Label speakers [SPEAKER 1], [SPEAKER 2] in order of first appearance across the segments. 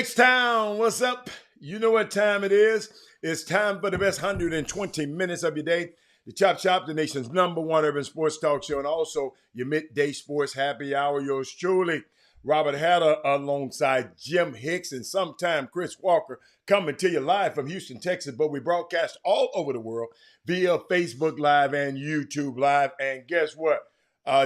[SPEAKER 1] H-Town, what's up? You know what time it is. It's time for the best 120 minutes of your day. The Chop Chop, the nation's number one urban sports talk show, and also your midday sports happy hour. Yours truly, Robert Hatter, alongside Jim Hicks, and sometime Chris Walker, coming to you live from Houston, Texas. But we broadcast all over the world via Facebook Live and YouTube Live. And guess what?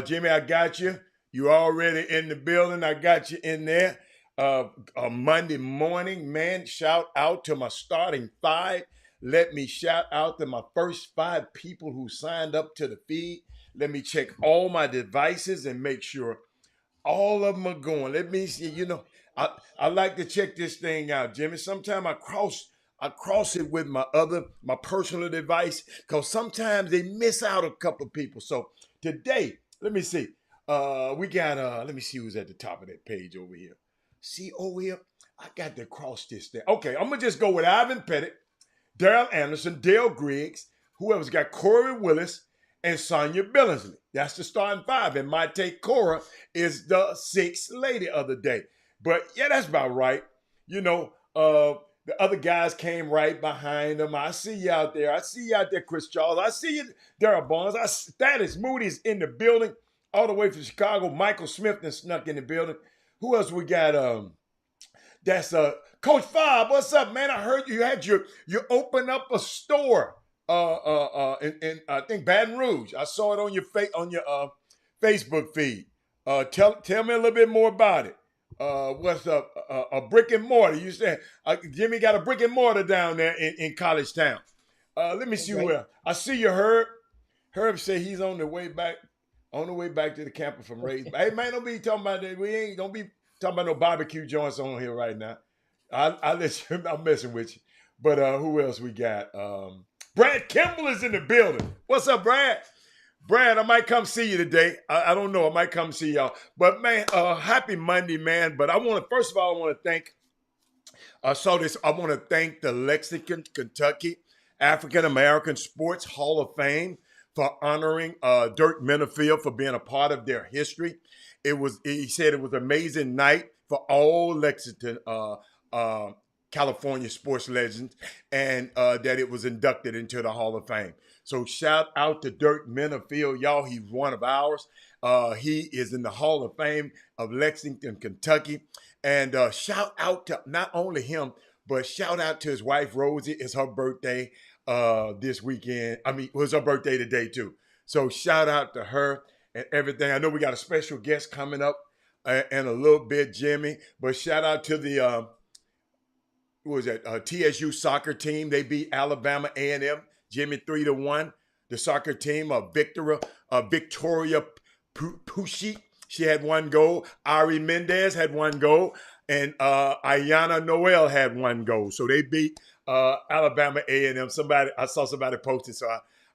[SPEAKER 1] Jimmy, I got you. You already in the building. I got you in there. A Monday morning, man, shout out to my starting five. Let me shout out to my first five people who signed up to the feed. Let me check all my devices and make sure all of them are going. Let me see, I like to check this thing out, Jimmy. Sometimes I cross it with my personal device, because sometimes they miss out a couple of people. So today, let me see. We got let me see who's at the top of that page over here. See over here, I got to cross this thing. Okay, I'm gonna just go with Ivan Pettit, Daryl Anderson, Dale Griggs, whoever's got Corey Willis, and Sonia Billingsley. That's the starting five. And my take, Cora is the sixth lady of the day. But yeah, that's about right. The other guys came right behind them. I see you out there. I see you out there, Chris Charles. I see you, Daryl Barnes. Status Moody's in the building, all the way from Chicago. Michael Smith then snuck in the building. Who else we got? That's Coach Fob. What's up, man? I heard you had you open up a store in I think Baton Rouge. I saw it on your Facebook feed. Tell me a little bit more about it. What's up? A brick and mortar. You said Jimmy got a brick and mortar down there in College Town. Let me see where I see you, Herb. Herb said he's on the way back. On the way back to the campus from Ray's. Hey, man, don't be talking about that. Don't be talking about no barbecue joints on here right now. I'll let you, I'm messing with you. But who else we got? Brad Kimball is in the building. What's up, Brad? Brad, I might come see you today. I don't know. I might come see y'all. But, man, happy Monday, man. But first of all, I want to thank, I want to thank the Lexington, Kentucky African American Sports Hall of Fame for honoring Dirk Minifield for being a part of their history. He said it was an amazing night for all Lexington, California sports legends, and that it was inducted into the Hall of Fame. So shout out to Dirk Minifield, y'all. He's one of ours. He is in the Hall of Fame of Lexington, Kentucky. And shout out to not only him, but shout out to his wife, Rosie. It's her birthday this weekend. It was her birthday today, too. So shout out to her and everything. I know we got a special guest coming up in a little bit, Jimmy. But shout out to the, TSU soccer team. They beat Alabama A&M, Jimmy, 3-1. The soccer team of Victoria Pucci. She had one goal. Ari Mendez had one goal. And Ayana Noel had one goal. So they beat Alabama A&M. I saw somebody posted, so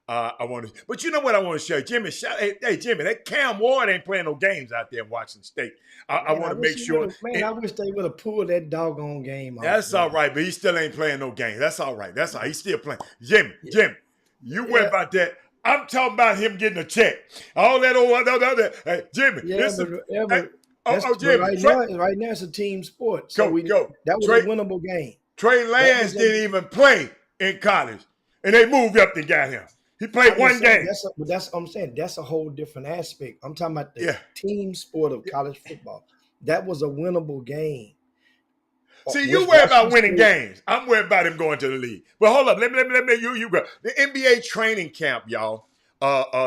[SPEAKER 1] I wanted. But you know what I want to show you, Jimmy? Hey, Jimmy, that Cam Ward ain't playing no games out there in Washington State. I want to make sure.
[SPEAKER 2] I wish they would have pulled that doggone game off.
[SPEAKER 1] That's all right, but he still ain't playing no games. That's all right. That's all right. He's still playing. Jimmy, you worry about that. I'm talking about him getting a check. All that old hey, Jimmy.
[SPEAKER 2] Yeah,
[SPEAKER 1] Jimmy.
[SPEAKER 2] Right now it's a team sport.
[SPEAKER 1] So go.
[SPEAKER 2] That was a winnable game.
[SPEAKER 1] Trey Lance didn't even play in college, and they moved up and got him. He played one game.
[SPEAKER 2] I'm saying that's a whole different aspect. I'm talking about the team sport of college football. That was a winnable game.
[SPEAKER 1] See, you worry about winning games. I'm worried about him going to the league. But hold up, let me you go. The NBA training camp, y'all,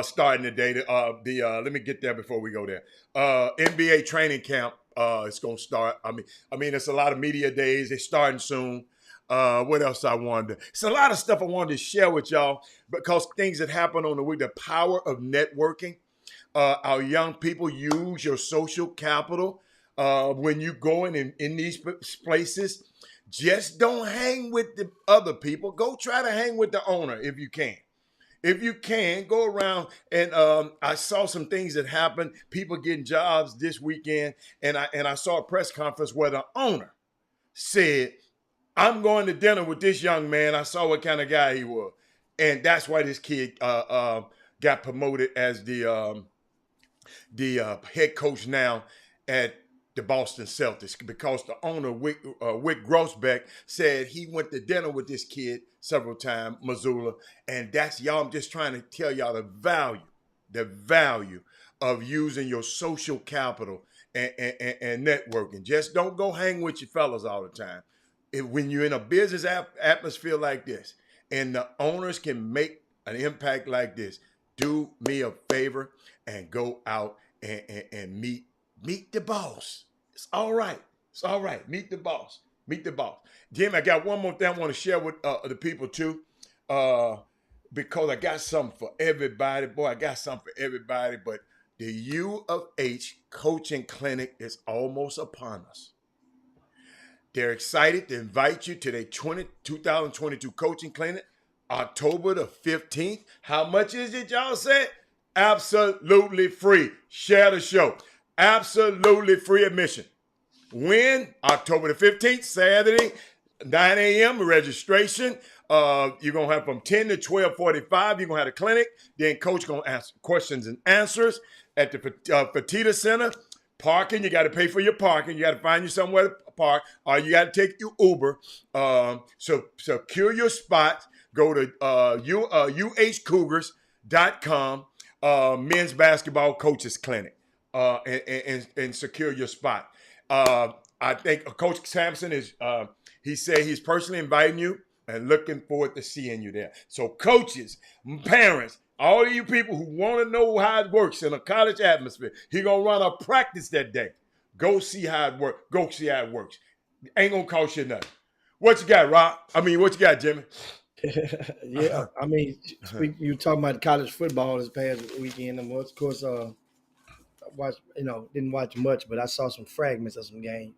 [SPEAKER 1] starting today. Let me get there before we go there. NBA training camp, it's gonna start. I mean, it's a lot of media days. They're starting soon. What else I wanted to? It's a lot of stuff I wanted to share with y'all because things that happen on the week. The power of networking. Our young people, use your social capital when you going in these places. Just don't hang with the other people. Go try to hang with the owner if you can. If you can, go around and I saw some things that happened. People getting jobs this weekend, and I saw a press conference where the owner said, I'm going to dinner with this young man. I saw what kind of guy he was. And that's why this kid got promoted as the head coach now at the Boston Celtics because the owner, Wick Grossbeck, said he went to dinner with this kid several times, Missoula, and that's y'all. I'm just trying to tell y'all the value of using your social capital and networking. Just don't go hang with your fellas all the time. When you're in a business atmosphere like this, and the owners can make an impact like this, do me a favor and go out and meet the boss. It's all right. It's all right. Meet the boss. Meet the boss. Jim, I got one more thing I want to share with the people too, because I got something for everybody. Boy, I got something for everybody. But the U of H coaching clinic is almost upon us. They're excited to invite you to their 2022 coaching clinic, October the 15th. How much is it, y'all said? Absolutely free. Share the show. Absolutely free admission. When? October the 15th, Saturday, 9 a.m. registration. You're going to have from 10 to 12:45. You're going to have a clinic. Then coach going to ask questions and answers at the Petita Center. Parking, you got to pay for your parking. You got to find you somewhere to park, or you got to take your Uber. So secure your spot. Go to uhcougars.com, men's basketball coaches clinic, and secure your spot. I think Coach Sampson is, he said he's personally inviting you and looking forward to seeing you there. So coaches, parents, all of you people who want to know how it works in a college atmosphere, he's going to run a practice that day. Go see how it works. Go see how it works. Ain't going to cost you nothing. What you got, Rob? What you got, Jimmy?
[SPEAKER 2] Yeah, you talking about college football this past weekend. And of course, I watched, didn't watch much, but I saw some fragments of some game.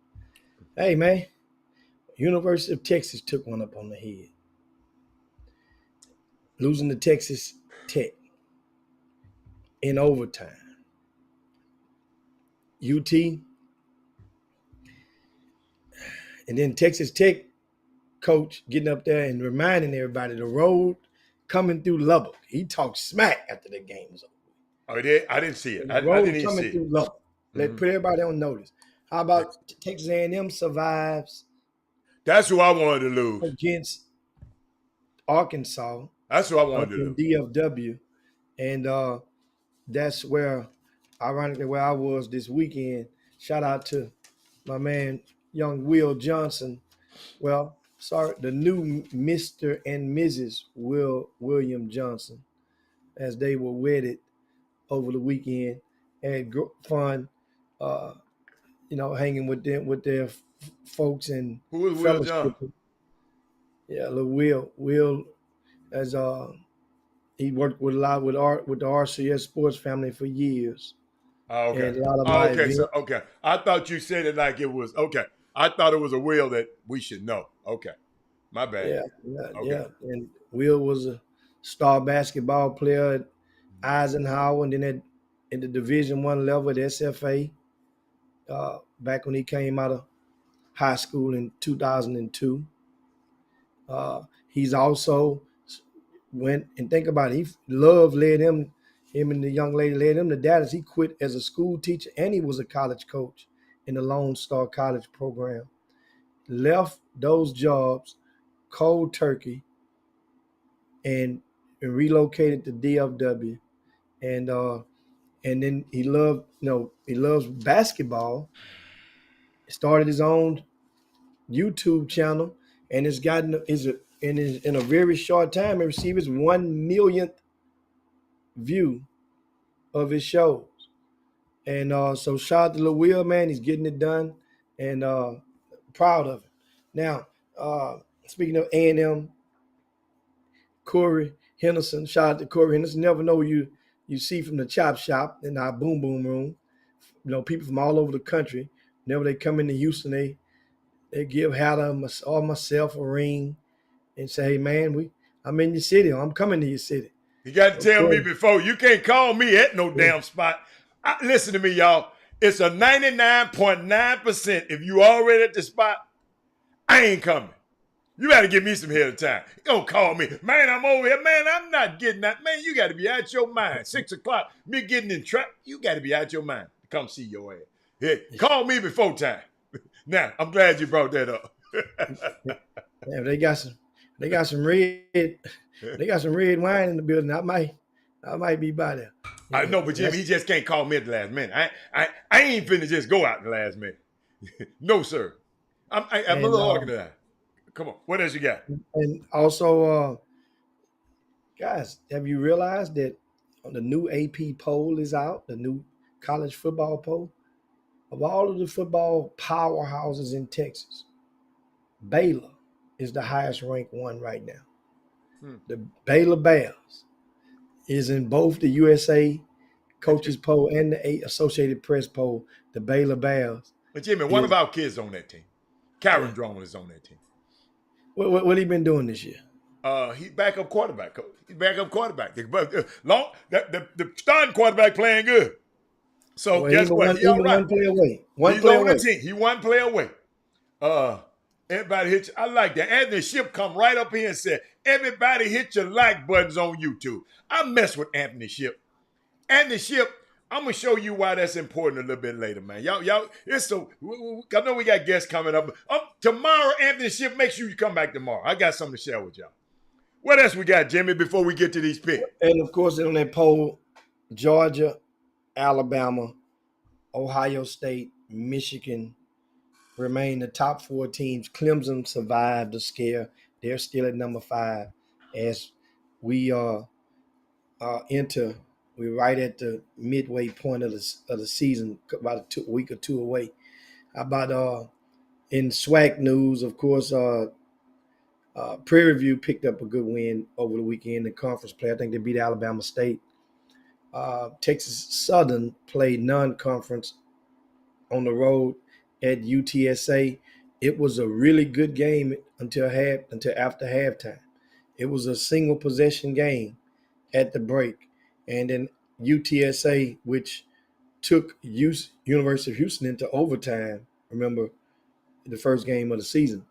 [SPEAKER 2] Hey, man, University of Texas took one up on the head, losing to Texas Tech in overtime. UT, and then Texas Tech coach getting up there and reminding everybody the road coming through Lubbock. He talked smack after the game was over.
[SPEAKER 1] Oh, he did? I didn't see it.
[SPEAKER 2] The road coming through Lubbock. Let's put everybody on notice. How about Texas A&M survives?
[SPEAKER 1] That's who I wanted to lose
[SPEAKER 2] against Arkansas.
[SPEAKER 1] That's who I wanted to lose.
[SPEAKER 2] DFW, and that's where, ironically, where I was this weekend. Shout out to my man, young Will Johnson. Well, sorry, the new Mr. and Mrs. William Johnson, as they were wedded over the weekend. Had fun, hanging with them, with their folks and
[SPEAKER 1] who is Will John?
[SPEAKER 2] Yeah, little Will, as he worked with with the RCS sports family for years.
[SPEAKER 1] Oh, okay. Okay. I thought you said it like it was okay. I thought it was a Will that we should know. Okay, my bad.
[SPEAKER 2] Yeah. And Will was a star basketball player at Eisenhower, and then in the Division I level at SFA. Back when he came out of high school in 2002. He's also went, and think about it, him and the young lady led him to Dallas. He quit as a school teacher, and he was a college coach in the Lone Star College program. Left those jobs cold turkey and relocated to DFW. And then he loves basketball. Started his own YouTube channel, and it's gotten in a very short time it received his 1 millionth view of his shows. And so shout out to Lil Will, man. He's getting it done, and proud of it. Now, speaking of A&M, Corey Henderson, shout out to Corey Henderson. Never know you see from the chop shop in our boom boom room. People from all over the country. Whenever they come into Houston, they give Hatter or myself a ring and say, "Hey, man, I'm in your city. Or I'm coming to your city."
[SPEAKER 1] You got to tell me before. You can't call me at no damn spot. Listen to me, y'all. It's a 99.9%. If you already at the spot, I ain't coming. You got to give me some head of time. You don't call me. Man, I'm over here. Man, I'm not getting that. Man, you got to be out your mind. 6 o'clock, me getting in trap. You got to be out your mind to come see your ass. Yeah, call me before time. Now, I'm glad you brought that up.
[SPEAKER 2] Yeah, they got some red wine in the building. I might be by there.
[SPEAKER 1] I
[SPEAKER 2] Yeah,
[SPEAKER 1] know, but Jimmy, he just can't call me at the last minute. I ain't finna just go out the last minute. No, sir. I'm a
[SPEAKER 2] and
[SPEAKER 1] little organized. Come on, what else you got?
[SPEAKER 2] also, guys, have you realized that the new AP poll is out? The new college football poll of all of the football powerhouses in Texas, Baylor is the highest ranked one right now.
[SPEAKER 1] Hmm.
[SPEAKER 2] The Baylor Bears is in both the USA coaches poll and the Associated Press poll. The Baylor Bears
[SPEAKER 1] But Jimmy, one
[SPEAKER 2] is
[SPEAKER 1] of our kids on that team. Karen
[SPEAKER 2] yeah.
[SPEAKER 1] Drummond is on that team.
[SPEAKER 2] What he been doing this year?
[SPEAKER 1] He's backup quarterback, coach. He's backup quarterback. The starting quarterback playing good. So
[SPEAKER 2] Well,
[SPEAKER 1] guess what? He all right.
[SPEAKER 2] one player away. One
[SPEAKER 1] He's
[SPEAKER 2] player
[SPEAKER 1] on the
[SPEAKER 2] away.
[SPEAKER 1] team. He one player away. Everybody hit you. I like that. Anthony Ship come right up here and said, everybody hit your like buttons on YouTube. I mess with Anthony Ship. Anthony Ship, I'm gonna show you why that's important a little bit later, man. Y'all, it's so. I know we got guests coming up. Tomorrow, Anthony Ship, make sure you come back tomorrow. I got something to share with y'all. What else we got, Jimmy? Before we get to these picks,
[SPEAKER 2] And of course, on that poll, Georgia, Alabama, Ohio State, Michigan remain the top four teams. Clemson survived the scare. They're still at number 5 as we enter. We're right at the midway point of the season, about a week or two away. How about in SWAC news, of course, Prairie View picked up a good win over the weekend in conference play. I think they beat Alabama State. Texas Southern played non-conference on the road at UTSA. It was a really good game until after halftime. It was a single possession game at the break, and then UTSA, which took University of Houston into overtime. Remember the first game of the season,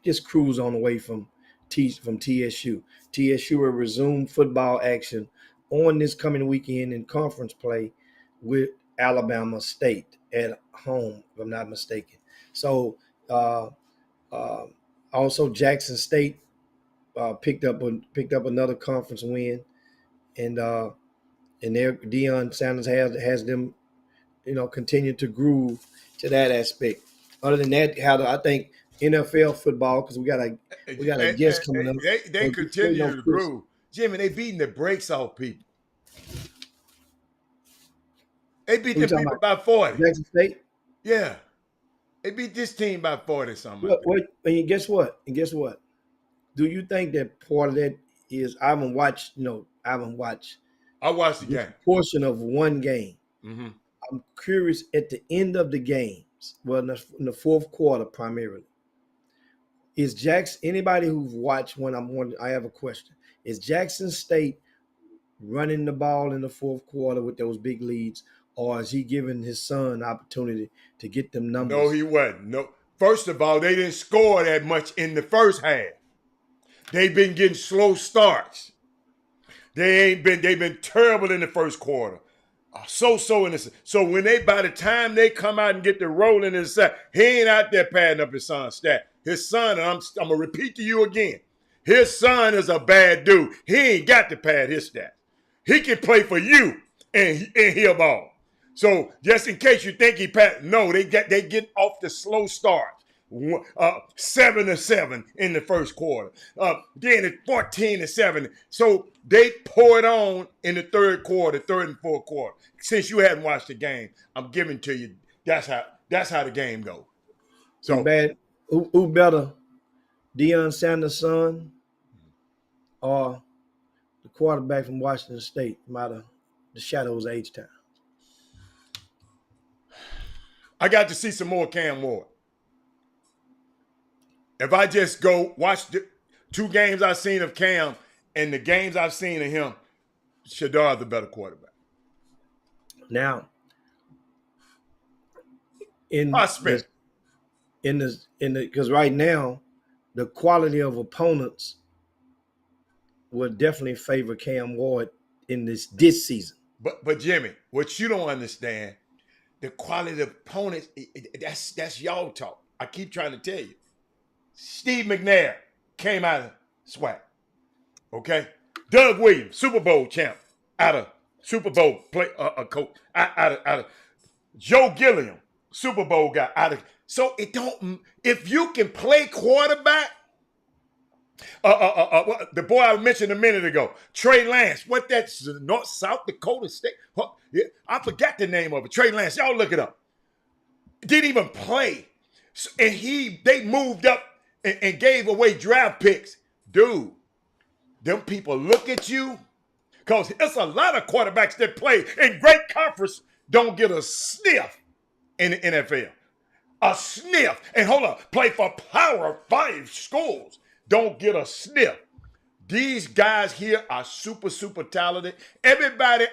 [SPEAKER 2] just cruise on away from TSU. TSU will resume football action on this coming weekend in conference play with Alabama State at home, if I'm not mistaken. So uh, uh, also Jackson State picked up another conference win, and their Deion Sanders has them, continue to groove to that aspect. Other than that, I think NFL football, because we got a guest coming up.
[SPEAKER 1] they
[SPEAKER 2] But just waiting
[SPEAKER 1] continue
[SPEAKER 2] on
[SPEAKER 1] to
[SPEAKER 2] Chris.
[SPEAKER 1] groove. Jimmy, they beating the brakes off people. They beat
[SPEAKER 2] Who you
[SPEAKER 1] the
[SPEAKER 2] talking
[SPEAKER 1] people
[SPEAKER 2] about?
[SPEAKER 1] by 40.
[SPEAKER 2] Jackson State.
[SPEAKER 1] Yeah. They beat this team by 40 something.
[SPEAKER 2] And guess what? Do you think that part of that is I haven't watched
[SPEAKER 1] I watched the
[SPEAKER 2] this
[SPEAKER 1] game.
[SPEAKER 2] portion of one game.
[SPEAKER 1] Mm-hmm.
[SPEAKER 2] I'm curious at the end of the games, well, in the fourth quarter primarily. Is Jackson anybody who's watched I have a question. Is Jackson State running the ball in the fourth quarter with those big leads, or is he giving his son opportunity to get them numbers?
[SPEAKER 1] No, he wasn't. No. First of all, they didn't score that much in the first half. They've been getting slow starts. They've been terrible in the first quarter. So in this. So by the time they come out and get the rolling in the set, he ain't out there padding up his son's stat. His son, and I'm gonna repeat to you again, his son is a bad dude. He ain't got to pad his stat. He can play for you and he'll ball. So just in case you think he passed, no, they get off the slow start. 7-7 in the first quarter. Then it's 14-7. So they pour it on in the third and fourth quarter. Since you hadn't watched the game, I'm giving to you. That's how the game goes. So
[SPEAKER 2] Who better, Deion Sanders' son or the quarterback from Washington State from out of the shadows of H-Town?
[SPEAKER 1] I got to see some more Cam Ward. If I just go watch the 2 games I've seen of Cam and the games I've seen of him, Shadar's the better quarterback.
[SPEAKER 2] Now, because right now, the quality of opponents will definitely favor Cam Ward in this season.
[SPEAKER 1] But Jimmy, what you don't understand, the quality of opponents, that's y'all talk. I keep trying to tell you. Steve McNair came out of SWAC. Okay? Doug Williams, Super Bowl champ, out of Super Bowl play coach, out of Joe Gilliam, Super Bowl guy, out of. So it don't. If you can play quarterback, the boy I mentioned a minute ago, Trey Lance. What that's North South Dakota State? Yeah, I forgot the name of it. Trey Lance. Y'all look it up. Didn't even play, and they moved up and gave away draft picks, dude. Them people look at you because it's a lot of quarterbacks that play in great conference don't get a sniff in the NFL. A sniff. And hold on, play for Power 5 schools. Don't get a sniff. These guys here are super, super talented. Everybody,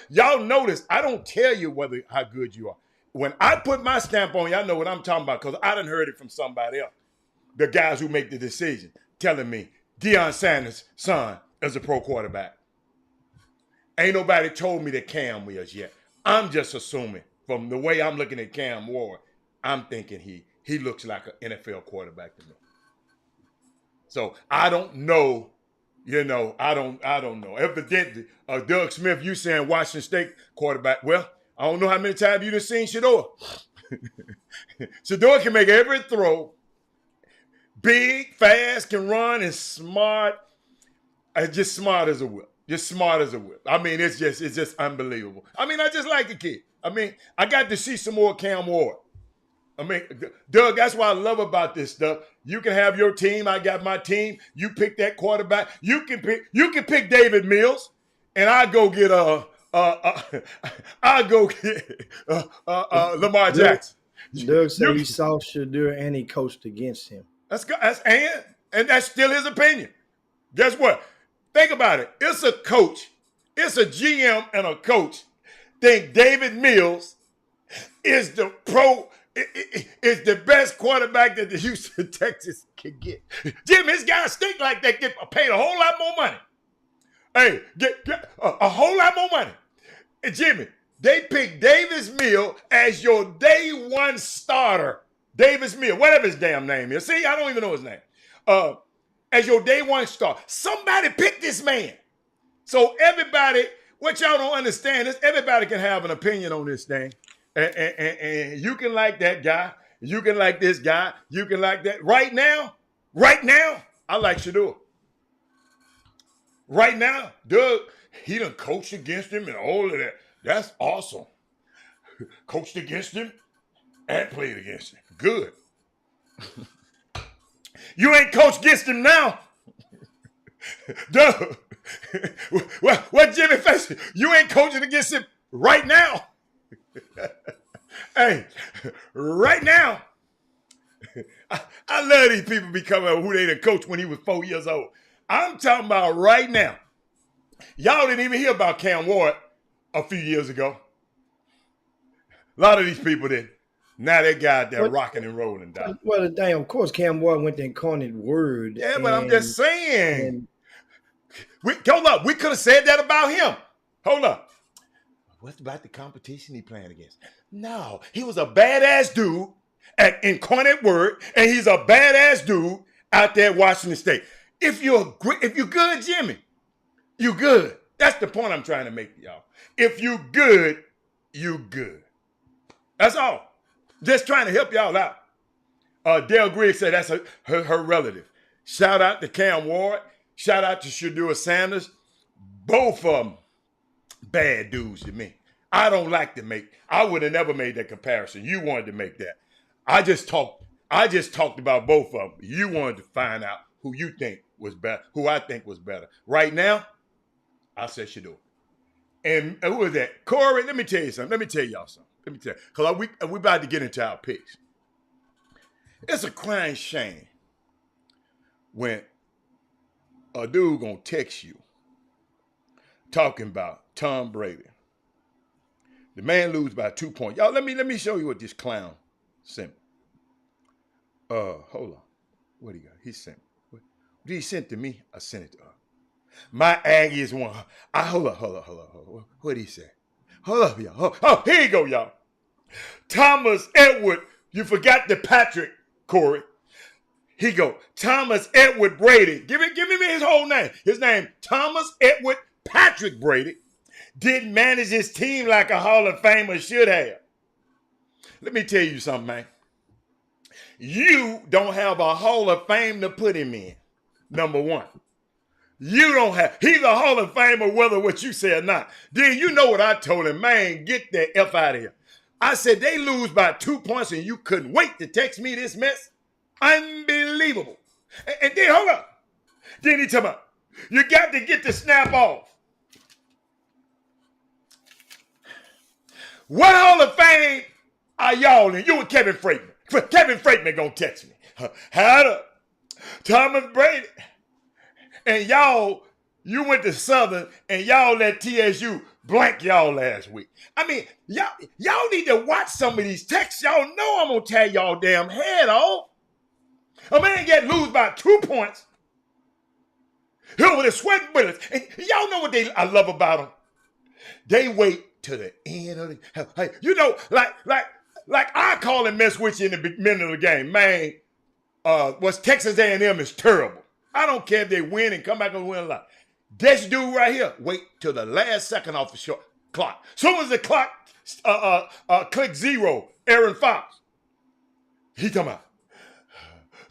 [SPEAKER 1] y'all notice, I don't tell you how good you are. When I put my stamp on, y'all know what I'm talking about because I done heard it from somebody else. The guys who make the decision telling me Deion Sanders' son is a pro quarterback. Ain't nobody told me that Cam is yet. I'm just assuming from the way I'm looking at Cam Ward, I'm thinking he looks like an NFL quarterback to me. So I don't know, I don't know. Evidently, Doug Smith, you saying Washington State quarterback. Well, I don't know how many times you done seen Shedeur. Shedeur can make every throw. Big, fast, can run, and smart. Just smart as a whip. Just smart as a whip. I mean, it's just unbelievable. I mean, I just like the kid. I mean, I got to see some more Cam Ward. I mean, Doug, that's what I love about this stuff. You can have your team. I got my team. You pick that quarterback. You can pick David Mills, and I go get Lamar Jackson.
[SPEAKER 2] Doug said he saw Shedeur and he coached against him.
[SPEAKER 1] That's good. And that's still his opinion. Guess what? Think about it. It's a coach. It's a GM and a coach. Think David Mills is the best quarterback that the Houston Texans can get. Jim, this guy stink like that, get paid a whole lot more money. Hey, get a whole lot more money. And Jimmy, they picked Davis Mills as your day one starter. Davis Mills, whatever his damn name is. See, I don't even know his name. As your day one star. Somebody picked this man. So everybody, what y'all don't understand is everybody can have an opinion on this thing. And you can like that guy. You can like this guy. You can like that. Right now, I like Shedeur. Right now, Doug, he done coached against him and all of that. That's awesome. Coached against him and played against him. Good. You ain't coached against him now. Doug, what Jimmy facing? You ain't coaching against him right now. Hey, right now, I love these people becoming who they done coached when he was 4 years old. I'm talking about right now. Y'all didn't even hear about Cam Ward a few years ago. A lot of these people did. Now that guy out there rocking and rolling down.
[SPEAKER 2] Well, damn, of course, Cam Ward went to Incarnate Word.
[SPEAKER 1] Yeah, but I'm just saying. Hold up. We could have said that about him. Hold up. What about the competition he playing against? No, he was a badass dude at Incarnate Word, and he's a badass dude out there at Washington State. If you're good, Jimmy, you good. That's the point I'm trying to make, y'all. If you good, you good. That's all. Just trying to help y'all out. Dale Griggs said that's her relative. Shout out to Cam Ward. Shout out to Shedeur Sanders. Both of them bad dudes to me. I don't like to I would have never made that comparison. You wanted to make that. I just talked about both of them. You wanted to find out who you think was better, who I think was better. Right now, I said Shedeur. And who was that? Corey, let me tell you something. Let me tell y'all something. Because we about to get into our picks. It's a crying shame when a dude gonna text you talking about Tom Brady. The man lose by 2 points. Y'all, let me show you what this clown sent me. Hold on. What he got? He sent me. What did he send to me? I sent it to her. My Aggies won. Hold up. What did he say? Hold up, y'all. Oh, here you go, y'all. Thomas Edward. You forgot the Patrick, Corey. He go, Thomas Edward Brady. Give me his whole name. His name, Thomas Edward Patrick Brady, didn't manage his team like a Hall of Famer should have. Let me tell you something, man. You don't have a Hall of Fame to put him in, number one. You don't have, he's a Hall of Famer whether what you say or not. Then you know what I told him, man, get the F out of here. I said, they lose by 2 points and you couldn't wait to text me this mess? Unbelievable. And then, hold up. Then he talking about, you got to get the snap off. What Hall of Fame are y'all in? You and Kevin Freitman. Kevin Freitman gonna text me. Had up. Thomas Brady. And y'all, you went to Southern and y'all let TSU blank y'all last week. I mean, y'all need to watch some of these texts. Y'all know I'm gonna tear y'all damn head off. A man get lose by 2 points. He over there sweating bullets. And y'all know what I love about them. They wait to the end of the, hey, you know, like I call and mess with you in the beginning of the game, man. What's Texas A&M is terrible. I don't care if they win and come back and win a lot. This dude right here, wait till the last second off the short clock. Soon as the clock click zero, Aaron Fox. He talking about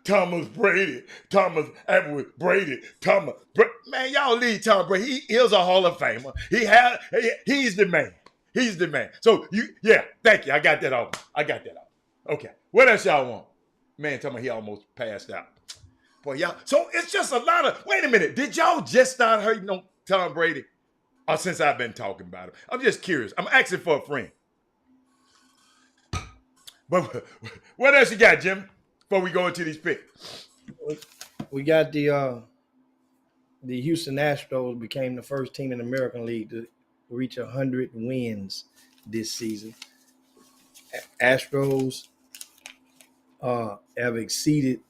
[SPEAKER 1] Thomas Brady, Thomas Edward Brady, man, y'all leave Tom Brady. He is a Hall of Famer. He's the man. He's the man. So thank you. I got that off. Okay. What else y'all want? Man, tell me he almost passed out. Boy, y'all. So it's just a lot of. Wait a minute. Did y'all just start hating on Tom Brady? Or since I've been talking about him? I'm just curious. I'm asking for a friend. But what else you got, Jim? Before we go into these picks,
[SPEAKER 2] we got the Houston Astros became the first team in the American League to reach 100 wins this season. Astros have exceeded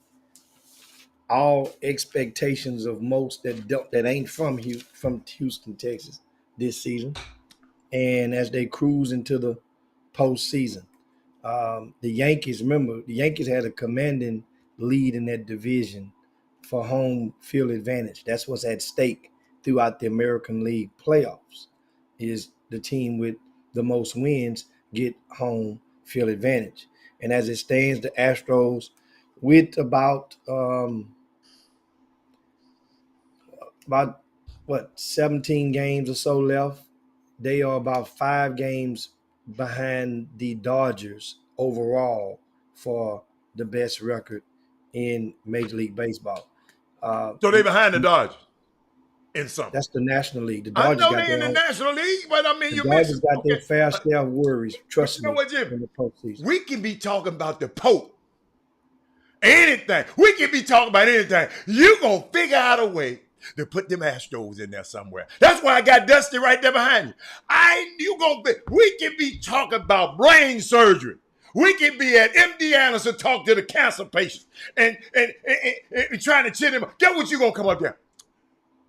[SPEAKER 2] all expectations of most that ain't from Houston, Texas this season, and as they cruise into the postseason. The Yankees had a commanding lead in that division for home field advantage. That's what's at stake throughout the American League playoffs, is the team with the most wins get home field advantage. And as it stands, the Astros, with about 17 games or so left, they are about 5 games behind the Dodgers overall for the best record in Major League Baseball.
[SPEAKER 1] So they behind the Dodgers in something.
[SPEAKER 2] That's the National League. The
[SPEAKER 1] I
[SPEAKER 2] Dodgers
[SPEAKER 1] know they in the National League, but I mean,
[SPEAKER 2] the Dodgers got their fair share of worries. Trust me.
[SPEAKER 1] You know what, Jim?
[SPEAKER 2] In the postseason.
[SPEAKER 1] We can be talking about the Pope. Anything. We can be talking about anything. You gonna figure out a way to put them Astros in there somewhere. That's why I got Dusty right there behind you. We can be talking about brain surgery. We can be at MD Anderson talk to the cancer patients and trying to cheer them up. Get what you gonna come up there?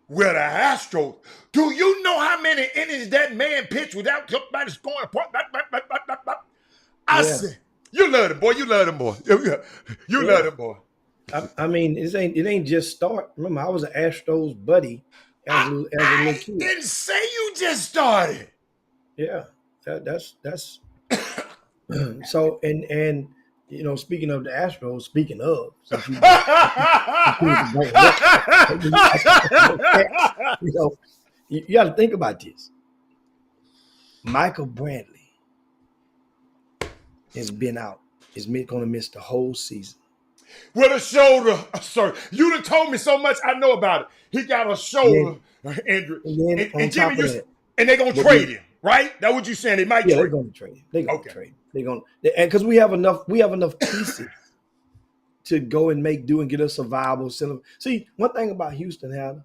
[SPEAKER 1] We're the Astros. Do you know how many innings that man pitched without somebody scoring a point? I said, you love them, boy. You love them, boy. You love them, boy.
[SPEAKER 2] I mean, it ain't just start. Remember, I was an Astros buddy as a little kid.
[SPEAKER 1] Didn't say you just started.
[SPEAKER 2] Yeah, that's so and you know, speaking of the Astros, you know, you got to think about this. Michael Brantley has been out. Is going to miss the whole season.
[SPEAKER 1] With a shoulder, sorry. You done told me so much I know about it. He got a shoulder injury. And Jimmy, and they're going to trade him, right? That's what you're saying. They might trade him.
[SPEAKER 2] They're going to trade him. They're going to trade him. They're going to, and because we have enough pieces to go and make do and get us a viable center. See, one thing about Houston, Hannah,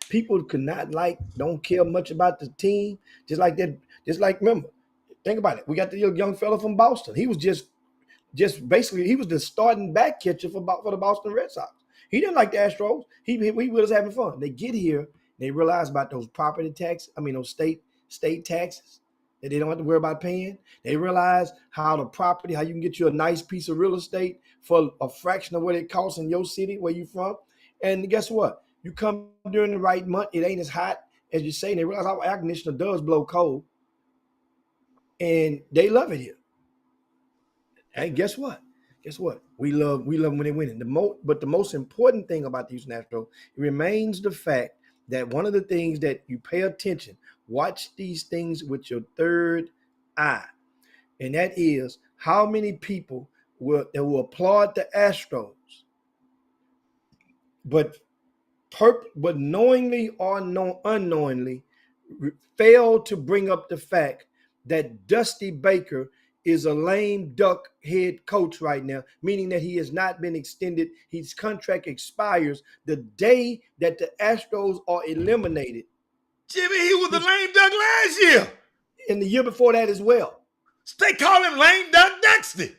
[SPEAKER 2] people don't care much about the team. Just like remember, think about it. We got the young fella from Boston. He was just basically, he was the starting back catcher for the Boston Red Sox. He didn't like the Astros. He was having fun. They get here, they realize about those property tax. I mean, those state taxes. that they don't have to worry about paying. They realize how you can get you a nice piece of real estate for a fraction of what it costs in your city where you from. And guess what? You come during the right month, it ain't as hot as you say. And they realize our air conditioner does blow cold. And they love it here. And guess what? Guess what? We love when they win. But the most important thing about the Houston Astros, it remains the fact that one of the things that you pay attention, watch these things with your third eye. And that is how many people will applaud the Astros, but knowingly or unknowingly fail to bring up the fact that Dusty Baker is a lame duck head coach right now, meaning that he has not been extended. His contract expires the day that the Astros are eliminated.
[SPEAKER 1] Jimmy, he was a lame duck last year.
[SPEAKER 2] And the year before that as well.
[SPEAKER 1] They call him lame duck Dusty.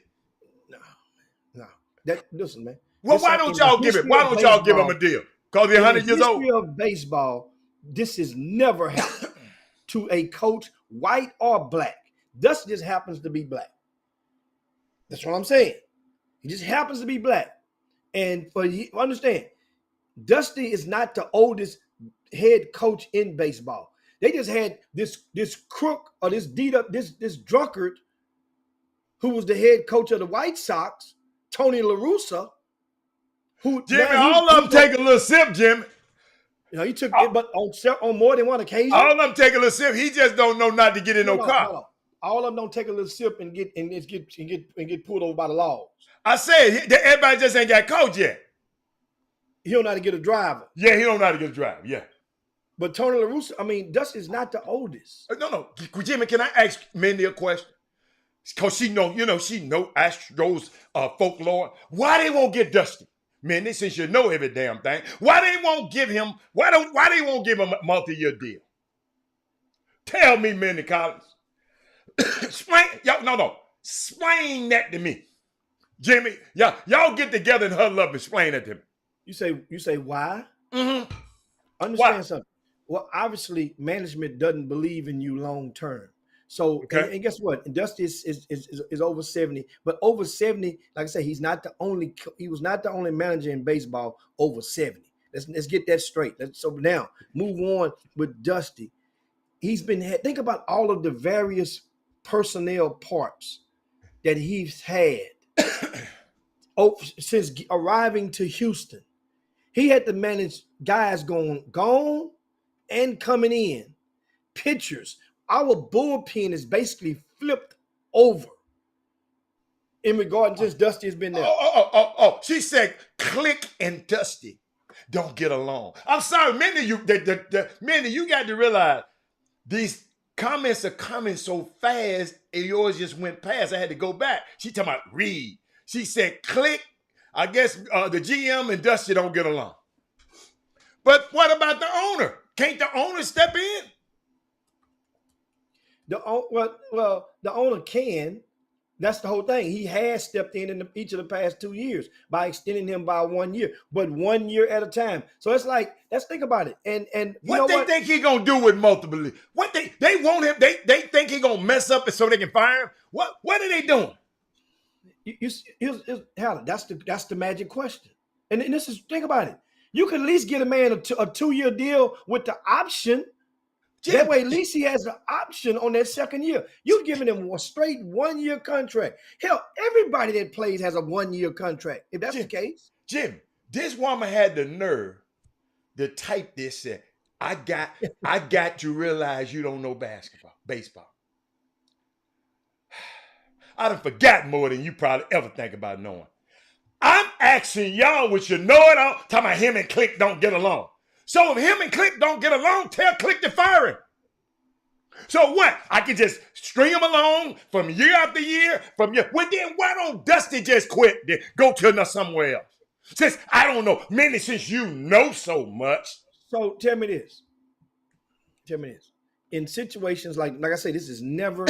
[SPEAKER 2] No. Listen, man.
[SPEAKER 1] Well, why don't y'all give it? Why don't y'all give him a deal? Because he's 100 years old.
[SPEAKER 2] In the history of baseball, this has never happened to a coach, white or black. Dusty just happens to be black. That's what I'm saying. He just happens to be black. And understand, Dusty is not the oldest head coach in baseball. They just had this crook or this drunkard who was the head coach of the White Sox, Tony La Russa.
[SPEAKER 1] Jimmy, all of them take a little sip, Jimmy.
[SPEAKER 2] You know, he took it, but on more than one occasion.
[SPEAKER 1] All of them take a little sip. He just don't know not to get in no car.
[SPEAKER 2] No. All of them don't take a little sip and get pulled over by the laws.
[SPEAKER 1] I said everybody just ain't got caught yet.
[SPEAKER 2] He don't know how to get a driver.
[SPEAKER 1] Yeah, he don't know how to get a driver. Yeah.
[SPEAKER 2] But Tony La Russa, Dusty's not the oldest.
[SPEAKER 1] No. Jimmy, can I ask Mindy a question? Because she know Astros folklore. Why they won't get Dusty? Mindy, since you know every damn thing, why they won't give him a multi-year deal? Tell me, Mindy Collins. Explain that to me. Jimmy, y'all get together and huddle up and explain that to me.
[SPEAKER 2] You say why?
[SPEAKER 1] Mm-hmm.
[SPEAKER 2] Understand something. Well, obviously, management doesn't believe in you long term. So, and guess what? Dusty is over 70, but over 70, like I say, he was not the only manager in baseball over 70. Let's get that straight. So now move on with Dusty. Think about all of the various personnel parts that he's had since arriving to Houston. He had to manage guys gone and coming in, pitchers. Our bullpen is basically flipped over in regard to just Dusty has been there.
[SPEAKER 1] Oh. She said Click and Dusty don't get along. I'm sorry, Mindy, Mindy, you got to realize these comments are coming so fast and yours just went past. I had to go back. She talking about Reed. She said Click. I guess the GM and Dusty don't get along. But what about the owner? Can't the owner step in?
[SPEAKER 2] The owner can. That's the whole thing. He has stepped in each of the past 2 years by extending him by 1 year, but 1 year at a time. So it's like, let's think about it. And
[SPEAKER 1] what they think he gonna do with multiple? What they want him? They think he gonna mess up so they can fire him? What are they doing?
[SPEAKER 2] That's the magic question. And this is, think about it. You can at least get a man a 2-year deal with the option. That way, at least he has the option on that second year. You're giving him a straight 1-year contract. Hell, everybody that plays has a 1-year contract, if that's the case.
[SPEAKER 1] Jim, this woman had the nerve to type this. Said, I got to realize you don't know baseball. I done forgot more than you probably ever think about knowing. I'm asking y'all, which you know it all, talking about him and Click don't get along. So if him and Click don't get along, tell Click to fire him. So what? I can just string him along from year after year. Well, then why don't Dusty just quit? Then go to somewhere else. Since I don't know, Minnie, since you know so much.
[SPEAKER 2] So tell me this. In situations like I say, this has never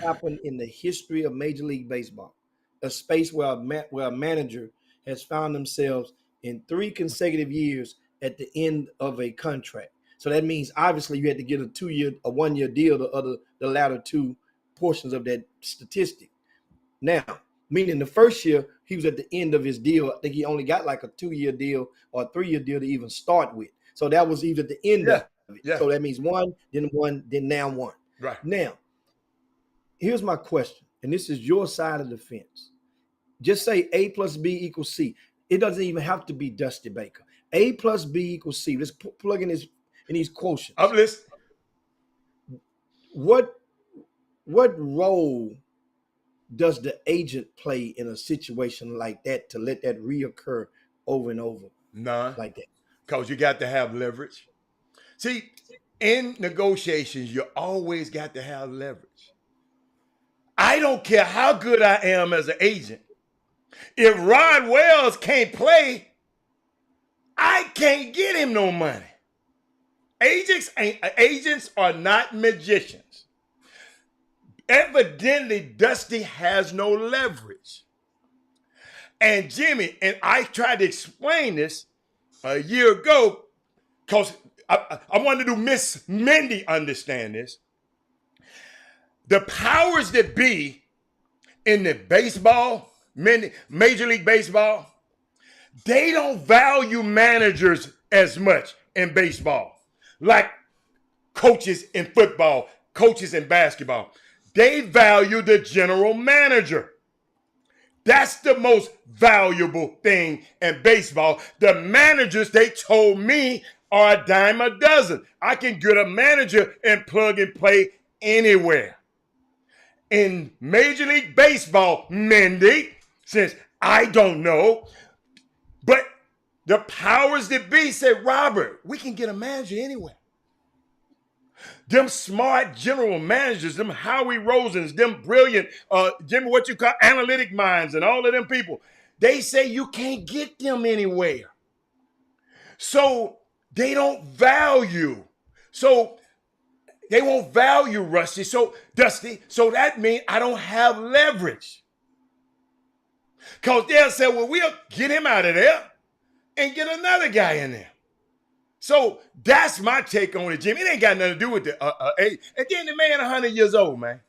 [SPEAKER 2] happened in the history of Major League Baseball. A space where a manager has found themselves in 3 consecutive years at the end of a contract. So that means obviously you had to get a 1 year deal to the latter two portions of that statistic. Now, meaning the first year he was at the end of his deal. I think he only got like a 2 year deal or a 3 year deal to even start with. So that was either the end of it.
[SPEAKER 1] Yeah.
[SPEAKER 2] So that means one, then now one.
[SPEAKER 1] Right.
[SPEAKER 2] Now, here's my question, and this is your side of the fence. Just say A plus B equals C. It doesn't even have to be Dusty Baker. A plus B equals C. Let's plug in these quotients.
[SPEAKER 1] I'm listening.
[SPEAKER 2] What role does the agent play in a situation like that to let that reoccur over and over?
[SPEAKER 1] None.
[SPEAKER 2] Like that.
[SPEAKER 1] Because you got to have leverage. See, in negotiations, you always got to have leverage. I don't care how good I am as an agent. If Rod Wells can't play, I can't get him no money. Agents are not magicians. Evidently, Dusty has no leverage. And Jimmy, and I tried to explain this a year ago because I wanted to Miss Mindy understand this. The powers that be in the baseball, Major League Baseball, they don't value managers as much in baseball like coaches in football, coaches in basketball. They value the general manager. That's the most valuable thing in baseball. The managers, they told me, are a dime a dozen. I can get a manager and plug and play anywhere. In Major League Baseball, Mindy, since I don't know, but the powers that be said, Robert, we can get a manager anywhere. Them smart general managers, them Howie Rosens, them brilliant, Jimmy, what you call analytic minds and all of them people, they say you can't get them anywhere. So they don't value. So they won't value Rusty. So Dusty, so that means I don't have leverage. Because they'll say, well, we'll get him out of there and get another guy in there. So that's my take on it, Jimmy. It ain't got nothing to do with the age. And then the man 100 years old, man.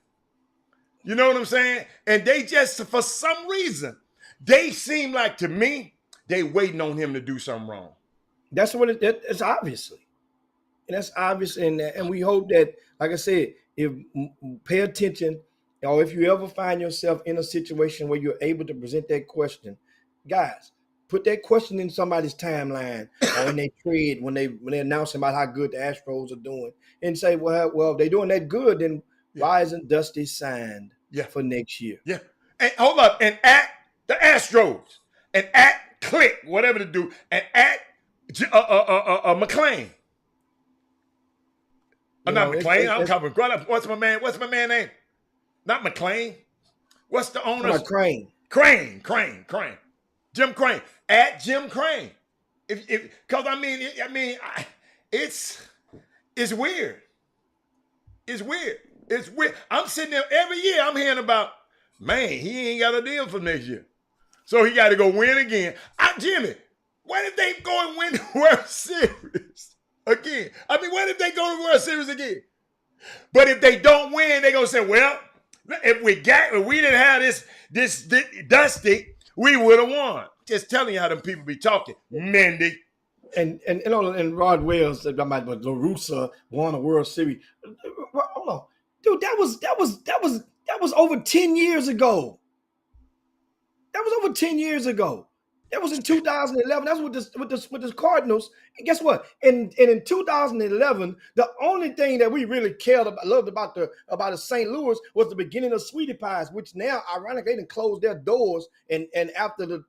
[SPEAKER 1] You know what I'm saying? And they just, for some reason, they seem like, to me, they waiting on him to do something wrong.
[SPEAKER 2] That's what it's obviously. And that's obvious. And we hope that, like I said, if pay attention, or if you ever find yourself in a situation where you're able to present that question, guys, put that question in somebody's timeline or in their thread when they announce about how good the Astros are doing, and say, well, if they're doing that good, then why isn't Dusty signed for next year?
[SPEAKER 1] Yeah. And hold up, and at the Astros, and at Click, whatever to do, and at McClain. Not McClain. I'm covering. What's my man name? Not McClain. What's the owner?
[SPEAKER 2] Crane.
[SPEAKER 1] Jim Crane. At Jim Crane. Because it's weird. It's weird. I'm sitting there every year. I'm hearing about, man, he ain't got a deal for next year, so he got to go win again. Jimmy, what if they go and win the World Series again? What if they go to the World Series again? But if they don't win, they're gonna say, well, if we didn't have this Dusty, we would have won. Just telling you how them people be talking, Mindy.
[SPEAKER 2] And Rod Wells said about La Russa won a World Series. Hold on, dude, that was over 10 years ago. That was over 10 years ago. That was in 2011. That's with the Cardinals. And guess what? And in 2011, the only thing that we really loved about the St. Louis was the beginning of Sweetie Pies, which now, ironically, they done closed their doors. And after the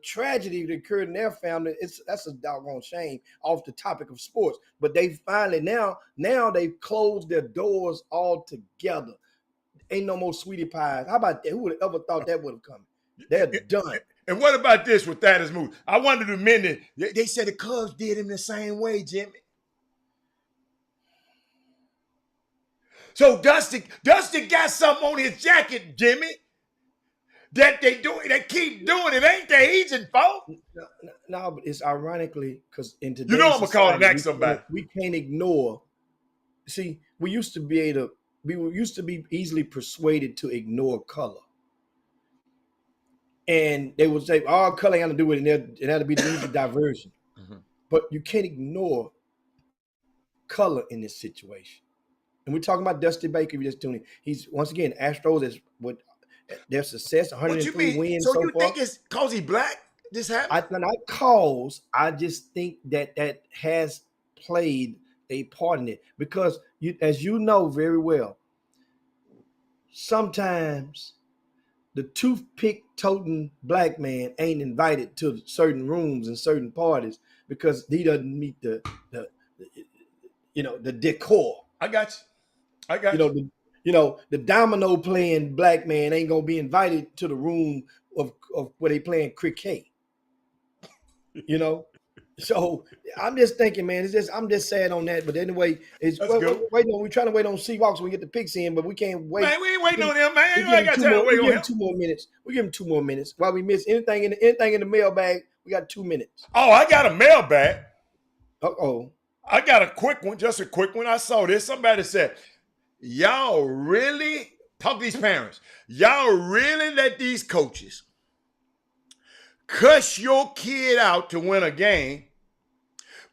[SPEAKER 2] tragedy that occurred in their family, that's a doggone shame off the topic of sports. But they finally now they've closed their doors altogether. Ain't no more Sweetie Pies. How about that? Who would have ever thought that would have come? They're done.
[SPEAKER 1] And what about this with Thaddeus Moose? I wanted to mention, they said the Cubs did him the same way, Jimmy. So Dusty got something on his jacket, Jimmy. that they keep doing it. Ain't the Asian fault?
[SPEAKER 2] No, but it's ironically because in
[SPEAKER 1] You
[SPEAKER 2] today's
[SPEAKER 1] know I'm gonna call
[SPEAKER 2] society,
[SPEAKER 1] next somebody.
[SPEAKER 2] we can't ignore. See, we used to be easily persuaded to ignore color. And they would say, "Oh, color ain't got to do with it," and that'll be the easy diversion.
[SPEAKER 1] Mm-hmm.
[SPEAKER 2] But you can't ignore color in this situation. And we're talking about Dusty Baker. If you just tuning, he's once again Astros is what their success,
[SPEAKER 1] What you
[SPEAKER 2] 103
[SPEAKER 1] mean?
[SPEAKER 2] wins
[SPEAKER 1] So
[SPEAKER 2] so
[SPEAKER 1] you
[SPEAKER 2] far.
[SPEAKER 1] think it's cause he black? This happened?
[SPEAKER 2] I just think that has played a part in it because as you know very well, sometimes the toothpick toting black man ain't invited to certain rooms and certain parties because he doesn't meet the the decor.
[SPEAKER 1] I got you.
[SPEAKER 2] The domino playing black man ain't gonna be invited to the room of where they playing cricket. So I'm just thinking, man. I'm just sad on that. But anyway, we're trying to wait on Seahawks when we get the picks in, but we can't wait.
[SPEAKER 1] Man, we ain't waiting on him, man.
[SPEAKER 2] We
[SPEAKER 1] I got time to wait on him.
[SPEAKER 2] 2 more minutes. We give him 2 more minutes. While we miss anything in the mailbag, we got 2 minutes.
[SPEAKER 1] Oh, I got a mailbag.
[SPEAKER 2] Uh-oh.
[SPEAKER 1] I got a quick one, just a quick one. I saw this. Somebody said, y'all really, talk to these parents, y'all really let these coaches cuss your kid out to win a game,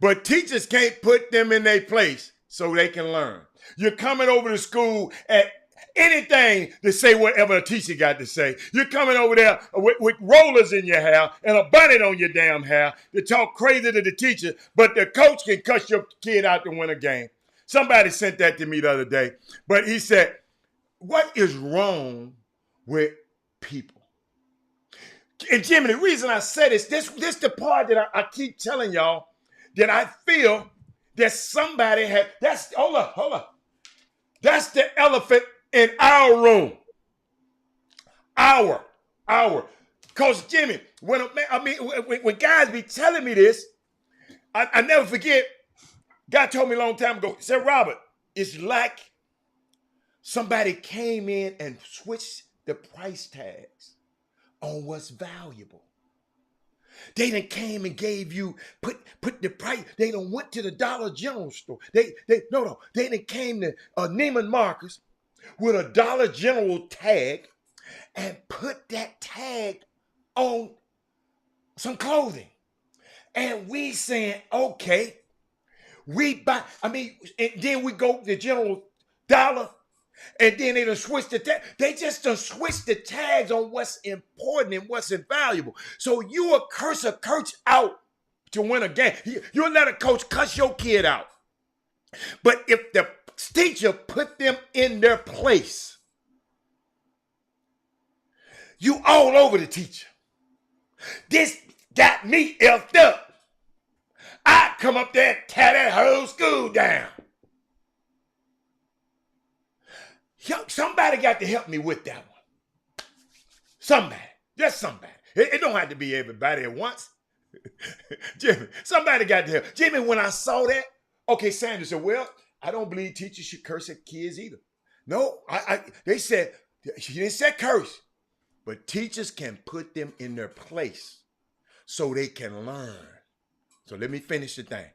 [SPEAKER 1] but teachers can't put them in their place so they can learn. You're coming over to school at anything to say whatever a teacher got to say. You're coming over there with rollers in your hair and a bonnet on your damn hair to talk crazy to the teacher, but the coach can cuss your kid out to win a game. Somebody sent that to me the other day, but he said, what is wrong with people? And Jimmy, the reason I said this the part that I keep telling y'all that I feel that somebody hold up. That's the elephant in our room. Our. Because Jimmy, when guys be telling me this, I never forget, guy told me a long time ago, he said, Robert, it's like somebody came in and switched the price tags on what's valuable. They done came and gave you, put the price, they done went to the Dollar General store. They done came to Neiman Marcus with a Dollar General tag and put that tag on some clothing. And we saying, okay, we buy, and then we go to the General Dollar, and then they done switch the tag. They just done switch the tags on what's important and what's invaluable. So you will curse a coach out to win a game. You'll let a coach cuss your kid out. But if the teacher put them in their place, you all over the teacher. This got me effed up. I come up there and tear that whole school down. Somebody got to help me with that one. Somebody. Just somebody. It don't have to be everybody at once. Jimmy, somebody got to help. Jimmy, when I saw that, okay, Sandra said, well, I don't believe teachers should curse at kids either. No, they said, she didn't say curse, but teachers can put them in their place so they can learn. So let me finish the thing.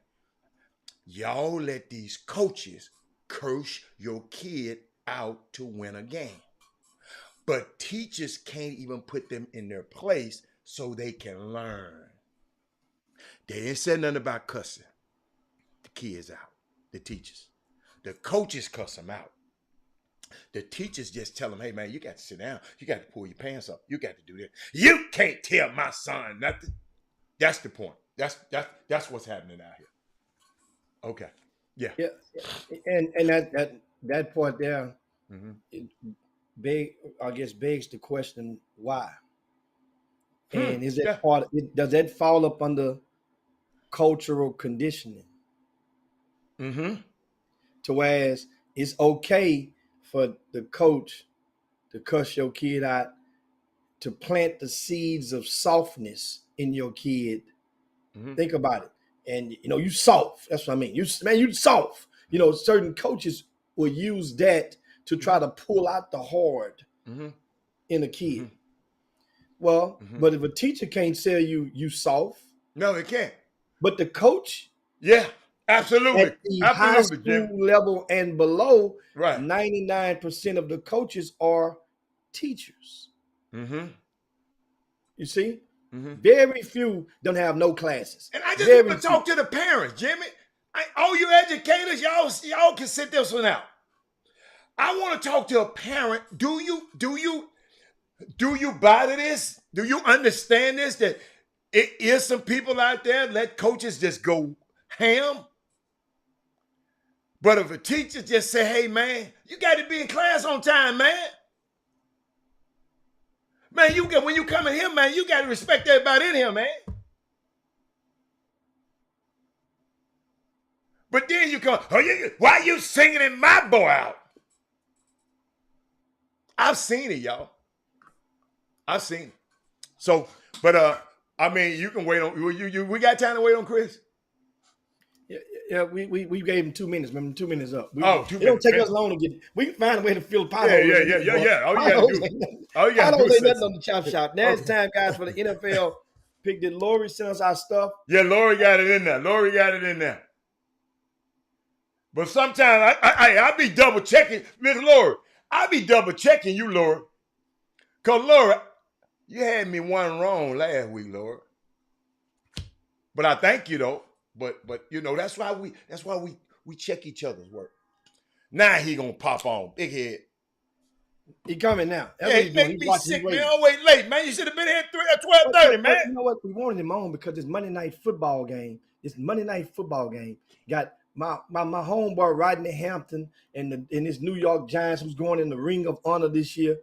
[SPEAKER 1] Y'all let these coaches curse your kid out to win a game. But teachers can't even put them in their place so they can learn. They didn't say nothing about cussing the kids out, the teachers. The coaches cuss them out. The teachers just tell them, hey, man, you got to sit down. You got to pull your pants up. You got to do this. You can't tell my son nothing. That's the point. That's what's happening out here. Okay. Yeah.
[SPEAKER 2] And that point there,
[SPEAKER 1] Mm-hmm.
[SPEAKER 2] I guess begs the question why. And is that does that fall up under cultural conditioning?
[SPEAKER 1] Mm-hmm.
[SPEAKER 2] To whereas it's okay for the coach to cuss your kid out, to plant the seeds of softness in your kid. Mm-hmm. Think about it. And you soft. That's what I mean. You soft. Certain coaches will use that to try to pull out the hard in a kid. Well,
[SPEAKER 1] Mm-hmm.
[SPEAKER 2] but if a teacher can't sell you soft,
[SPEAKER 1] No, it can't.
[SPEAKER 2] but the coach
[SPEAKER 1] Yeah, absolutely.
[SPEAKER 2] at the high
[SPEAKER 1] Absolutely,
[SPEAKER 2] school
[SPEAKER 1] Jim.
[SPEAKER 2] level and below,
[SPEAKER 1] Right.
[SPEAKER 2] 99% of the coaches are teachers.
[SPEAKER 1] Mm-hmm.
[SPEAKER 2] You see?
[SPEAKER 1] Mm-hmm.
[SPEAKER 2] Very few don't have no classes.
[SPEAKER 1] And I just
[SPEAKER 2] Very
[SPEAKER 1] want to
[SPEAKER 2] few.
[SPEAKER 1] talk to the parents, Jimmy. All you educators, y'all can sit this one out. I want to talk to a parent. Do you buy to this? Do you understand this? That it is some people out there let coaches just go ham. But if a teacher just say, hey man, you got to be in class on time, man. Man, when you come in here, man, you got to respect everybody in here, man. But then you come, why you singing my boy out? I've seen it, y'all. I've seen it. So, but I mean, you can wait on we got time to wait on Chris?
[SPEAKER 2] Yeah, we gave him 2 minutes. Remember, 2 minutes up.
[SPEAKER 1] 2 minutes.
[SPEAKER 2] It don't take us long to get. We can find a way to fill potholes.
[SPEAKER 1] Yeah. All you gotta do is
[SPEAKER 2] say nothing on the chop shop. Now it's time, guys, for the NFL pick. Did Lori send us our stuff?
[SPEAKER 1] Yeah, Lori got it in there. But sometimes I be double checking, Miss Lori. I be double checking you, Lori. Cause Lori, you had me one wrong last week, Lori. But I thank you though. But you know that's why we check each other's work. Now he gonna pop on, big head.
[SPEAKER 2] He coming now.
[SPEAKER 1] That's he make me sick, man. Always late, man. You should have been here at 12:30, man.
[SPEAKER 2] You know what? We wanted him on because this Monday night football game. Got my homeboy Rodney Hampton and his New York Giants, who's going in the Ring of Honor this year.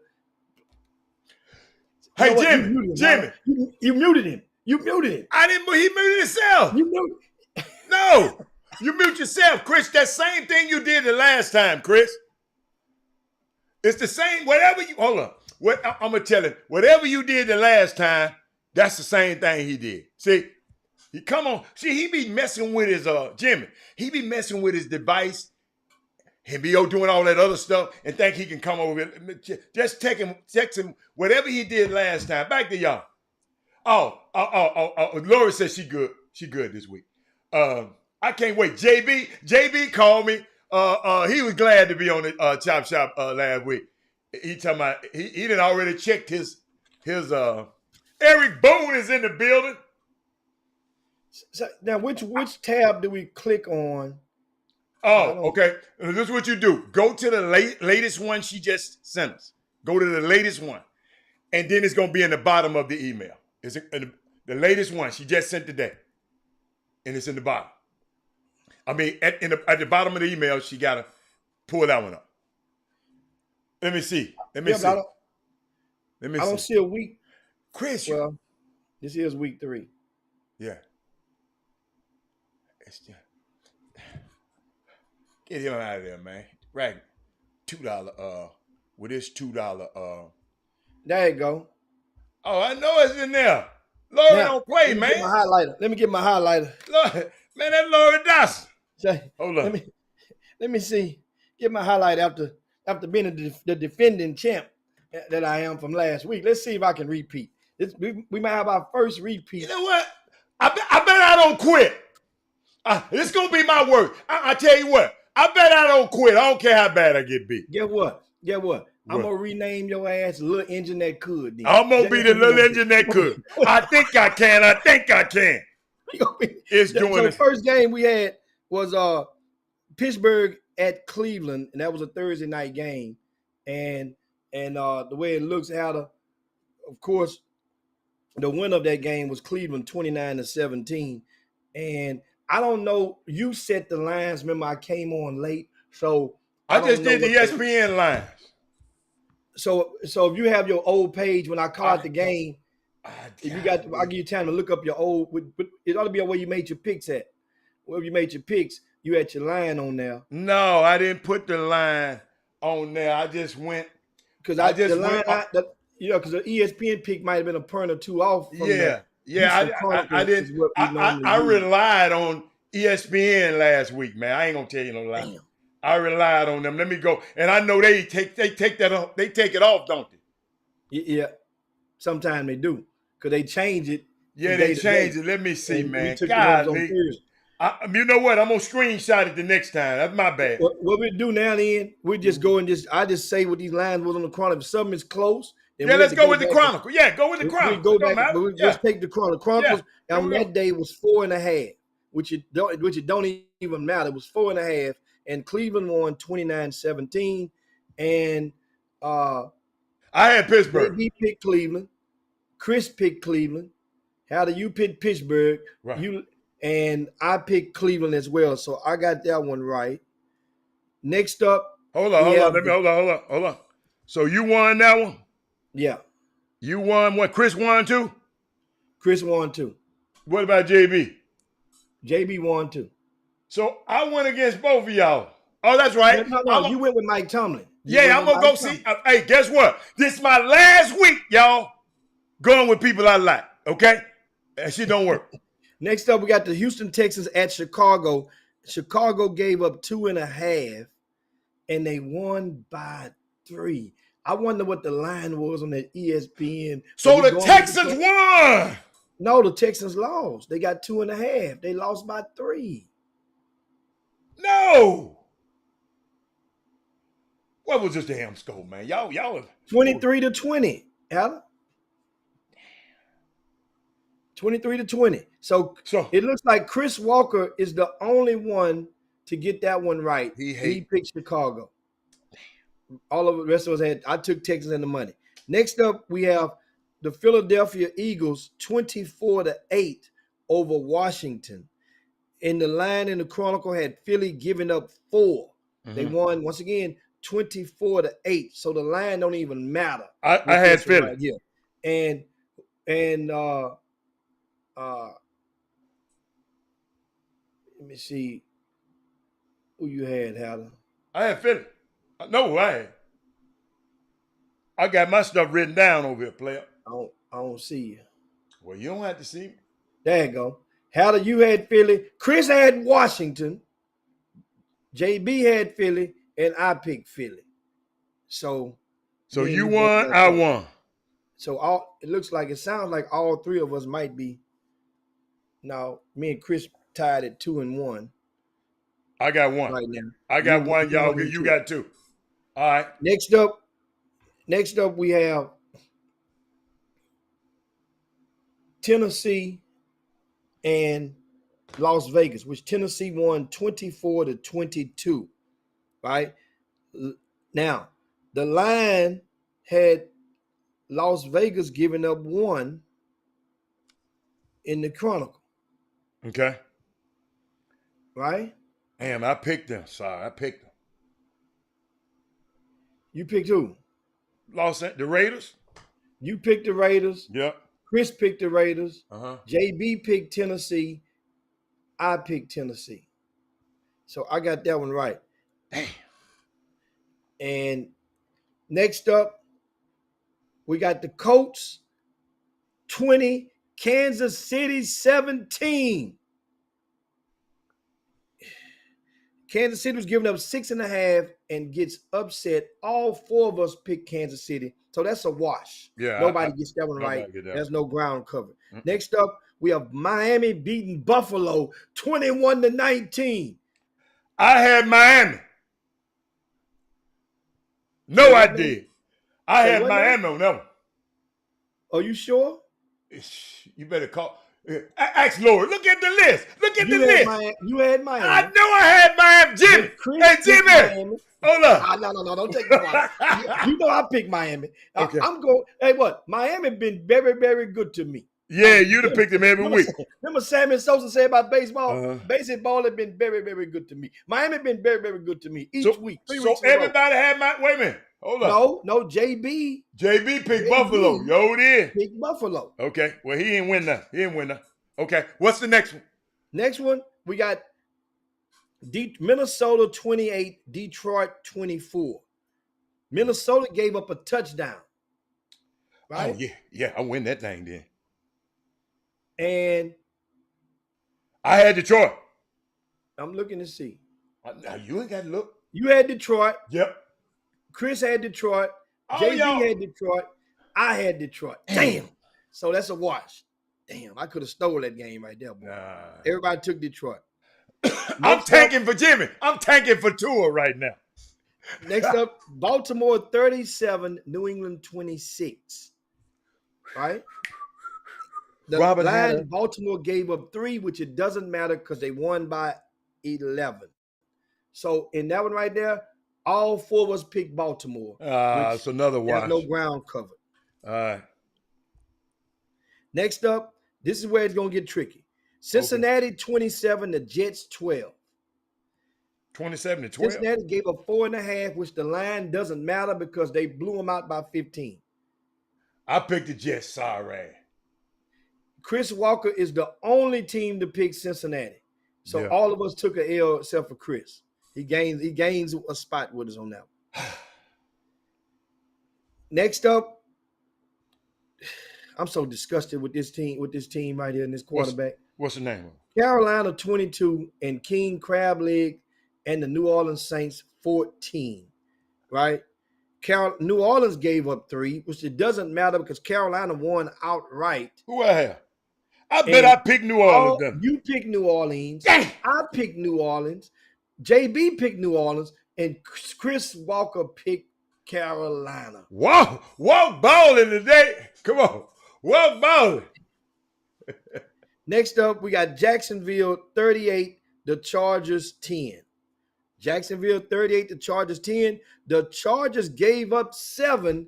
[SPEAKER 1] Hey, Jimmy.
[SPEAKER 2] You muted him. You muted him.
[SPEAKER 1] I didn't. He muted himself.
[SPEAKER 2] You muted.
[SPEAKER 1] No, you mute yourself, Chris. That same thing you did the last time, Chris. It's the same. Whatever you hold on. I'm gonna tell him. Whatever you did the last time, that's the same thing he did. See, he be messing with his Jimmy. He be messing with his device. He be doing all that other stuff and think he can come over here. Just text him. Whatever he did last time. Back to y'all. Oh. Lori says she good. She good this week. I can't wait. JB called me. He was glad to be on the Chop Shop last week. He talking about he done already checked his Eric Boone is in the building.
[SPEAKER 2] So now which tab do we click on?
[SPEAKER 1] Oh, okay. This is what you do. Go to the latest one she just sent us. Go to the latest one. And then it's gonna be in the bottom of the email. It's the latest one she just sent today. And it's in the bottom. I mean, at the bottom of the email, she got to pull that one up. Let me see. Let me see.
[SPEAKER 2] I don't see a week.
[SPEAKER 1] Chris.
[SPEAKER 2] Well, this is week 3.
[SPEAKER 1] Yeah. Get him out of there, man. Right. $2. With this $2.
[SPEAKER 2] There you go.
[SPEAKER 1] Oh, I know it's in there. Lori don't play, man.
[SPEAKER 2] Let me get my highlighter.
[SPEAKER 1] Lord, man, that Lori Dawson. Hold on.
[SPEAKER 2] Let me see. Get my highlight after being the defending champ that I am from last week. Let's see if I can repeat. We might have our first repeat.
[SPEAKER 1] You know what? I bet I don't quit. This is gonna be my word. I tell you what. I bet I don't quit. I don't care how bad I get beat.
[SPEAKER 2] Get what? I'm gonna rename your ass Little Engine That Could. Then.
[SPEAKER 1] I'm gonna be the Little Engine That Could. I think I can. It's doing
[SPEAKER 2] so the first game we had was Pittsburgh at Cleveland, and that was a Thursday night game. And the way it looks out of course, the winner of that game was Cleveland 29-17. And I don't know, you set the lines. Remember, I came on late, so
[SPEAKER 1] I just did the ESPN lines.
[SPEAKER 2] So if you have your old page when I call out the game, if you got, I'll give you time to look up your old. But it ought to be where you made your picks at. Wherever you made your picks, you had your line on there.
[SPEAKER 1] No, I didn't put the line on there. I just went
[SPEAKER 2] because because the ESPN pick might have been a point or two off. From
[SPEAKER 1] I didn't. I relied on ESPN last week, man. I ain't gonna tell you no lie. Damn. I relied on them. Let me go, and I know they take that off. They take it off, don't they?
[SPEAKER 2] Yeah. Sometimes they do because they change it.
[SPEAKER 1] Yeah, they changed it. Let me see,
[SPEAKER 2] And we
[SPEAKER 1] man.
[SPEAKER 2] took the ones on
[SPEAKER 1] Golly.
[SPEAKER 2] Thursday.
[SPEAKER 1] You know what? I'm going to screenshot it the next time. That's my bad.
[SPEAKER 2] What we do now, then we just go and I just say what these lines was on the Chronicle. If something is close, then
[SPEAKER 1] Yeah,
[SPEAKER 2] we
[SPEAKER 1] let's go with the Chronicle. Yeah, go with the
[SPEAKER 2] we
[SPEAKER 1] Chronicle.
[SPEAKER 2] go
[SPEAKER 1] It don't
[SPEAKER 2] back,
[SPEAKER 1] matter.
[SPEAKER 2] but we
[SPEAKER 1] Yeah.
[SPEAKER 2] just take the Chronicle.
[SPEAKER 1] Yeah.
[SPEAKER 2] On that day was 4.5, which it don't even matter. It was 4.5, and Cleveland won 29-17, and
[SPEAKER 1] I had Pittsburgh.
[SPEAKER 2] JB picked Cleveland, Chris picked Cleveland. How do you pick Pittsburgh?
[SPEAKER 1] Right.
[SPEAKER 2] And I picked Cleveland as well, so I got that one right. Next up,
[SPEAKER 1] hold on. So you won that one?
[SPEAKER 2] Yeah.
[SPEAKER 1] You won what? Chris won too?
[SPEAKER 2] Chris won too.
[SPEAKER 1] What about JB?
[SPEAKER 2] JB won too.
[SPEAKER 1] So I went against both of y'all. Oh, that's right.
[SPEAKER 2] No, you went with Mike Tomlin.
[SPEAKER 1] I'm going to go see. Hey, guess what? This is my last week, y'all, going with people I like, okay? That shit don't work.
[SPEAKER 2] Next up, we got the Houston Texans at Chicago. Chicago gave up 2.5, and they won by 3. I wonder what the line was on that ESPN.
[SPEAKER 1] So the Texans won.
[SPEAKER 2] No, the Texans lost. They got 2.5. They lost by 3.
[SPEAKER 1] No. What was this damn score, man? Y'all
[SPEAKER 2] 23-20. Alan? 23-20. So it looks like Chris Walker is the only one to get that one right. He picked Chicago. All of the rest of us I took Texas and the money. Next up, we have the Philadelphia Eagles 24-8 over Washington. And the line in the Chronicle had Philly giving up 4. Mm-hmm. They won once again 24-8. So the line don't even matter.
[SPEAKER 1] I had Philly.
[SPEAKER 2] Right here. And let me see who you had, Haller.
[SPEAKER 1] I had Philly. No, I got my stuff written down over here, player.
[SPEAKER 2] I don't see you.
[SPEAKER 1] Well, you don't have to see me.
[SPEAKER 2] There you go. Haller, you had Philly. Chris had Washington. JB had Philly, and I picked Philly. So
[SPEAKER 1] you won, I won.
[SPEAKER 2] So it sounds like all 3 of us might be. Now, me and Chris tied at 2-1.
[SPEAKER 1] I got 1
[SPEAKER 2] right now.
[SPEAKER 1] I got 1. Y'all, you got 2. All right.
[SPEAKER 2] Next up, we have Tennessee and Las Vegas, which Tennessee won 24-22. Right now, the line had Las Vegas giving up 1 in the Chronicle.
[SPEAKER 1] Okay.
[SPEAKER 2] Right?
[SPEAKER 1] Damn, I picked them. Sorry, I picked them.
[SPEAKER 2] You picked who?
[SPEAKER 1] The Raiders.
[SPEAKER 2] You picked the Raiders.
[SPEAKER 1] Yep.
[SPEAKER 2] Chris picked the Raiders.
[SPEAKER 1] Uh-huh.
[SPEAKER 2] JB picked Tennessee. I picked Tennessee. So I got that one right.
[SPEAKER 1] Damn.
[SPEAKER 2] And next up, we got the Colts 20, Kansas City 17. Kansas City was giving up 6.5 and gets upset. All 4 of us picked Kansas City. So that's a wash.
[SPEAKER 1] Yeah.
[SPEAKER 2] Nobody gets that one right. There's no ground cover. Mm-hmm. Next up, we have Miami beating Buffalo 21-19.
[SPEAKER 1] I had Miami. No, I did. I had Miami on that one.
[SPEAKER 2] Are you sure?
[SPEAKER 1] You better call. Ask Lord. Look at the list. Look at the list.
[SPEAKER 2] You had Miami.
[SPEAKER 1] I know I had Miami. Jimmy. Hey, Jimmy.
[SPEAKER 2] Miami.
[SPEAKER 1] Hold up.
[SPEAKER 2] No. Don't take the You know I picked Miami.
[SPEAKER 1] Okay.
[SPEAKER 2] I'm going. Hey, what? Miami been very, very good to me.
[SPEAKER 1] Yeah, you'd have picked them every week.
[SPEAKER 2] Remember Sammy Sosa said about baseball? Baseball has been very, very good to me. Miami been very, very good to me each week.
[SPEAKER 1] So everybody had wait a minute. Hold up.
[SPEAKER 2] No, JB.
[SPEAKER 1] JB picked Buffalo. Yo, did.
[SPEAKER 2] Picked Buffalo.
[SPEAKER 1] Okay. Well, he didn't win that. Okay. What's the next one?
[SPEAKER 2] Next one, we got Minnesota 28, Detroit 24. Minnesota gave up a touchdown. Right?
[SPEAKER 1] Oh, yeah. I win that thing then.
[SPEAKER 2] And
[SPEAKER 1] I had Detroit.
[SPEAKER 2] I'm looking to see.
[SPEAKER 1] Now you ain't got to look.
[SPEAKER 2] You had Detroit.
[SPEAKER 1] Yep.
[SPEAKER 2] Chris had Detroit. JB had Detroit. I had Detroit. Damn. So that's a wash. Damn, I could have stole that game right there, boy.
[SPEAKER 1] Nah.
[SPEAKER 2] Everybody took Detroit.
[SPEAKER 1] I'm tanking for Jimmy. I'm tanking for Tua right now.
[SPEAKER 2] Next up, Baltimore 37, New England 26. Right? The
[SPEAKER 1] Robert
[SPEAKER 2] line,
[SPEAKER 1] Hatter.
[SPEAKER 2] Baltimore gave up 3, which it doesn't matter because they won by 11. So in that one right there, all 4 of us picked Baltimore.
[SPEAKER 1] It's another wash.
[SPEAKER 2] No ground covered.
[SPEAKER 1] All right.
[SPEAKER 2] Next up, this is where it's going to get tricky. Cincinnati 27, the Jets 12.
[SPEAKER 1] 27 to 12.
[SPEAKER 2] Cincinnati gave up 4.5, which the line doesn't matter because they blew them out by 15.
[SPEAKER 1] I picked the Jets. Sorry.
[SPEAKER 2] Chris Walker is the only team to pick Cincinnati. So all of us took an L except for Chris. He gains a spot with us on that one. Next up, I'm so disgusted with this team right here and this quarterback.
[SPEAKER 1] What's the name of it?
[SPEAKER 2] Carolina 22 and King Crableg and the New Orleans Saints 14. Right? New Orleans gave up 3, which it doesn't matter because Carolina won outright.
[SPEAKER 1] Who I have? I bet I picked New Orleans.
[SPEAKER 2] You picked New Orleans.
[SPEAKER 1] Dang.
[SPEAKER 2] I picked New Orleans. JB picked New Orleans. And Chris Walker picked Carolina.
[SPEAKER 1] Whoa. Walk balling today. Come on. Walk balling.
[SPEAKER 2] Next up, we got Jacksonville 38, the Chargers 10. Jacksonville 38, the Chargers 10. The Chargers gave up 7.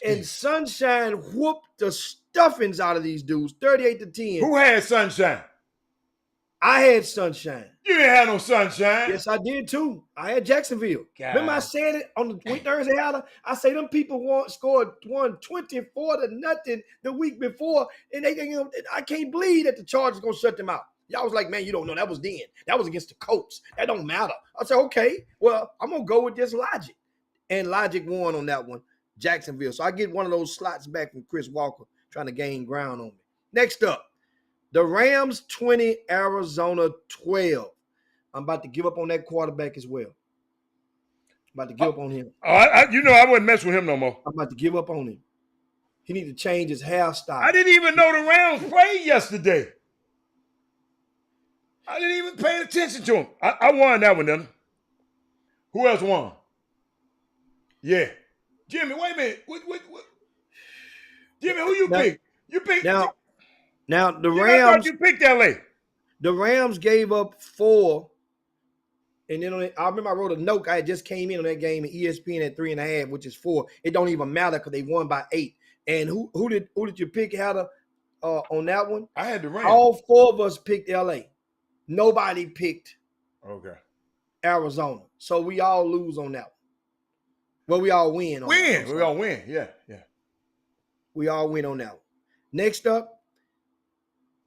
[SPEAKER 2] And Sunshine whooped the stuffings out of these dudes, 38 to 10.
[SPEAKER 1] Who had Sunshine?
[SPEAKER 2] I had Sunshine.
[SPEAKER 1] You didn't have no Sunshine.
[SPEAKER 2] Yes, I did too. I had Jacksonville.
[SPEAKER 1] God.
[SPEAKER 2] Remember I said it on the Thursday Hour? I say them people scored 24 to nothing the week before, and I can't believe that the Chargers gonna shut them out. Y'all was like, man, you don't know. That was then. That was against the Colts. That don't matter. I said, okay, well, I'm gonna go with this logic. And logic won on that one. Jacksonville. So I get one of those slots back from Chris Walker trying to gain ground on me. Next up, the Rams 20, Arizona 12. I'm about to give up on that quarterback as well. I'm about to give up on him.
[SPEAKER 1] I wouldn't mess with him no more.
[SPEAKER 2] I'm about to give up on him. He need to change his hairstyle.
[SPEAKER 1] I didn't even know the Rams played yesterday. I didn't even pay attention to him. I won that one, then. Who else won? Yeah. Jimmy, wait a minute. What? Jimmy, who you picked? You picked
[SPEAKER 2] now the
[SPEAKER 1] Jimmy,
[SPEAKER 2] Rams.
[SPEAKER 1] I thought you picked LA.
[SPEAKER 2] The Rams gave up 4, and then I remember I wrote a note. I just came in on that game at ESPN at 3.5, which is 4. It don't even matter because they won by 8. And who did you pick, Hatter, on that one?
[SPEAKER 1] I had the Rams.
[SPEAKER 2] All 4 of us picked LA. Nobody picked Arizona, so we all lose on that one. Well, we all win.
[SPEAKER 1] We all win. Yeah.
[SPEAKER 2] We all win on that one. Next up,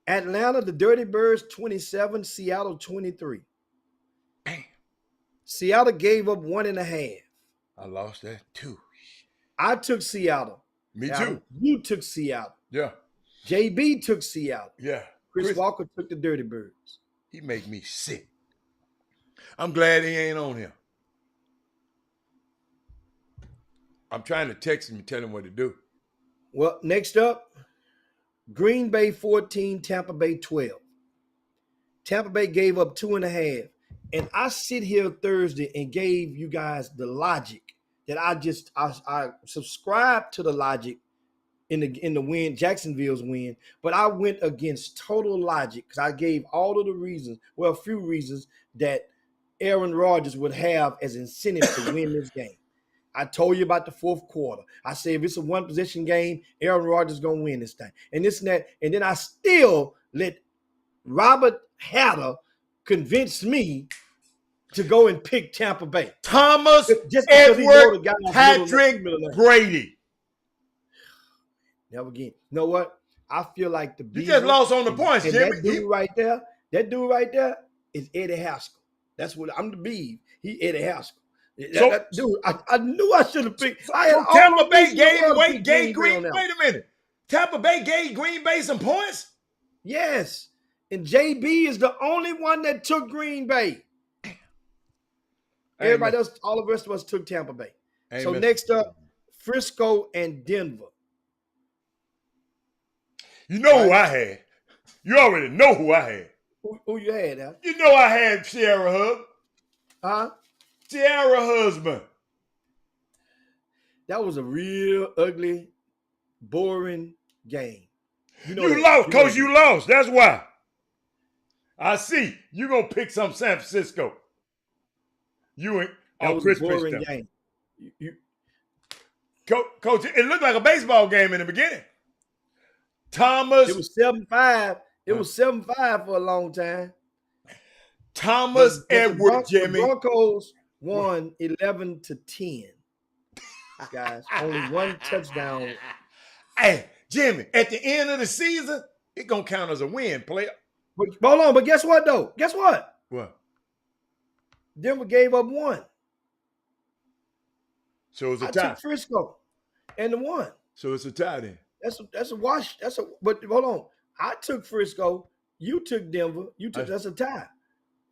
[SPEAKER 2] Atlanta, the Dirty Birds 27, Seattle 23.
[SPEAKER 1] Damn.
[SPEAKER 2] Seattle gave up 1.5.
[SPEAKER 1] I lost that too.
[SPEAKER 2] I took Seattle.
[SPEAKER 1] Me too.
[SPEAKER 2] You took Seattle.
[SPEAKER 1] Yeah.
[SPEAKER 2] JB took Seattle.
[SPEAKER 1] Yeah.
[SPEAKER 2] Chris Walker took the Dirty Birds.
[SPEAKER 1] He make me sick. I'm glad he ain't on here. I'm trying to text him and tell him what to do.
[SPEAKER 2] Well, next up, Green Bay 14, Tampa Bay 12. Tampa Bay gave up 2.5. And I sit here Thursday and gave you guys the logic that I subscribed to the logic in the win, Jacksonville's win, but I went against total logic because I gave all of the reasons, well, a few reasons that Aaron Rodgers would have as incentive to win this game. I told you about the fourth quarter. I said if it's a one-possession game, Aaron Rodgers is going to win this thing. And this and that. And then I still let Robert Hatter convince me to go and pick Tampa Bay.
[SPEAKER 1] Thomas
[SPEAKER 2] Just
[SPEAKER 1] Edward Patrick Brady.
[SPEAKER 2] Never again. You know what? I feel like the
[SPEAKER 1] You just lost on the points, Jimmy.
[SPEAKER 2] That dude right there is Eddie Haskell. That's what I'm the Beeve. He Eddie Haskell. Dude, I knew I should have picked.
[SPEAKER 1] Tampa Bay gave Green. Wait a minute. Tampa Bay gave Green Bay some points.
[SPEAKER 2] Yes, and JB is the only one that took Green Bay. Everybody else, all the rest of us took Tampa Bay. So next up, Frisco and Denver.
[SPEAKER 1] You know who I had. You already know who I had.
[SPEAKER 2] Who you had, Al?
[SPEAKER 1] You know I had Sierra Hub.
[SPEAKER 2] Huh?
[SPEAKER 1] Sierra husband.
[SPEAKER 2] That was a real ugly, boring game.
[SPEAKER 1] You lost, Coach. You lost. That's why. I see. You gonna pick some San Francisco. You ain't.
[SPEAKER 2] That was
[SPEAKER 1] Chris
[SPEAKER 2] a boring game.
[SPEAKER 1] Coach, it looked like a baseball game in the beginning. Thomas.
[SPEAKER 2] It was 7-5. It was 7-5 for a long time.
[SPEAKER 1] Thomas Edward, Jimmy.
[SPEAKER 2] The Broncos won 11-10. Guys, only one touchdown.
[SPEAKER 1] Hey, Jimmy, at the end of the season, it gonna count as a win, player.
[SPEAKER 2] But hold on, but guess what though? Guess what?
[SPEAKER 1] What?
[SPEAKER 2] Denver gave up one.
[SPEAKER 1] So it's a
[SPEAKER 2] I
[SPEAKER 1] tie.
[SPEAKER 2] took Frisco and the one.
[SPEAKER 1] So it's a tie then.
[SPEAKER 2] That's a wash. But hold on. I took Frisco. You took Denver. That's a tie.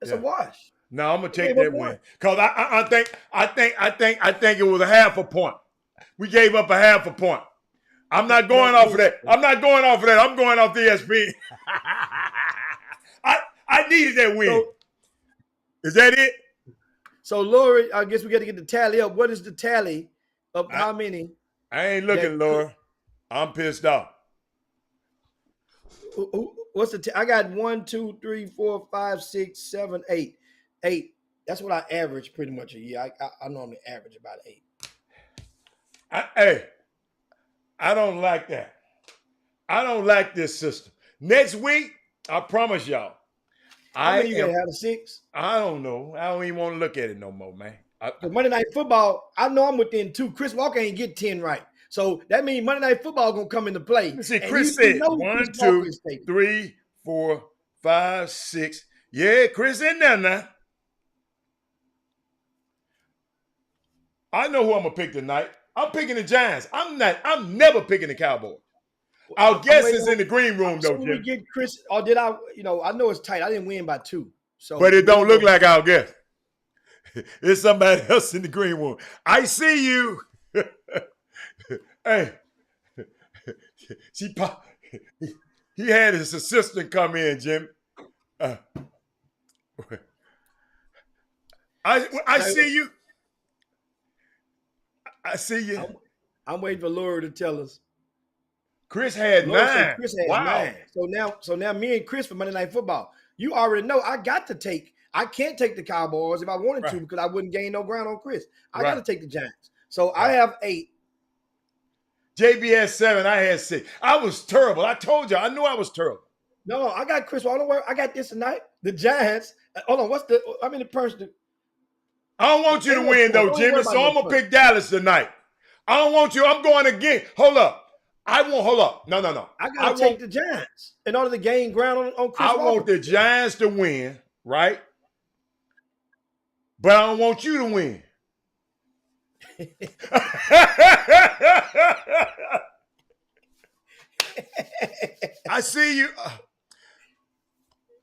[SPEAKER 2] That's a wash.
[SPEAKER 1] No, I'm gonna take that win because I think it was a half a point. We gave up a half a point. I'm not going off of that. I'm going off the ESPN. I needed that win. So, is that it?
[SPEAKER 2] So, Lori, I guess we got to get the tally up. What is the tally of how many?
[SPEAKER 1] I ain't looking, Laura. I'm pissed off.
[SPEAKER 2] What's the? I got 1, 2, 3, 4, 5, 6, 7, 8. 8. That's what I average pretty much a year. I normally average about 8.
[SPEAKER 1] I don't like that. I don't like this system. Next week, I promise y'all.
[SPEAKER 2] How many you gonna have a 6?
[SPEAKER 1] I don't know. I don't even want to look at it no more, man.
[SPEAKER 2] Monday Night Football, I know I'm within 2. Chris Walker ain't get 10 right. So that means Monday Night Football gonna come into play.
[SPEAKER 1] See, Chris said 1, 2, 3, 4, 5, 6. Yeah, Chris in there now. I know who I'm gonna pick tonight. I'm picking the Giants. I'm never picking the Cowboys. Our guest is in the green room, though, Jim.
[SPEAKER 2] We get Chris, or did I? I know it's tight. I didn't win by 2. So,
[SPEAKER 1] but it don't look like our guest. It's somebody else in the green room. I see you. Hey, he had his assistant come in, Jim. I see you. I see you.
[SPEAKER 2] I'm waiting for Laura to tell us.
[SPEAKER 1] Chris had 9.
[SPEAKER 2] Chris had 9. So now me and Chris for Monday Night Football. You already know I can't take the Cowboys if I wanted to because I wouldn't gain no ground on Chris. I got to take the Giants. So I have 8.
[SPEAKER 1] JB had 7. I had 6. I was terrible. I told you. I knew I was terrible.
[SPEAKER 2] No, I got Chris. Don't worry. I got this tonight. The Giants. Hold on. I mean the person.
[SPEAKER 1] I don't want you to win, though, Jimmy, so I'm going to pick Dallas tonight. I don't want you. I'm going again. Hold up. Hold up. No.
[SPEAKER 2] I got to take the Giants in order to gain ground on Chris Walker.
[SPEAKER 1] I want the Giants to win, right? But I don't want you to win. I see you.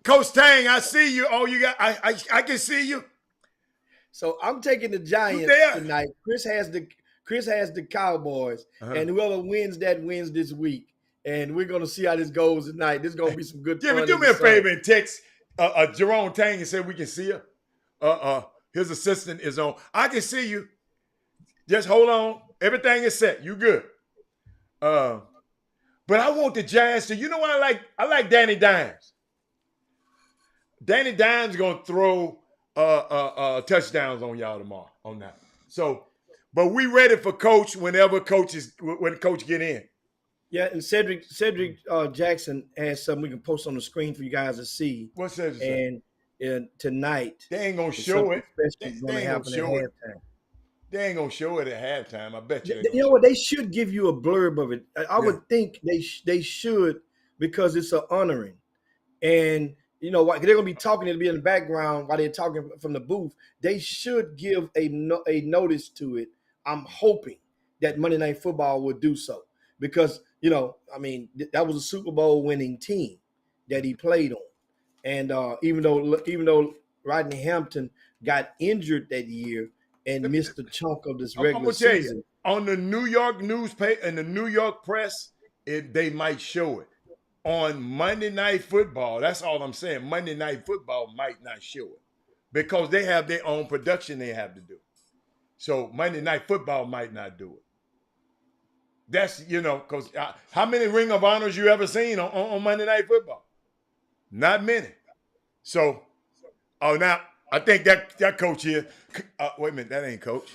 [SPEAKER 1] Coach Tang, I see you. Oh, you got I can see you.
[SPEAKER 2] So I'm taking the Giants tonight. Chris has the Cowboys, and whoever wins this week. And we're gonna see how this goes tonight. This is gonna be some good.
[SPEAKER 1] Jimmy, do me a favor and text Jerome Tang and say we can see her. His assistant is on. I can see you. Just hold on. Everything is set. You good. But I want the Giants to. You know what I like? I like Danny Dimes. Danny Dimes gonna throw touchdowns on y'all tomorrow on that. So, but we ready for Coach when Coach get in.
[SPEAKER 2] Yeah, and Cedric Jackson has something we can post on the screen for you guys to see.
[SPEAKER 1] What's that?
[SPEAKER 2] And tonight
[SPEAKER 1] they ain't gonna show it.
[SPEAKER 2] It's going to happen at halftime.
[SPEAKER 1] They ain't gonna show it at halftime. I bet you.
[SPEAKER 2] You know what? They should give you a blurb of it. I would think they should because it's an honoring, and you know what? They're gonna be talking. It'll be in the background while they're talking from the booth. They should give a notice to it. I'm hoping that Monday Night Football would do so because that was a Super Bowl winning team that he played on, and even though Rodney Hampton got injured that year and missed a chunk of this regular season.
[SPEAKER 1] On the New York newspaper and the New York press, they might show it. On Monday Night Football, that's all I'm saying. Monday Night Football might not show it because they have their own production they have to do. So Monday Night Football might not do it. That's, because how many Ring of Honors you ever seen on Monday Night Football? Not many. So, now I think that coach here. Wait a minute, that ain't coach.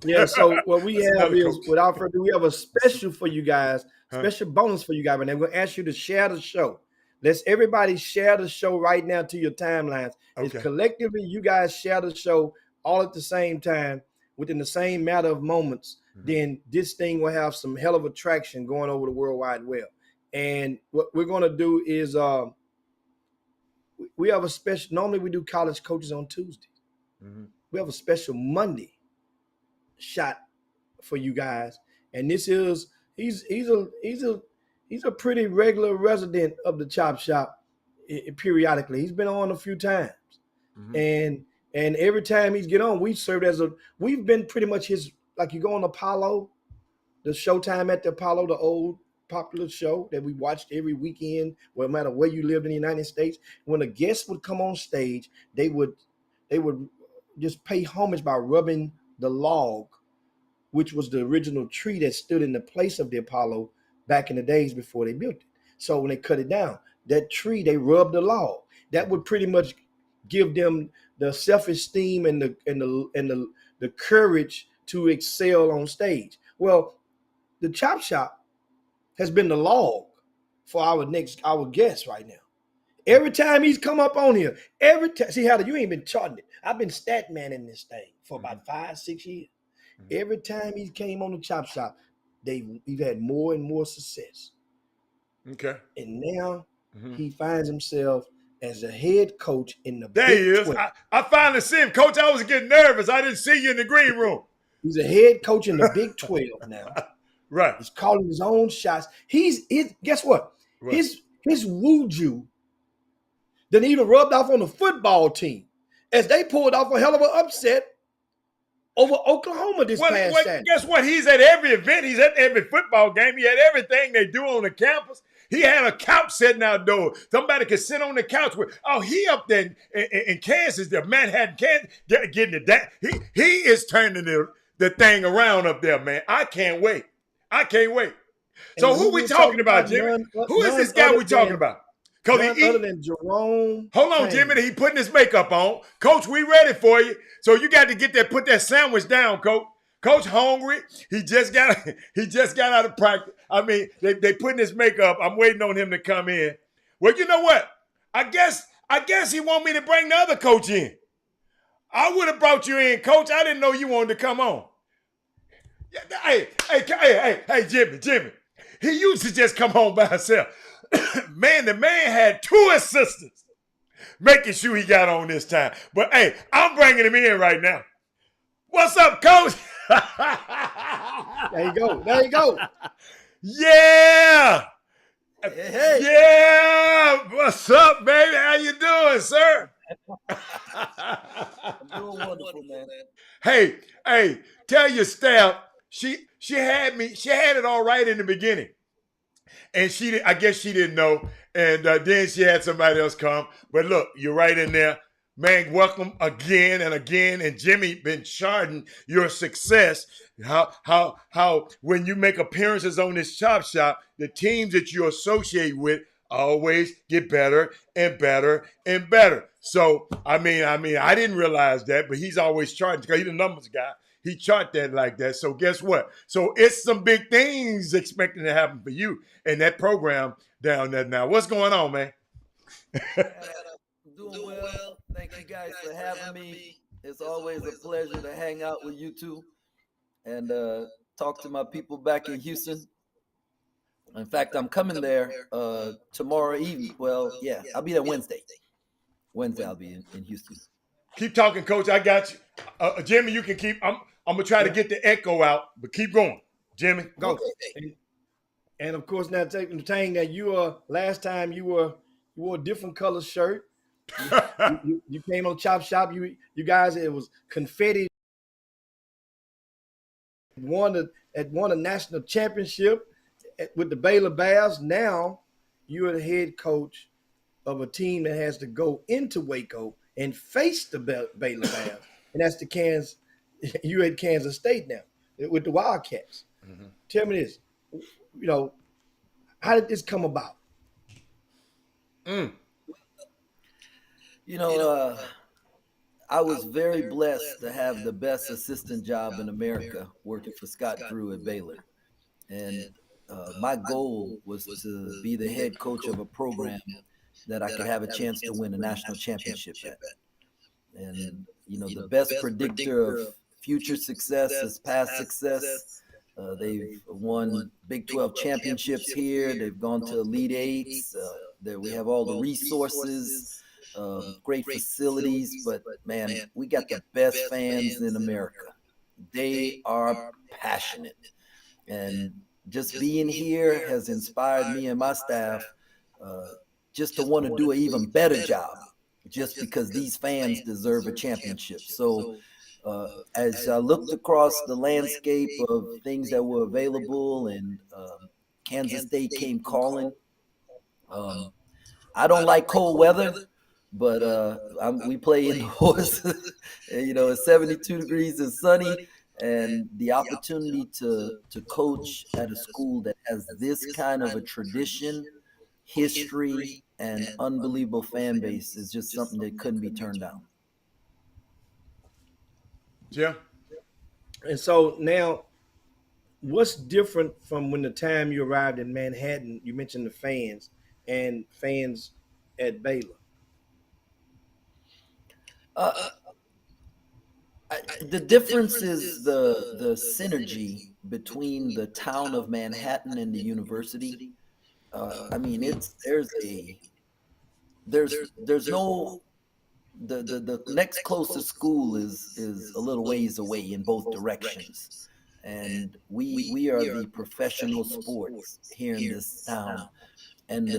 [SPEAKER 2] Yeah, so what we have is,
[SPEAKER 1] coach.
[SPEAKER 2] without further ado, we have a special for you guys,
[SPEAKER 1] Huh?
[SPEAKER 2] special bonus for you guys. And I'm going to ask you to share the show. Let's everybody share the show right now to your timelines.
[SPEAKER 1] Okay.
[SPEAKER 2] It's collectively, you guys share the show all at the same time within the same matter of moments. Mm-hmm. Then this thing will have some hell of a traction going over the World Wide Web. And what we're going to do is we have a special, normally we do college coaches on Tuesday. Mm-hmm. We have a special Monday shot for you guys, and this is he's a pretty regular resident of the Chop Shop. Periodically, he's been on a few times, mm-hmm. and every time he's get on, we've been pretty much his, like you go on Apollo, the Showtime at the Apollo, the old popular show that we watched every weekend, no matter where you lived in the United States. When a guest would come on stage, they would just pay homage by rubbing the log, which was the original tree that stood in the place of the Apollo back in the days before they built it. So when they cut it down, that tree, they rubbed the log. That would pretty much give them the self-esteem and the courage to excel on stage. Well, the Chop Shop has been the log for our guest right now. Every time he's come up on here, see how you ain't been charting it. I've been stat manning this thing for about 5-6 years. Mm-hmm. Every time he came on the Chop Shop, we've had more and more success.
[SPEAKER 1] Okay.
[SPEAKER 2] And now he finds himself as a head coach in the
[SPEAKER 1] There
[SPEAKER 2] Big
[SPEAKER 1] he is.
[SPEAKER 2] 12.
[SPEAKER 1] I finally see him. Coach, I was getting nervous. I didn't see you in the green room.
[SPEAKER 2] He's a head coach in the Big 12 now.
[SPEAKER 1] Right.
[SPEAKER 2] He's calling his own shots. Guess what? Right. His Wuju didn't even rubbed off on the football team as they pulled off a hell of an upset over Oklahoma this past Saturday.
[SPEAKER 1] Guess what? He's at every event. He's at every football game. He had everything they do on the campus. He had a couch sitting outdoors. Somebody could sit on the couch with. He up there in Kansas, the Manhattan, Kansas, getting it down. He is turning the thing around up there, man. I can't wait. So who we talking about, Jimmy? Who is this guy we talking about?
[SPEAKER 2] Other than Jerome.
[SPEAKER 1] Hold on, Tang. Jimmy. He putting his makeup on. Coach, we ready for you. So you got to put that sandwich down, Coach. Coach hungry. He just got out of practice. I mean, they putting his makeup. I'm waiting on him to come in. Well, you know what? I guess he want me to bring the other coach in. I would have brought you in, Coach. I didn't know you wanted to come on. Hey, Jimmy. He used to just come home by himself. Man, the man had 2 assistants making sure he got on this time. But, hey, I'm bringing him in right now. What's up, Coach?
[SPEAKER 2] There you go.
[SPEAKER 1] Yeah.
[SPEAKER 2] Hey.
[SPEAKER 1] Yeah. What's up, baby? How you doing, sir?
[SPEAKER 3] I'm doing wonderful, man.
[SPEAKER 1] Hey, tell your staff, she had it all right in the beginning. And I guess she didn't know. And then she had somebody else come. But look, you're right in there. Man, welcome again and again. And Jimmy been charting your success. How when you make appearances on this Chop Shop, the teams that you associate with always get better and better and better. So, I mean, I didn't realize that, but he's always charting because he's a numbers guy. He chart that like that. So guess what? So it's some big things expecting to happen for you in that program down there now. What's going on, man?
[SPEAKER 3] Doing well. Thank you guys for having me. It's always a pleasure to hang out with you two and talk to my people back in Houston. In fact, I'm coming there tomorrow evening. Well, yeah, I'll be there Wednesday. I'll be in Houston.
[SPEAKER 1] Keep talking, Coach. I got you. Jimmy, you can keep. I'm going to try to get the echo out, but keep going. Jimmy, go.
[SPEAKER 2] Okay. And of course, now taking the Tang that last time you wore a different color shirt. You came on Chop Shop. You guys, it was confetti. won a national championship with the Baylor Bears. Now you're the head coach of a team that has to go into Waco and face the Baylor Bears, and that's the Kansas. You at Kansas State now with the Wildcats.
[SPEAKER 1] Mm-hmm.
[SPEAKER 2] Tell me this, how did this come about?
[SPEAKER 1] Mm.
[SPEAKER 3] I was very blessed to have the best assistant job in America working for Scott Drew at Baylor. And my goal was to be the head coach of a program that I could have a chance to win a national championship at. And, the best predictor of future success is past success. They've won Big 12 championships here. They've gone to Elite Eights. We have all the resources, great facilities. But, man, we got the best fans in America. They are passionate. And just being here has inspired me and my staff just to want to do an even better job, just because these fans deserve a championship. So as I looked across the landscape of things that were available, and Kansas State came calling, I don't like cold weather, but we play indoors. It's 72 degrees and sunny. And the opportunity to coach at a school that has this kind of a tradition, history, and unbelievable fan base is just something that couldn't be turned down.
[SPEAKER 1] Yeah.
[SPEAKER 2] And so now, what's different from when the time you arrived in Manhattan? You mentioned the fans and fans at Baylor.
[SPEAKER 3] The difference is the synergy between the town of Manhattan and the university. There's no the next closest school is a little ways away in both directions, and we are the professional sports here in this town, and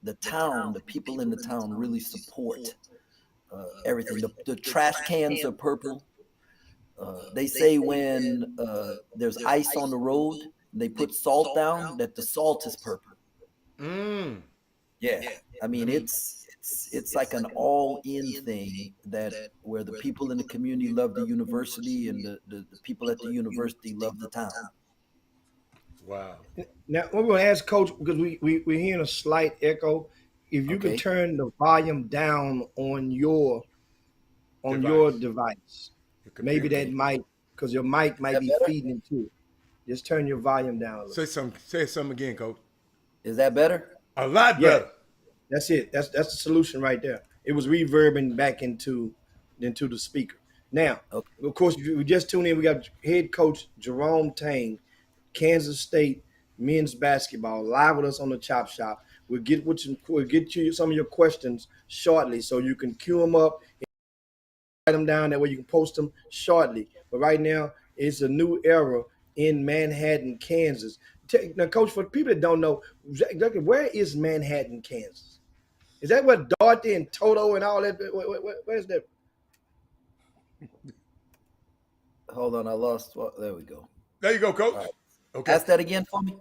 [SPEAKER 3] the people in the town really support everything. The trash cans are purple. They say when there's ice on the road, they put salt down, that the salt is purple.
[SPEAKER 1] Mm.
[SPEAKER 3] Yeah, it's like an all-in thing, that where the people in the community love the university, and the people at the university love the town.
[SPEAKER 1] Wow.
[SPEAKER 2] Now we're going to ask Coach, because we're hearing a slight echo. If you could turn the volume down on your device. Maybe that might, because your mic might be feeding into it. Just turn your volume down a little.
[SPEAKER 1] Say something again, Coach.
[SPEAKER 3] Is that better?
[SPEAKER 1] A lot better.
[SPEAKER 2] Yeah, that's it. That's the solution right there. It was reverbing back into the speaker. Now, of course, if you just tune in, we got head coach Jerome Tang, Kansas State men's basketball, live with us on the Chop Shop. We'll get you some of your questions shortly, so you can queue them up, write them down. That way you can post them shortly. But right now, it's a new era in Manhattan, Kansas. Now, Coach, for people that don't know, where is Manhattan, Kansas? Is that where Dorothy and Toto and all that? Where's that?
[SPEAKER 3] Hold on, I lost. There we go.
[SPEAKER 1] There you go, Coach.
[SPEAKER 3] Right.
[SPEAKER 1] Okay.
[SPEAKER 3] Ask that again for me.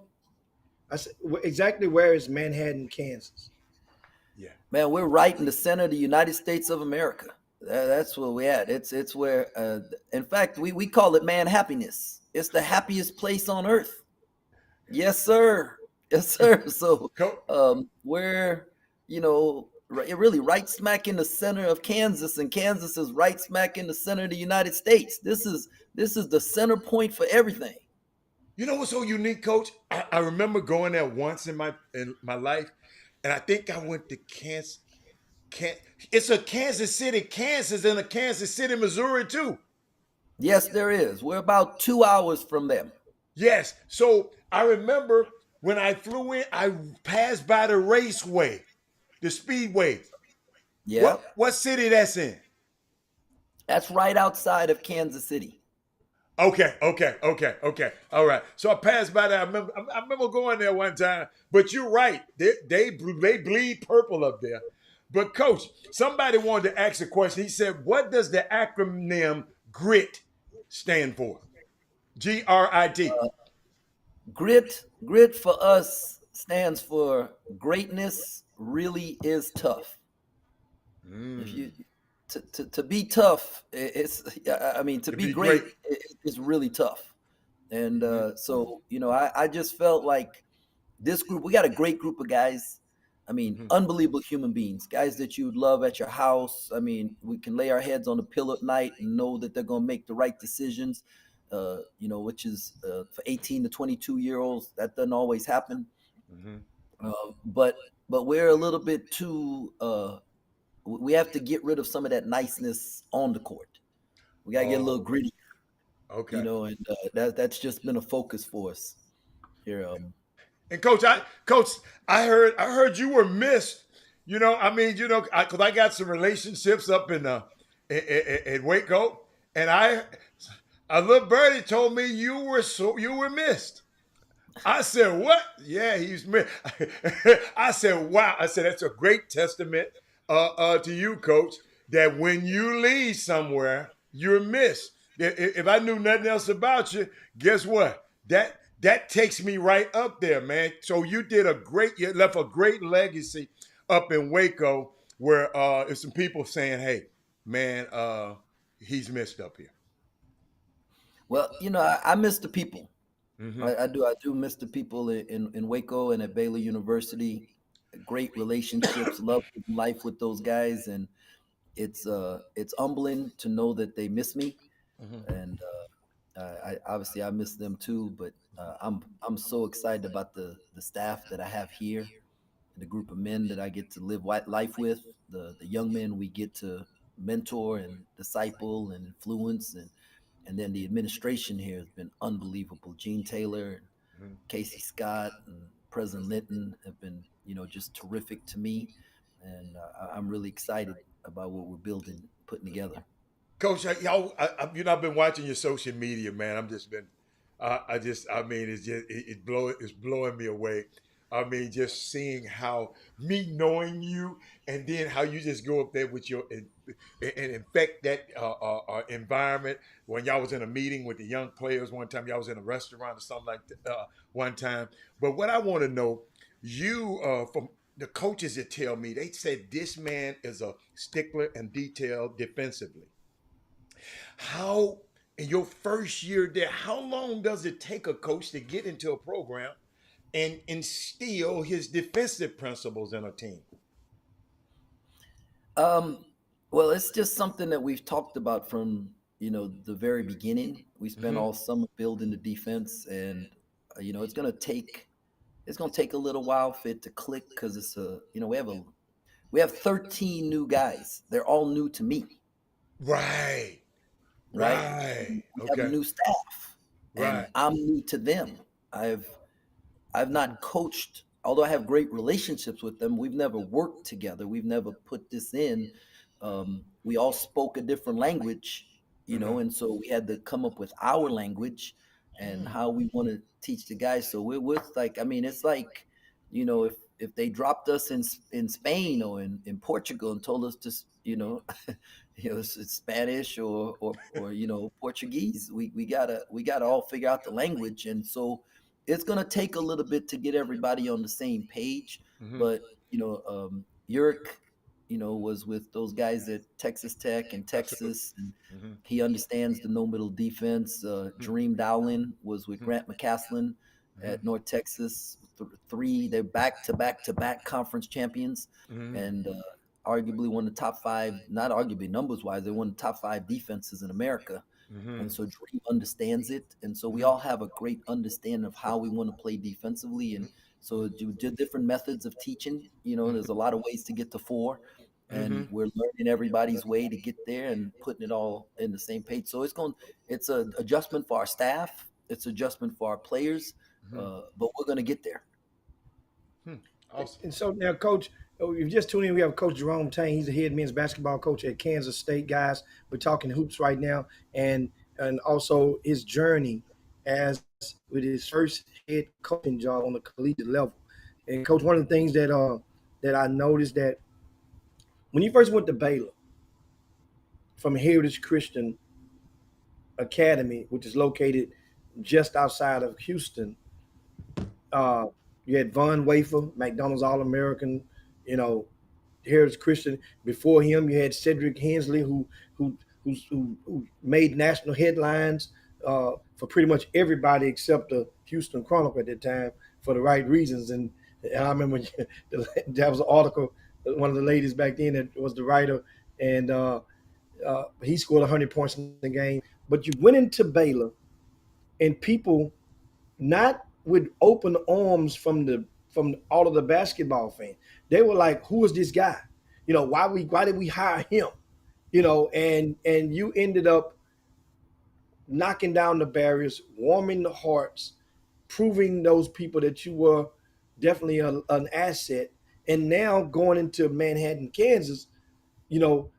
[SPEAKER 2] I said, exactly where is Manhattan, Kansas?
[SPEAKER 1] Yeah.
[SPEAKER 3] Man, we're right in the center of the United States of America. That's where we're at. It's where, in fact, we call it man happiness. It's the happiest place on earth. Yes, sir. Yes, sir. So we're, really right smack in the center of Kansas, and Kansas is right smack in the center of the United States. This is the center point for everything.
[SPEAKER 1] You know what's so unique, Coach? I remember going there once in my life, and I think I went to Kansas. It's a Kansas City, Kansas, and a Kansas City, Missouri, too.
[SPEAKER 3] Yes, there is. We're about 2 hours from them.
[SPEAKER 1] Yes. So I remember when I flew in, I passed by the raceway, the speedway.
[SPEAKER 3] Yeah.
[SPEAKER 1] What city that's in?
[SPEAKER 3] That's right outside of Kansas City.
[SPEAKER 1] Okay. All right. So I passed by there. I remember going there one time. But you're right. They bleed purple up there. But Coach, somebody wanted to ask a question. He said, "What does the acronym GRIT stand for?" GRIT.
[SPEAKER 3] Grit for us stands for greatness really is tough. If you
[SPEAKER 1] Mm.
[SPEAKER 3] to be tough, I mean to
[SPEAKER 1] To
[SPEAKER 3] be
[SPEAKER 1] be great.
[SPEAKER 3] great is really tough. And
[SPEAKER 1] Hmm.
[SPEAKER 3] so I just felt like this group, we got a great group of guys. I mean,
[SPEAKER 1] Hmm.
[SPEAKER 3] unbelievable human beings, guys that you'd love at your house. I mean, we can lay our heads on the pillow at night and know that they're going to make the right decisions. Which is for 18 to 22-year-olds, that doesn't always happen.
[SPEAKER 1] Hmm.
[SPEAKER 3] But we're a little bit too. We have to get rid of some of that niceness on the court. We got to get a little
[SPEAKER 1] Oh,
[SPEAKER 3] gritty,
[SPEAKER 1] okay.
[SPEAKER 3] and that's just been a focus for us here.
[SPEAKER 1] And coach, I heard you were missed. I mean, because I got some relationships up in Waco, and a little birdie told me you were missed. I said, what? Yeah, he's missed. I said, wow. I said, that's a great testament to you, coach, that when you leave somewhere, you're missed. If I knew nothing else about you, guess what? That takes me right up there, man. So you left a great legacy up in Waco where there's some people saying, hey, man, he's missed up here.
[SPEAKER 3] Well, I miss the people.
[SPEAKER 1] Mm-hmm.
[SPEAKER 3] I do miss the people in Waco and at Baylor University. Great relationships, love life with those guys, and it's humbling to know that they miss me,
[SPEAKER 1] Mm-hmm.
[SPEAKER 3] and I obviously I miss them too. But I'm so excited about the staff that I have here, the group of men that I get to live life with, the young men we get to mentor and disciple and influence, and then the administration here has been unbelievable. Gene Taylor and
[SPEAKER 1] Mm-hmm.
[SPEAKER 3] Casey Scott and President Linton have been, just terrific to me, and I'm really excited about what we're building, putting together.
[SPEAKER 1] Coach, I've been watching your social media, man. I'm just been, I mean, it's blowing me away. I mean, just seeing how me knowing you, and then how you just go up there with and infect that environment. When y'all was in a meeting with the young players one time, y'all was in a restaurant or something like that one time. But what I want to know, from the coaches that tell me, they said this man is a stickler and detailed defensively. How in your first year there, how long does it take a coach to get into a program and instill his defensive principles in a team?
[SPEAKER 3] Um, well, it's just something that we've talked about from the very beginning. We spent
[SPEAKER 1] Mm-hmm.
[SPEAKER 3] all summer building the defense, and it's gonna take a little while for it to click because it's a you know we have 13 new guys. They're all new to me,
[SPEAKER 1] Right.
[SPEAKER 3] right?
[SPEAKER 1] Right.
[SPEAKER 3] We have a
[SPEAKER 1] Okay.
[SPEAKER 3] new staff, and
[SPEAKER 1] Right.
[SPEAKER 3] I'm new to them. I've not coached, although I have great relationships with them. We've never worked together. We've never put this in. We all spoke a different language,
[SPEAKER 1] Uh-huh.
[SPEAKER 3] and so we had to come up with our language and
[SPEAKER 1] Mm.
[SPEAKER 3] how we want to teach the guys. So we're with like, I mean, it's like, if they dropped us in Spain or in Portugal and told us just, it's Spanish or Portuguese. We gotta all figure out the language, and so it's gonna take a little bit to get everybody on the same page.
[SPEAKER 1] Mm-hmm.
[SPEAKER 3] But Yurick, was with those guys at Texas Tech and
[SPEAKER 1] Absolutely.
[SPEAKER 3] Texas, and
[SPEAKER 1] Mm-hmm.
[SPEAKER 3] he understands the no middle defense. Dream Dowling was with Grant McCaslin
[SPEAKER 1] Mm-hmm.
[SPEAKER 3] at North Texas. Three, they're back to back to back conference champions,
[SPEAKER 1] Mm-hmm.
[SPEAKER 3] and arguably one of the top five, not arguably numbers wise, they're one of the top five defenses in America.
[SPEAKER 1] Mm-hmm.
[SPEAKER 3] And so Dream understands it. And so we
[SPEAKER 1] Mm-hmm.
[SPEAKER 3] all have a great understanding of how we want to play defensively. And so different methods of teaching. There's a lot of ways to get to four.
[SPEAKER 1] Mm-hmm.
[SPEAKER 3] And we're learning everybody's way to get there and putting it all in the same page. So it's an adjustment for our staff. It's adjustment for our players.
[SPEAKER 1] Mm-hmm.
[SPEAKER 3] But we're going to get there.
[SPEAKER 1] Awesome.
[SPEAKER 2] And so now, Coach, if you just tune in, we have Coach Jerome Tang. He's the head men's basketball coach at Kansas State. Guys, we're talking hoops right now, and also his journey as with his first head coaching job on the collegiate level. And Coach, one of the things that I noticed that when you first went to Baylor from Heritage Christian Academy, which is located just outside of Houston. Uh, you had Von Wafer, McDonald's All American. You know, here's Christian. Before him, you had Cedric Hensley, who who made national headlines for pretty much everybody except the Houston Chronicle at that time for the right reasons. And I remember that was an article. One of the ladies back then that was the writer, and he scored 100 points in the game. But you went into Baylor, and people not with open arms from all of the basketball fans. They were like, "Who is this guy? You know, why did we hire him? You know?" And you ended up knocking down the barriers, warming the hearts, proving those people that you were definitely an asset. And now going into Manhattan, Kansas, you know,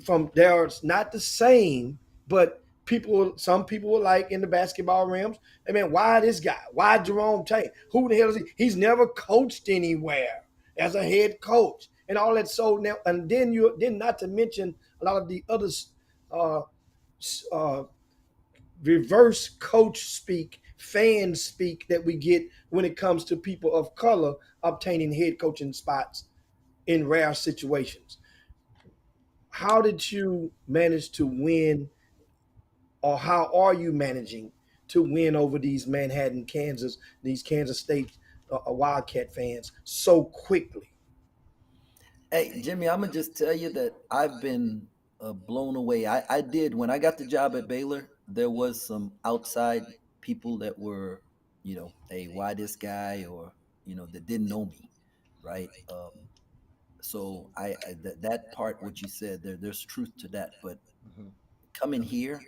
[SPEAKER 2] from there it's not the same, but some people were like in the basketball realms, I mean, why this guy? Why Jerome Tang? Who the hell is he? He's never coached anywhere as a head coach and all that. So now, and then not to mention a lot of the other uh, uh, reverse coach speak, fan speak that we get when it comes to people of color obtaining head coaching spots in rare situations. How did you manage to win, or how are you managing to win over these Manhattan, Kansas, these Kansas State Wildcat fans so quickly?
[SPEAKER 3] Hey, Jimmy, I'm gonna just tell you that I've been blown away. I did when I got the job at Baylor. There was some outside people that were, hey, why this guy, or that didn't know me, right? So that part, what you said there's truth to that. But
[SPEAKER 1] Mhm.
[SPEAKER 3] coming here,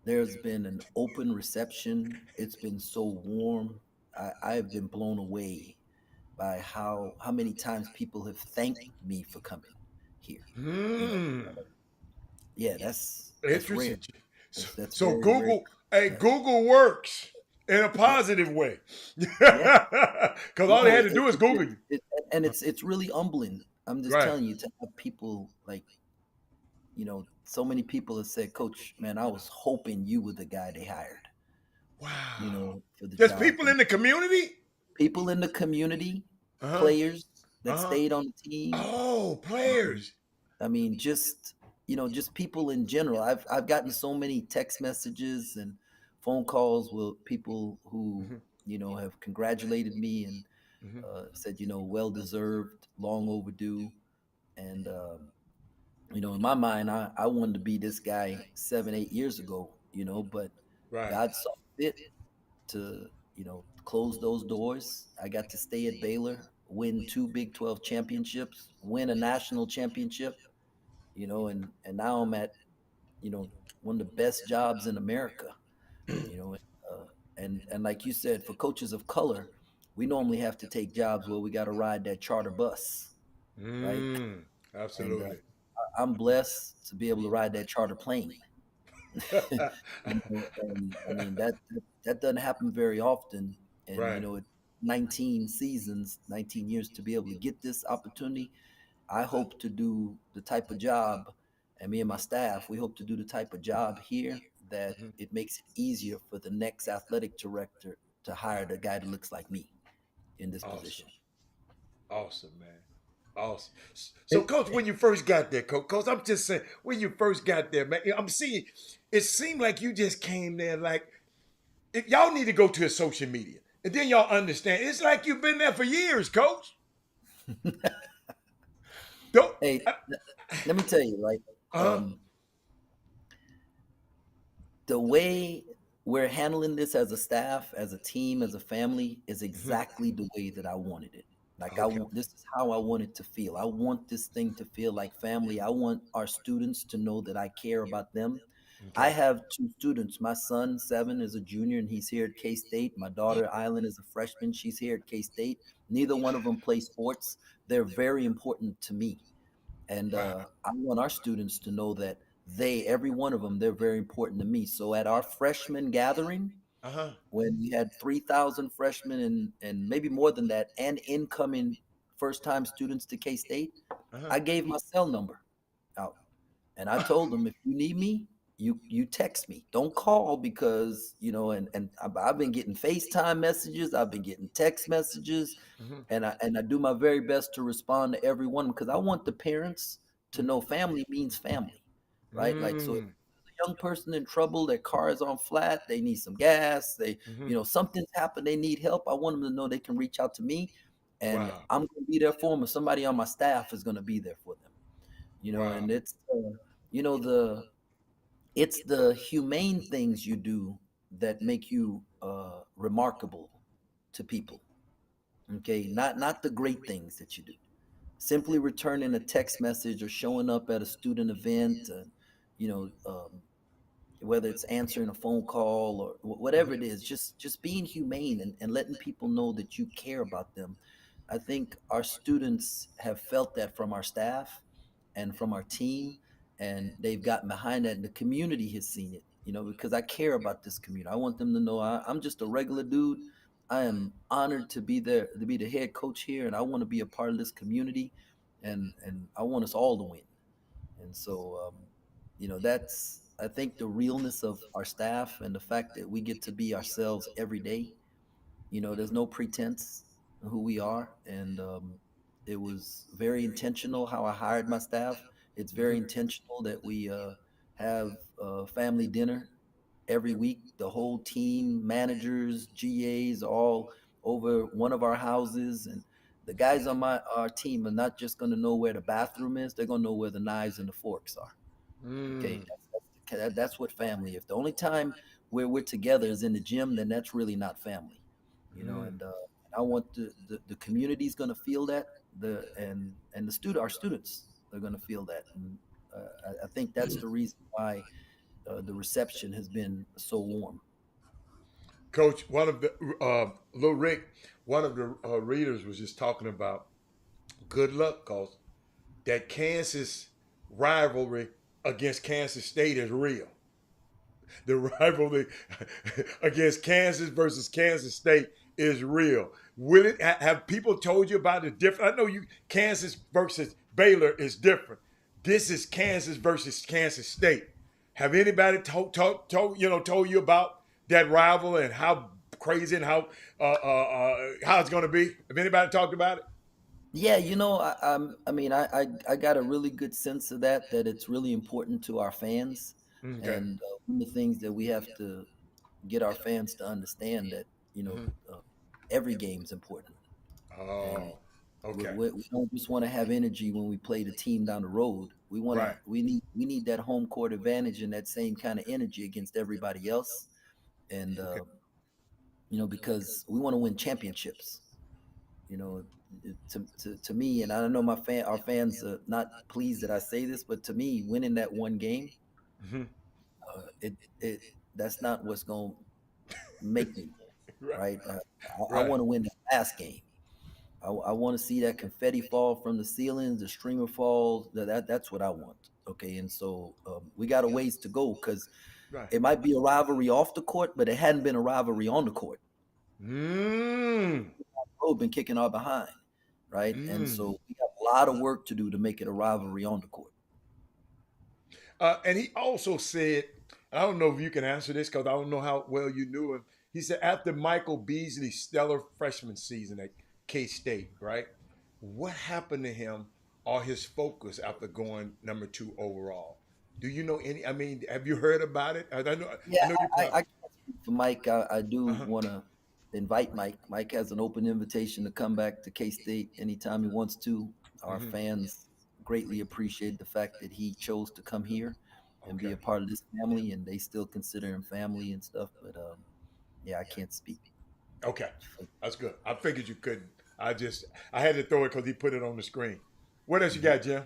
[SPEAKER 3] there's been an open reception. It's been so warm. I've been blown away by how many times people have thanked me for coming here. You know,
[SPEAKER 1] Hmm.
[SPEAKER 3] yeah, that's rare.
[SPEAKER 1] Interesting. So,
[SPEAKER 3] That's
[SPEAKER 1] so
[SPEAKER 3] very rare.
[SPEAKER 1] Google, hey,
[SPEAKER 3] Right?
[SPEAKER 1] Google works in a
[SPEAKER 3] Yeah,
[SPEAKER 1] positive way.
[SPEAKER 3] yeah.
[SPEAKER 1] Because all they
[SPEAKER 3] No,
[SPEAKER 1] had to do is Google you.
[SPEAKER 3] and it's really humbling. I'm just
[SPEAKER 1] Right.
[SPEAKER 3] telling you, to have people like, so many people have said, "Coach, man, I was hoping you were the guy they hired,
[SPEAKER 1] Wow.
[SPEAKER 3] for the
[SPEAKER 1] Just
[SPEAKER 3] job."
[SPEAKER 1] people
[SPEAKER 3] And
[SPEAKER 1] in the community?
[SPEAKER 3] people in the community,
[SPEAKER 1] Uh huh.
[SPEAKER 3] players
[SPEAKER 1] Uh
[SPEAKER 3] that
[SPEAKER 1] huh.
[SPEAKER 3] stayed on the team.
[SPEAKER 1] Oh,
[SPEAKER 3] Um,
[SPEAKER 1] players.
[SPEAKER 3] I mean, just people in general. I've gotten so many text messages and phone calls with people who
[SPEAKER 1] Hmm.
[SPEAKER 3] have congratulated me and
[SPEAKER 1] Hmm.
[SPEAKER 3] said, well deserved, long overdue. And in my mind, I wanted to be this guy 7, 8 years ago, but
[SPEAKER 1] Right.
[SPEAKER 3] God saw fit to close those doors. I got to stay at Baylor, win two Big 12 championships, win a national championship, and now I'm at one of the best jobs in America. You know, uh, and like you said, for coaches of color, we normally have to take jobs where we got to ride that charter bus, right?
[SPEAKER 1] Mm,
[SPEAKER 3] And
[SPEAKER 1] absolutely.
[SPEAKER 3] I'm blessed to be able to ride that charter plane. And I mean that doesn't happen very often. And
[SPEAKER 1] Right.
[SPEAKER 3] at 19 seasons, 19 years, to be able to get this opportunity, I hope to do the type of job, and me and my staff, we hope to do the type of job here that
[SPEAKER 1] Mhm.
[SPEAKER 3] it makes it easier for the next athletic director to hire the guy that looks like me in this
[SPEAKER 1] Awesome.
[SPEAKER 3] position.
[SPEAKER 1] Awesome, man. Awesome. So,
[SPEAKER 2] And,
[SPEAKER 1] Coach, when you first got there, Coach, I'm just saying, when you first got there, man, I'm seeing, it seemed like you just came there like, if y'all need to go to his social media. And then y'all understand. It's like you've been there for years, Coach. Don't.
[SPEAKER 3] Hey, let me tell you, right?
[SPEAKER 1] Uh-huh.
[SPEAKER 3] Um, the way we're handling this as a staff, as a team, as a family is
[SPEAKER 1] Mhm.
[SPEAKER 3] exactly the way that I wanted it. Like
[SPEAKER 1] Okay.
[SPEAKER 3] this is how I want it to feel. I want this thing to feel like family. I want our students to know that I care about them. I
[SPEAKER 1] Okay.
[SPEAKER 3] have two students. My son, 7, is a junior and he's here at K State. My daughter, Island, is a freshman. She's here at K State. Neither one of them play sports. They're very important to me. And
[SPEAKER 1] Wow.
[SPEAKER 3] I want our students to know that every one of them, they're very important to me. So at our freshman gathering,
[SPEAKER 1] Uh-huh.
[SPEAKER 3] when we had 3,000 freshmen and maybe more than that, and incoming first time students to K State,
[SPEAKER 1] Uh-huh.
[SPEAKER 3] I gave my cell number out. And I told them, if you need me, you text me. Don't call because and I've been getting FaceTime messages. I've been getting text messages,
[SPEAKER 1] Mm-hmm.
[SPEAKER 3] and I do my very best to respond to every one because I want the parents to
[SPEAKER 1] Mm-hmm.
[SPEAKER 3] know family means family, right? Like so, if
[SPEAKER 1] Mm-hmm.
[SPEAKER 3] a young person in trouble, their car is on flat, they need some gas, they
[SPEAKER 1] Mm-hmm.
[SPEAKER 3] something's happened, they need help. I want them to know they can reach out to me, and
[SPEAKER 1] Wow.
[SPEAKER 3] I'm going to be there for them. Or somebody on my staff is going to be there for them.
[SPEAKER 1] Wow.
[SPEAKER 3] And it's the it's the humane things you do that make you remarkable to people. Okay, not the great things that you do. Simply returning a text message or showing up at a student event, you know, um, whether it's answering a phone call or whatever
[SPEAKER 1] Mm-hmm.
[SPEAKER 3] it is, just being humane and letting people know that you care about them. I think our students have felt that from our staff and from our team, and they've gotten behind that, and the community has seen it. Because I care about this community. I want them to know I'm just a regular dude. I am honored to be there, to be the head coach here, and I want to be a part of this community, and I want us all to win. And so, that's, I think, the realness of our staff and the fact that we get to be ourselves every day. There's no pretense of who we are. And it was very intentional how I hired my staff. It's very intentional that we have family dinner every week. The whole team, managers, GAs, all over one of our houses. And the guys on our team are not just going to know where the bathroom is; they're going to know where the knives and the forks are. Okay,
[SPEAKER 1] Mm.
[SPEAKER 3] that's what family. If the only time where we're together is in the gym, then that's really not family.
[SPEAKER 1] Mm.
[SPEAKER 3] And I want the community's going to feel that, and our students are going to feel that. And I think that's the reason why the reception has been so warm.
[SPEAKER 1] Coach, one of the Lil Rick, one of the readers was just talking about good luck cause that Kansas rivalry against Kansas State is real. The rivalry against Kansas versus Kansas State is real. Will it have people told you about the difference? I know you Kansas versus Baylor is different. This is Kansas versus Kansas State. Have anybody told you about that rival and how crazy and how it's going to be? Have anybody talked about it?
[SPEAKER 3] Yeah, I got a really good sense of that it's really important to our fans.
[SPEAKER 1] Okay.
[SPEAKER 3] And one of the things that we have to get our fans to understand that
[SPEAKER 1] Mhm.
[SPEAKER 3] every game's important. And
[SPEAKER 1] Oh, okay.
[SPEAKER 3] we don't just want to have energy when we play the team down the road.
[SPEAKER 1] Right.
[SPEAKER 3] We need that home court advantage and that same kind of energy against everybody else. And
[SPEAKER 1] Okay.
[SPEAKER 3] because we want to win championships. You know, to me, and I know our fans are not pleased that I say this, but to me, winning that one game,
[SPEAKER 1] Mhm.
[SPEAKER 3] it that's not what's going to make me,
[SPEAKER 1] Right.
[SPEAKER 3] right? I
[SPEAKER 1] Right.
[SPEAKER 3] want to win the last game. I want to see that confetti fall from the ceilings, the streamer falls. That's what I want. Okay, and so we got a ways to go because
[SPEAKER 1] Right.
[SPEAKER 3] it might be a rivalry off the court, but it hadn't been a rivalry on the court.
[SPEAKER 1] Mm.
[SPEAKER 3] We've been kicking our behind, right? And
[SPEAKER 1] Mm.
[SPEAKER 3] so we got a lot of work to do to make it a rivalry on the court.
[SPEAKER 1] And he also said, I don't know if you can answer this because I don't know how well you knew him. He said after Michael Beasley's stellar freshman season at K State, right? What happened to him or his focus after going number 2 overall? Do you know any? I mean, have you heard about it? I
[SPEAKER 3] Yeah,
[SPEAKER 1] know you
[SPEAKER 3] I
[SPEAKER 1] probably.
[SPEAKER 3] can't speak for Mike. I do
[SPEAKER 1] Uh-huh.
[SPEAKER 3] want to invite Mike. Mike has an open invitation to come back to K State anytime he wants to. Our
[SPEAKER 1] Hmm.
[SPEAKER 3] fans greatly appreciate the fact that he chose to come here and be
[SPEAKER 1] Okay.
[SPEAKER 3] a part of this family, and they still consider him family and stuff. But yeah, I can't speak.
[SPEAKER 1] Okay. That's good. I figured you couldn't. I had to throw it because he put it on the screen. What else you
[SPEAKER 3] Mhm.
[SPEAKER 1] got, Jim?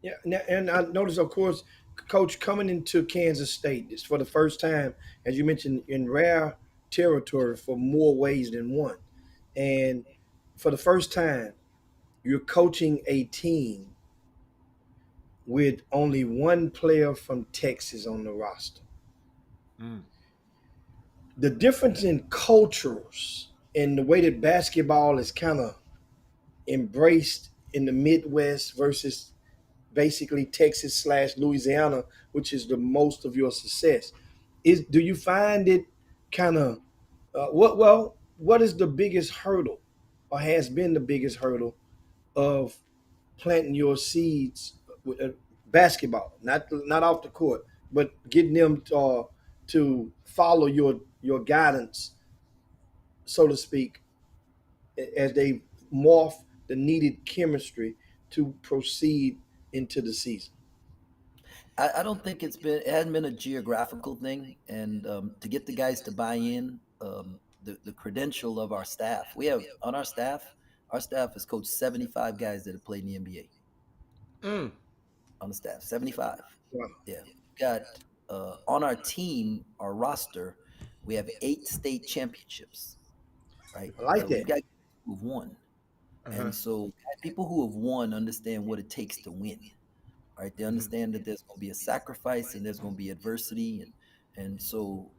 [SPEAKER 2] Yeah, and I noticed, of course, Coach coming into Kansas State is for the first time, as you mentioned, in rare territory for more ways than one, and for the first time, you're coaching a team with only one player from Texas on the roster.
[SPEAKER 1] Mm.
[SPEAKER 2] The difference in cultures and the way that basketball is kind of embraced in the Midwest versus basically Texas slash Louisiana, which is the most of your success. Do you find it kind of what is the biggest hurdle, or has been the biggest hurdle of planting your seeds with basketball, not off the court, but getting them to follow your guidance, so to speak, as they morph the needed chemistry to proceed into the season.
[SPEAKER 3] I don't think it hasn't been a geographical thing, and to get the guys to buy in, the credential of our staff. We have on our staff has coached 75 guys that have played in the NBA
[SPEAKER 1] Mm.
[SPEAKER 3] on the staff. 75.
[SPEAKER 2] Wow.
[SPEAKER 3] Yeah, we got on our team, our roster, we have 8 state championships. Right,
[SPEAKER 2] I like
[SPEAKER 3] so we've
[SPEAKER 2] that.
[SPEAKER 3] got who've won,
[SPEAKER 1] Uh-huh.
[SPEAKER 3] and so people who have won understand what it takes to win. Right, they
[SPEAKER 1] Mhm.
[SPEAKER 3] understand that there's going to be a sacrifice and there's going to be adversity, and so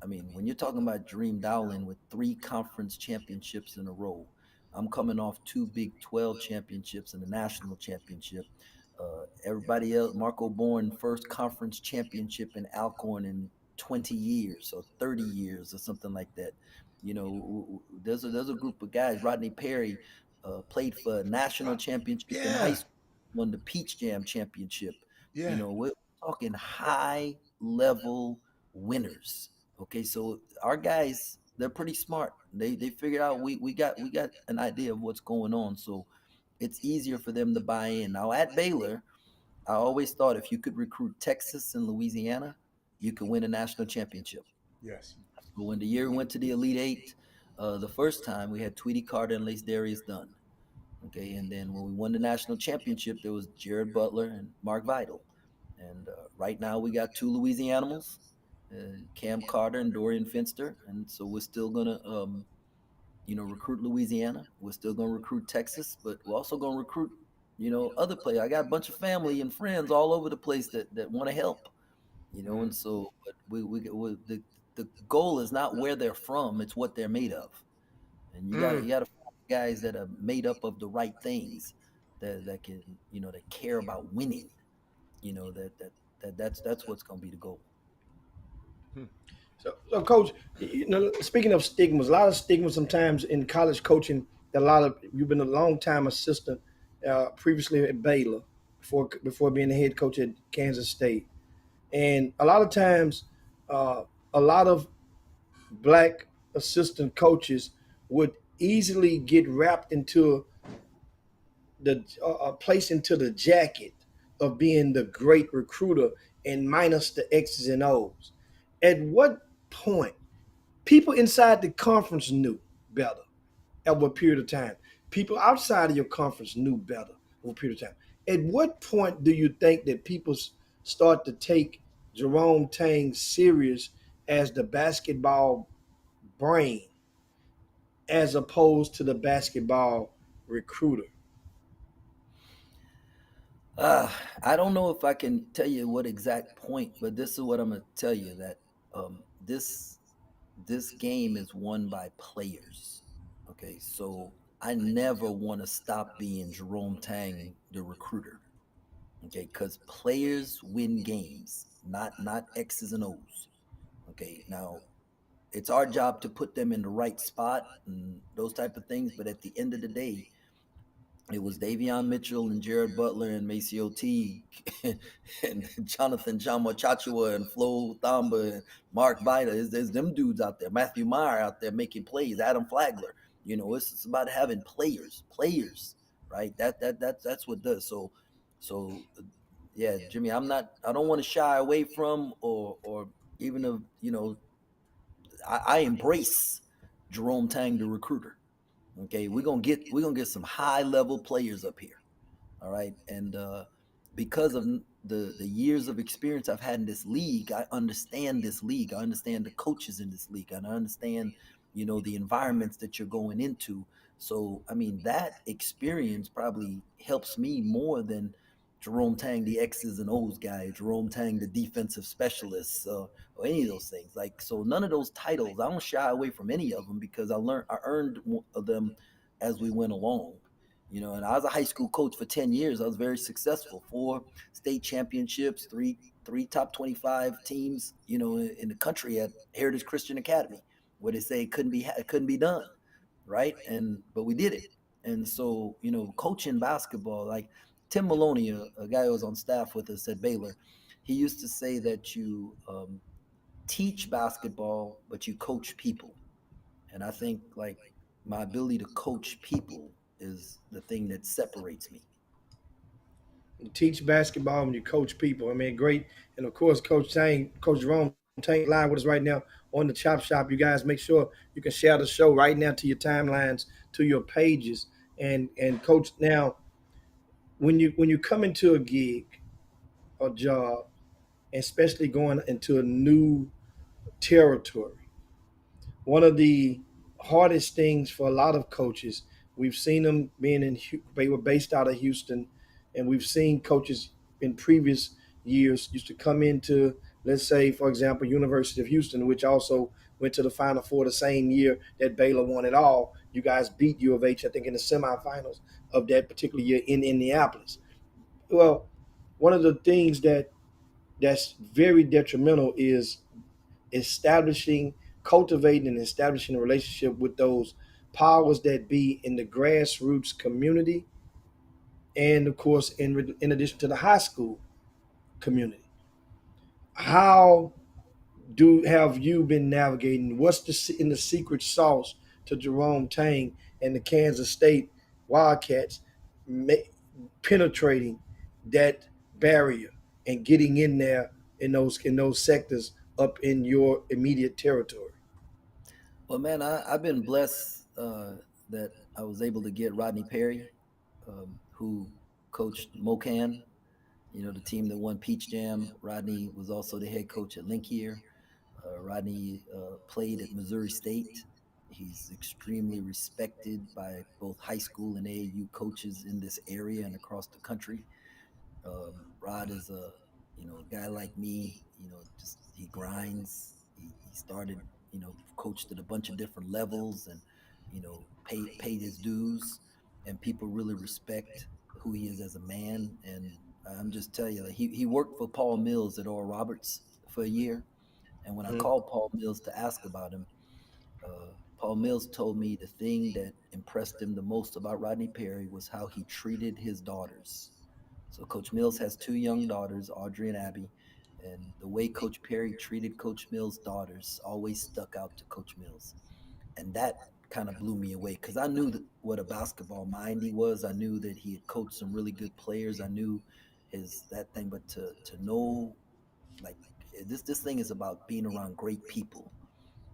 [SPEAKER 3] I mean, when you're talking about Dream Dowling with 3 conference championships in a row, I'm coming off 2 Big 12 championships and a national championship. Everybody else, Marco Bourne, first conference championship in Alcorn in 20 years or 30 years or something like that. You know, there's a group of guys. Rodney Perry played for a national championship in high
[SPEAKER 1] Yeah.
[SPEAKER 3] school, won the Peach Jam championship. You
[SPEAKER 1] Yeah.
[SPEAKER 3] know, we're talking high level winners. Okay, so our guys, they're pretty smart. They figured out we got an idea of what's going on. So it's easier for them to buy in. Now at Baylor, I always thought if you could recruit Texas and Louisiana, you could win a national championship.
[SPEAKER 1] Yes.
[SPEAKER 3] But when the year we went to the Elite Eight, the first time we had Tweety Carter and Lace Darius Dunn. Okay, and then when we won the national championship, there was Jared Butler and Mark Vidal. And right now we got 2 Louisianimals, Cam Carter and Dorian Finster. And so we're still gonna recruit Louisiana. We're still gonna recruit Texas, but we're also gonna recruit, other players. I got a bunch of family and friends all over the place that want to help.
[SPEAKER 1] Mhm.
[SPEAKER 3] And so but the goal is not where they're from; it's what they're made of. And
[SPEAKER 1] Mm.
[SPEAKER 3] you got to find guys that are made up of the right things, that can, that care about winning. That's what's going to be the goal.
[SPEAKER 1] Hmm.
[SPEAKER 2] So, Coach, speaking of stigmas, a lot of stigmas sometimes in college coaching. A lot of you've been a long time assistant, previously at Baylor, before being the head coach at Kansas State, and a lot of times, uh, a lot of black assistant coaches would easily get wrapped into the place into the jacket of being the great recruiter and minus the X's and O's. At what point people inside the conference knew better over a period of time? People outside of your conference knew better over a period of time. At what point do you think that people start to take Jerome Tang serious as the basketball brain as opposed to the basketball recruiter?
[SPEAKER 3] Uh, I don't know if I can tell you what exact point, but this is what I'm going to tell you, that this game is won by players. Okay, so I never want to stop being Jerome Tang, the recruiter. Okay, because players win games, not X's and O's. Okay, now it's our job to put them in the right spot and those type of things. But at the end of the day, it was Davion Mitchell and Jared Butler and Maceo Teague and Jonathan Jama Chachua and Flo Thamba and Mark Vida. There's them dudes out there. Matthew Meyer out there making plays. Adam Flagler. It's about having players, right? That's what does. So yeah, Jimmy, I don't want to shy away from, or even if, I embrace Jerome Tang, the recruiter. Okay, we're gonna get some high level players up here. All right, and because of the years of experience I've had in this league, I understand this league. I understand the coaches in this league, and I understand, the environments that you're going into. So I mean, that experience probably helps me more than Jerome Tang, the X's and O's guy, Jerome Tang, the defensive specialist, or any of those things. Like, so none of those titles, I don't shy away from any of them because I earned them as we went along. And I was a high school coach for 10 years. I was very successful. 4 state championships, three top 25 teams, in the country at Heritage Christian Academy, where they say it couldn't be done, right? And but we did it. And so, coaching basketball, like Tim Maloney, a guy who was on staff with us at Baylor, he used to say that you teach basketball, but you coach people. And I think like my ability to coach people is the thing that separates me.
[SPEAKER 2] You teach basketball and you coach people. I mean, great. And of course, Coach Jerome Tang live with us right now on the Chop Shop. You guys make sure you can share the show right now to your timelines, to your pages. And Coach, now when you come into a gig or job, especially going into a new territory, one of the hardest things for a lot of coaches. We've seen them being they were based out of Houston, and we've seen coaches in previous years used to come into, let's say, for example, University of Houston, which also went to the Final Four the same year that Baylor won it all. You guys beat U of H, I think, in the semifinals of that particular year in Indianapolis. Well, one of the things that's very detrimental is establishing, cultivating, and establishing a relationship with those powers that be in the grassroots community, and of course, in addition to the high school community. How do have you been navigating? What's in the secret sauce to Jerome Tang and the Kansas State Wildcats penetrating that barrier and getting in there in those sectors up in your immediate territory?
[SPEAKER 3] Well, man, I've been blessed that I was able to get Rodney Perry, who coached Mocan, the team that won Peach Jam. Rodney was also the head coach at Linkier. Rodney played at Missouri State. He's extremely respected by both high school and AAU coaches in this area and across the country. Rod is a guy like me. Just he grinds. He started, coached at a bunch of different levels, and paid his dues, and people really respect who he is as a man. And I'm just telling you, like, he worked for Paul Mills at Oral Roberts for a year, and when I
[SPEAKER 2] Mhm.
[SPEAKER 3] called Paul Mills to ask about him, Paul Mills told me the thing that impressed him the most about Rodney Perry was how he treated his daughters. So Coach Mills has 2 young daughters, Audrey and Abby, and the way Coach Perry treated Coach Mills' daughters always stuck out to Coach Mills, and that kind of blew me away because I knew what a basketball mind he was. I knew that he had coached some really good players. I knew his that thing, but to know like this thing is about being around great people,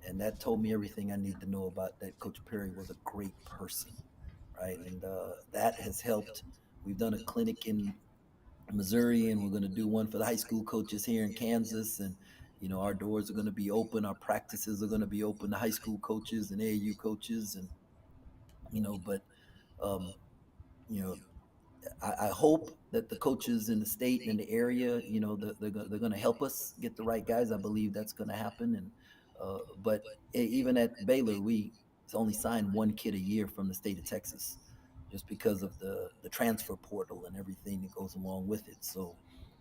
[SPEAKER 3] and that told me everything I need to know about that. Coach Perry was a great person, right? And that has helped. We've done a clinic in Missouri, and we're going to do one for the high school coaches here in Kansas. And our doors are going to be open. Our practices are going to be open to high school coaches and AAU coaches, and but um, you know, I hope that the coaches in the state and in the area, they're going to help us get the right guys. I believe that's going to happen. And but even at Baylor, we only signed 1 kid a year from the state of Texas, just because of the transfer portal and everything that goes along with it. So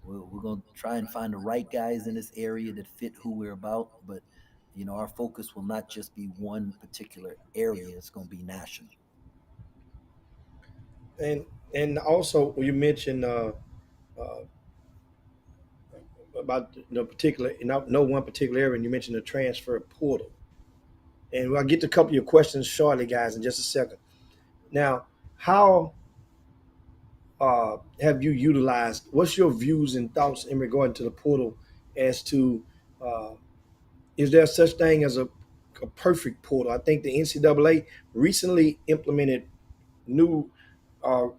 [SPEAKER 3] we're going to try and find the right guys in this area that fit who we're about. But our focus will not just be one particular area; it's going to be national.
[SPEAKER 2] And and also you mentioned uh, about no particular, no one particular area, and you mentioned the transfer portal. And I'll get to a couple of your questions shortly, guys, in just a second. Now, how have you utilized? What's your views and thoughts in regard to the portal as to uh, is there such thing as a perfect portal? I think the NCAA recently implemented new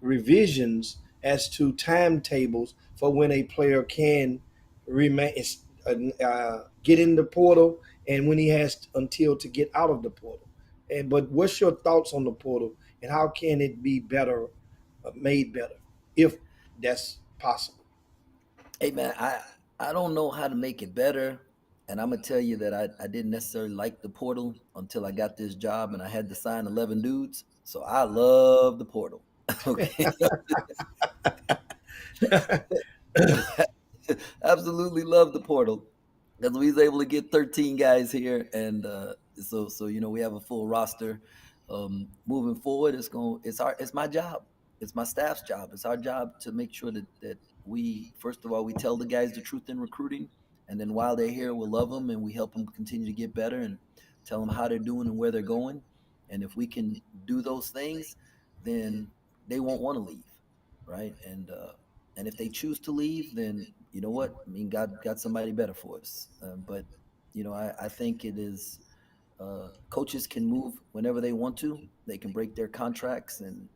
[SPEAKER 2] revisions as to timetables for when a player can remain get in the portal and when he has until to get out of the portal. And but what's your thoughts on the portal and how can it be better, made better, if that's possible?
[SPEAKER 3] Hey man, I don't know how to make it better, and I'm gonna tell you that I didn't necessarily like the portal until I got this job and I had to sign 11 dudes. So I love the portal. Okay. Absolutely love the portal because we was able to get 13 guys here, and so we have a full roster. Moving forward, it's my job, it's my staff's job, it's our job to make sure that we first of all we tell the guys the truth in recruiting, and then while they're here, we'll love them and we help them continue to get better and tell them how they're doing and where they're going, and if we can do those things, then they won't want to leave, right? And if they choose to leave, then you know what? I mean, God got somebody better for us. But I think it is coaches can move whenever they want to. They can break their contracts and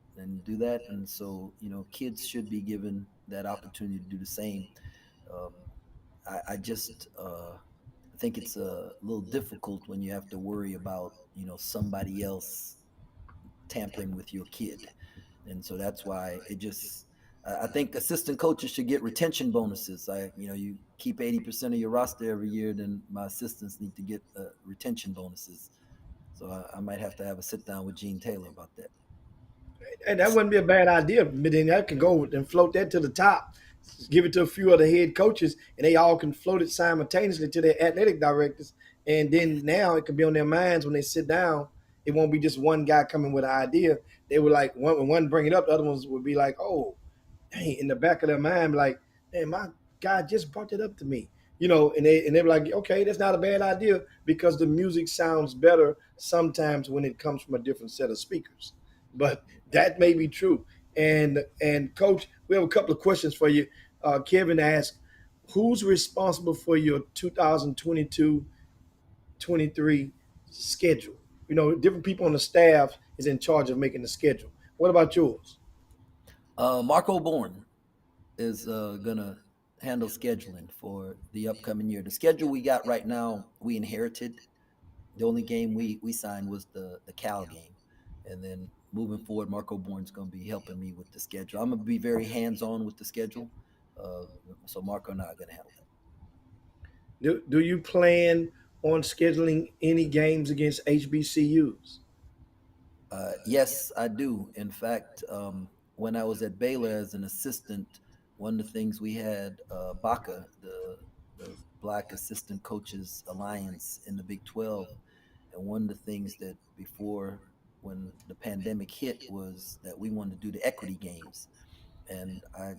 [SPEAKER 3] do that. And so kids should be given that opportunity to do the same. Um, I just think it's a little difficult when you have to worry about somebody else tampering with your kid, and so that's why it just. I think assistant coaches should get retention bonuses. You keep 80% of your roster every year, then my assistants need to get retention bonuses. So I might have to have a sit down with Gene Taylor about that.
[SPEAKER 2] And that wouldn't be a bad idea. But then I can go and float that to the top, give it to a few of the head coaches, and they all can float it simultaneously to their athletic directors. And then now it can be on their minds when they sit down. It won't be just one guy coming with an idea. They were like when one bring it up, the other ones would be like, "Oh, dang," in the back of their mind, like, "Man, my guy just brought it up to me." And they were like, "Okay, that's not a bad idea because the music sounds better sometimes when it comes from a different set of speakers." But that may be true. And coach, we have a couple of questions for you. Kevin asked, "Who's responsible for your 2022-23 schedule?" Different people on the staff is in charge of making the schedule. What about yours?
[SPEAKER 3] Marco Bourne is gonna handle scheduling for the upcoming year. The schedule we got right now, we inherited. The only game we signed was the Cal game, and then moving forward, Marco Bourne's going to be helping me with the schedule. I'm going to be very hands on with the schedule, uh, so Marco and I are going to handle that.
[SPEAKER 2] Do you plan on scheduling any games against HBCUs?
[SPEAKER 3] Yes, I do. In fact, when I was at Baylor as an assistant, one of the things we had BACA, the Black Assistant Coaches Alliance in the Big 12, and one of the things that before when the pandemic hit was that we wanted to do the equity games, and I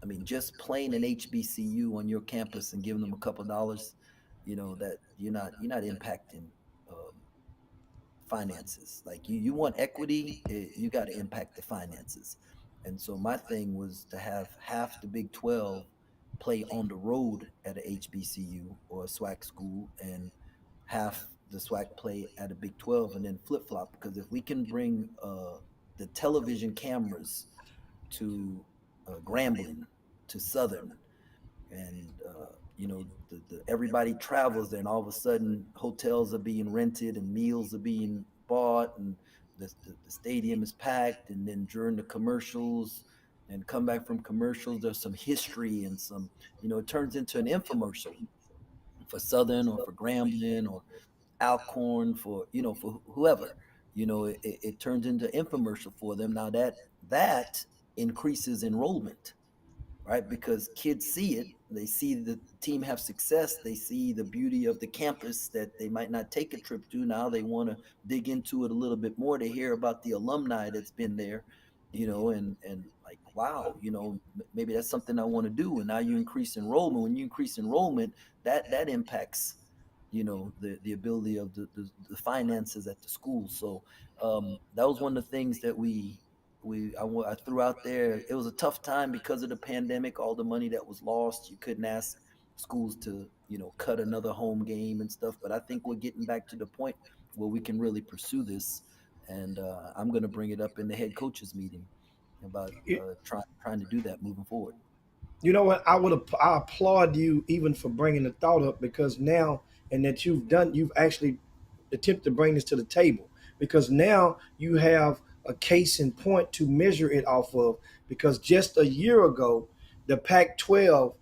[SPEAKER 3] mean, just playing an HBCU on your campus and giving them a couple dollars, that you're not impacting um, finances. Like you want equity, you got to impact the finances. And so my thing was to have half the Big 12 play on the road at a HBCU or a SWAC school, and half the SWAC play at a Big 12, and then flip flop. Because if we can bring the television cameras to Grambling, to Southern, and everybody travels there, and all of a sudden hotels are being rented and meals are being bought, and the stadium is packed, and then during the commercials and come back from commercials, there's some history and some, it turns into an infomercial for Southern or for Grambling or Alcorn, for whoever. It turns into infomercial for them. Now that increases enrollment, right? Because kids see it, they see the team have success, they see the beauty of the campus that they might not take a trip to. Now they want to dig into it a little bit more. They hear about the alumni that's been there, and like, wow, maybe that's something I want to do. And now you increase enrollment. When you increase enrollment, that impacts the ability of the finances at the school. So that was one of the things that I threw out there. It was a tough time because of the pandemic, all the money that was lost. You couldn't ask schools to cut another home game and stuff, but I think we're getting back to the point where we can really pursue this, and I'm going to bring it up in the head coaches meeting about trying to do that moving forward.
[SPEAKER 2] You know what? I applaud you even for bringing the thought up, because now, and that you've actually attempted to bring this to the table, because now you have a case in point to measure it off of. Because just a year ago, the Pac-12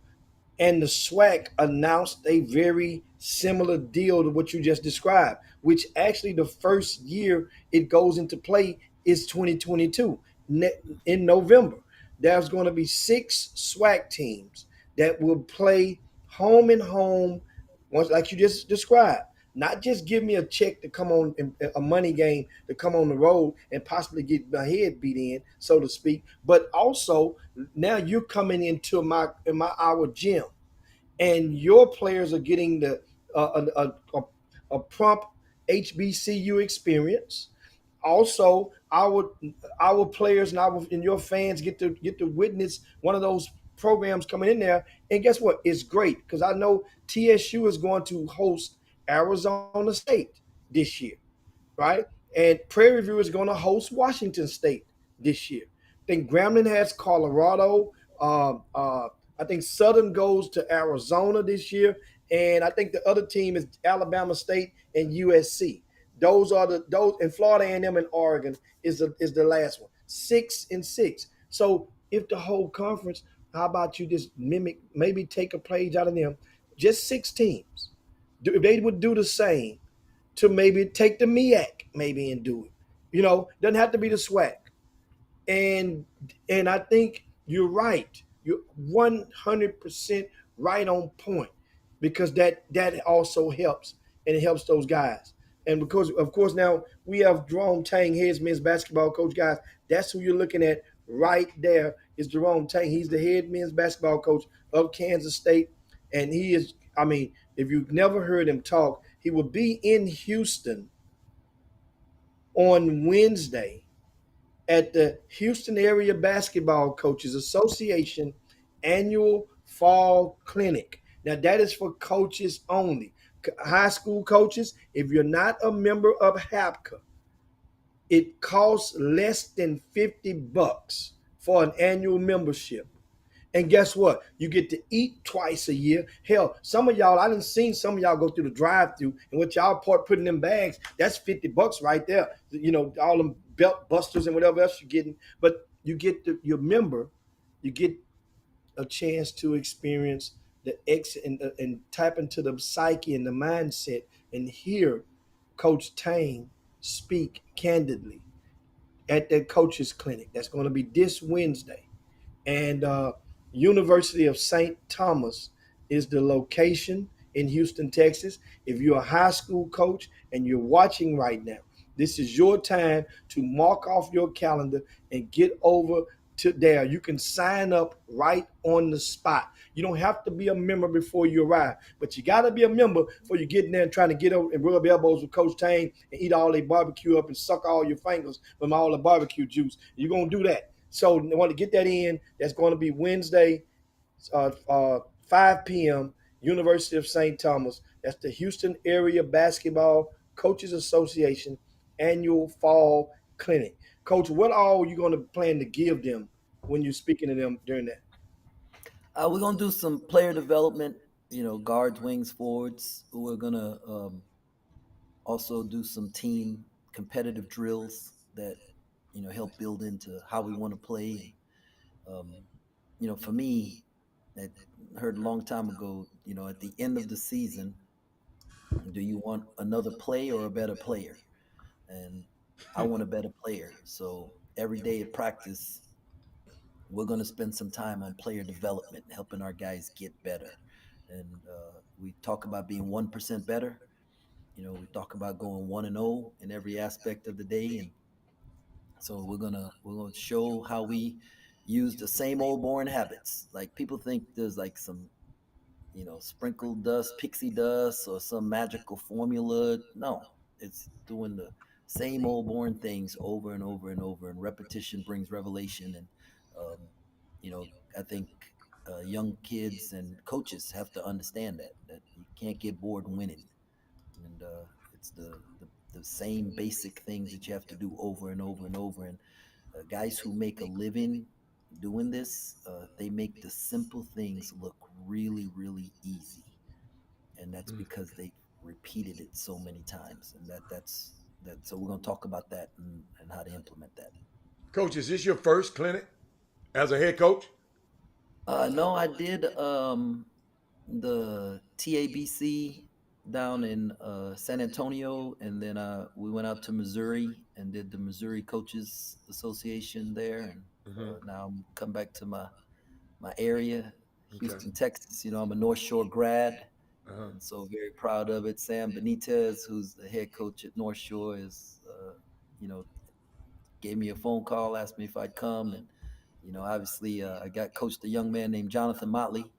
[SPEAKER 2] and the SWAC announced a very similar deal to what you just described, which actually the first year it goes into play is 2022. In November, there's going to be 6 SWAC teams that will play home and home, once like you just described. Not just give me a check to come on, a money game to come on the road and possibly get my head beat in, so to speak, but also now you're coming into our gym, and your players are getting the a prompt HBCU experience. Also, our players and your fans get to witness one of those programs coming in there. And guess what? It's great because I know TSU is going to host Arizona State this year, right? And Prairie View is going to host Washington State this year. I think Grambling has Colorado. I think Southern goes to Arizona this year, and I think the other team is Alabama State and USC. Those and Florida A&M and Oregon is the last one. 6 and 6. So if the whole conference, how about you just mimic, maybe take a page out of them, just 6 teams. If they would do the same to maybe take the MEAC maybe and do it. Doesn't have to be the SWAC. And I think you're right. You're 100% right on point because that also helps, and it helps those guys. And because of course now we have Jerome Tang, head men's basketball coach, guys. That's who you're looking at right there is Jerome Tang. He's the head men's basketball coach of Kansas State, and he is. I mean, if you've never heard him talk, he will be in Houston on Wednesday at the Houston Area Basketball Coaches Association annual fall clinic. Now, that is for coaches only. High school coaches, if you're not a member of HAPCA, it costs less than $50 for an annual membership. And guess what? You get to eat twice a year. Hell, some of y'all, I done seen some of y'all go through the drive-through, and what y'all put in them bags, that's $50 right there. All them belt busters and whatever else you're getting. But you get your member, you get a chance to experience the exit and tap into the psyche and the mindset and hear Coach Tang speak candidly at that coaches clinic. That's going to be this Wednesday. And University of St. Thomas is the location in Houston, Texas. If you're a high school coach and you're watching right now, this is your time to mark off your calendar and get over to there. You can sign up right on the spot. You don't have to be a member before you arrive, but you got to be a member before you get in there and trying to get over and rub elbows with Coach Tang and eat all their barbecue up and suck all your fingers from all the barbecue juice. You're going to do that. So I want to get that in. That's going to be Wednesday, 5 p.m., University of St. Thomas. That's the Houston Area Basketball Coaches Association annual fall clinic. Coach, what all are you going to plan to give them when you're speaking to them during that?
[SPEAKER 3] We're gonna do some player development. Guards, wings, forwards. We're gonna also do some team competitive drills that help build into how we want to play. For me, I heard a long time ago. At the end of the season, do you want another play or a better player? And I want a better player. So every day at practice, we're going to spend some time on player development, helping our guys get better. And we talk about being 1% better. We talk about going 1-0 in every aspect of the day. And so we're gonna show how we use the same old boring habits. Like people think there's like some sprinkle dust, pixie dust, or some magical formula. No, it's doing the same old boring things over and over and over. And repetition brings revelation. And um, you know, I think young kids and coaches have to understand that you can't get bored winning, and it's the same basic things that you have to do over and over and over. And guys who make a living doing this, they make the simple things look really, really easy, and that's because they repeated it so many times. And that's that. So we're going to talk about that and how to implement that.
[SPEAKER 1] Coach, is this your first clinic as a head coach?
[SPEAKER 3] No, I did the TABC down in San Antonio, and then we went out to Missouri and did the Missouri Coaches Association there, and
[SPEAKER 1] Mhm.
[SPEAKER 3] now I'm come back to my area,
[SPEAKER 1] Okay.
[SPEAKER 3] Houston, Texas. I'm a North Shore grad,
[SPEAKER 1] Uh-huh.
[SPEAKER 3] and so very proud of it. Sam Benitez, who's the head coach at North Shore, is you know gave me a phone call, asked me if I'd come, and obviously I got coached a young man named Jonathan Motley,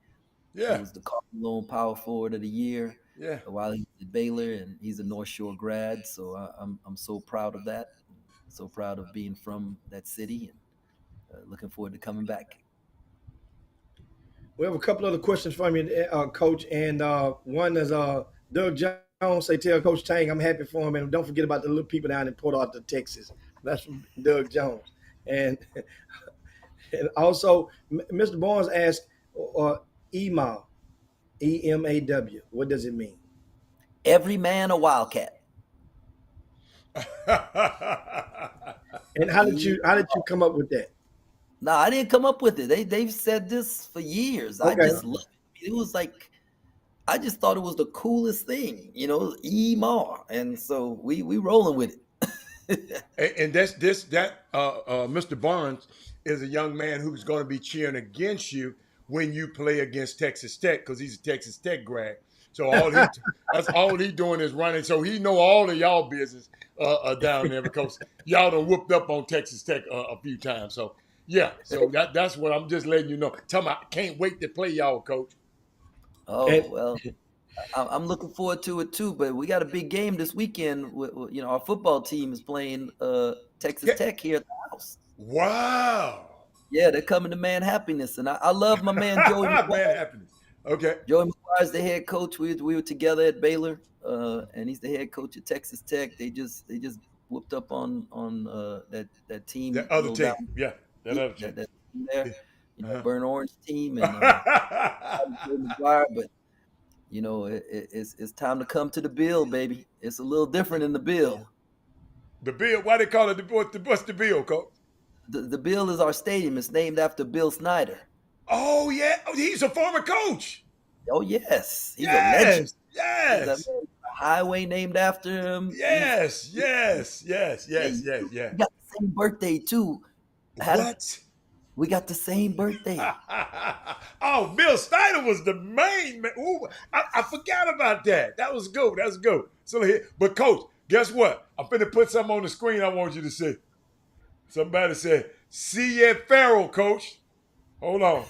[SPEAKER 3] who
[SPEAKER 1] Yeah.
[SPEAKER 3] was the Cardinal Power Forward of the Year
[SPEAKER 1] Yeah.
[SPEAKER 3] while he was at Baylor, and he's a North Shore grad. So I'm so proud of that. So proud of being from that city, and looking forward to coming back.
[SPEAKER 2] We have a couple other questions from you, Coach, and one is Doug Jones say, "Tell Coach Tang I'm happy for him, and don't forget about the little people down in Port Arthur, Texas." That's from Doug Jones, and and also Mr. Barnes asked, "EMAW, EMAW, what does it mean?"
[SPEAKER 3] Every man a Wildcat.
[SPEAKER 2] And
[SPEAKER 3] E-
[SPEAKER 2] how did you come up with that?
[SPEAKER 3] no, I didn't come up with it. They've said this for years. I
[SPEAKER 2] Okay,
[SPEAKER 3] just love it. It was like I just thought it was the coolest thing, Emar, and so we rolling with it.
[SPEAKER 1] And that's this that Mr. Barnes is a young man who's going to be cheering against you when you play against Texas Tech because he's a Texas Tech grad. So that's all he doing is running. So he know all of y'all business down there because y'all done whooped up on Texas Tech a few times. So yeah, so that's what I'm just letting you know. Tell me, I can't wait to play y'all, coach.
[SPEAKER 2] and
[SPEAKER 3] Oh well, I'm looking forward to it too. But we got a big game this weekend. Our football team is playing Texas
[SPEAKER 1] Yeah.
[SPEAKER 3] Tech here at the house.
[SPEAKER 1] Wow.
[SPEAKER 3] Yeah, they're coming to Man Happiness, and I love my man Joey
[SPEAKER 1] Man,
[SPEAKER 3] McGuire.
[SPEAKER 1] happiness. Okay.
[SPEAKER 3] Joey McGuire's the head coach. We were together at Baylor, and he's the head coach at Texas Tech. They just whooped up on that team
[SPEAKER 1] That
[SPEAKER 3] a
[SPEAKER 1] other
[SPEAKER 3] little down
[SPEAKER 1] team. Yeah. That other team.
[SPEAKER 3] that team there,
[SPEAKER 1] Yeah. Uh-huh.
[SPEAKER 3] Burn Orange team, and Joey McGuire. But it's time to come to the Bill, baby. It's a little different in the Bill.
[SPEAKER 1] The bill, why they call it what's the bill, coach?
[SPEAKER 3] The Bill is our stadium. It's named after Bill Snyder.
[SPEAKER 1] Oh yeah. Oh, he's a former coach.
[SPEAKER 3] Oh yes, he's a legend.
[SPEAKER 1] Yes.
[SPEAKER 3] There's a
[SPEAKER 1] Yes.
[SPEAKER 3] highway named after him.
[SPEAKER 1] Yes. Yes. Yes.
[SPEAKER 3] Yeah,
[SPEAKER 1] Yes. Yes. Yeah.
[SPEAKER 3] we got the same birthday too. Had
[SPEAKER 1] What?
[SPEAKER 3] we got the same birthday.
[SPEAKER 1] Oh, Bill Snyder was the main man. Ooh, I forgot about that. That was good. That's good. So here, but coach, guess what? I'm finna put something on the screen I want you to see. Somebody said, see you at Farrell, coach. Hold on.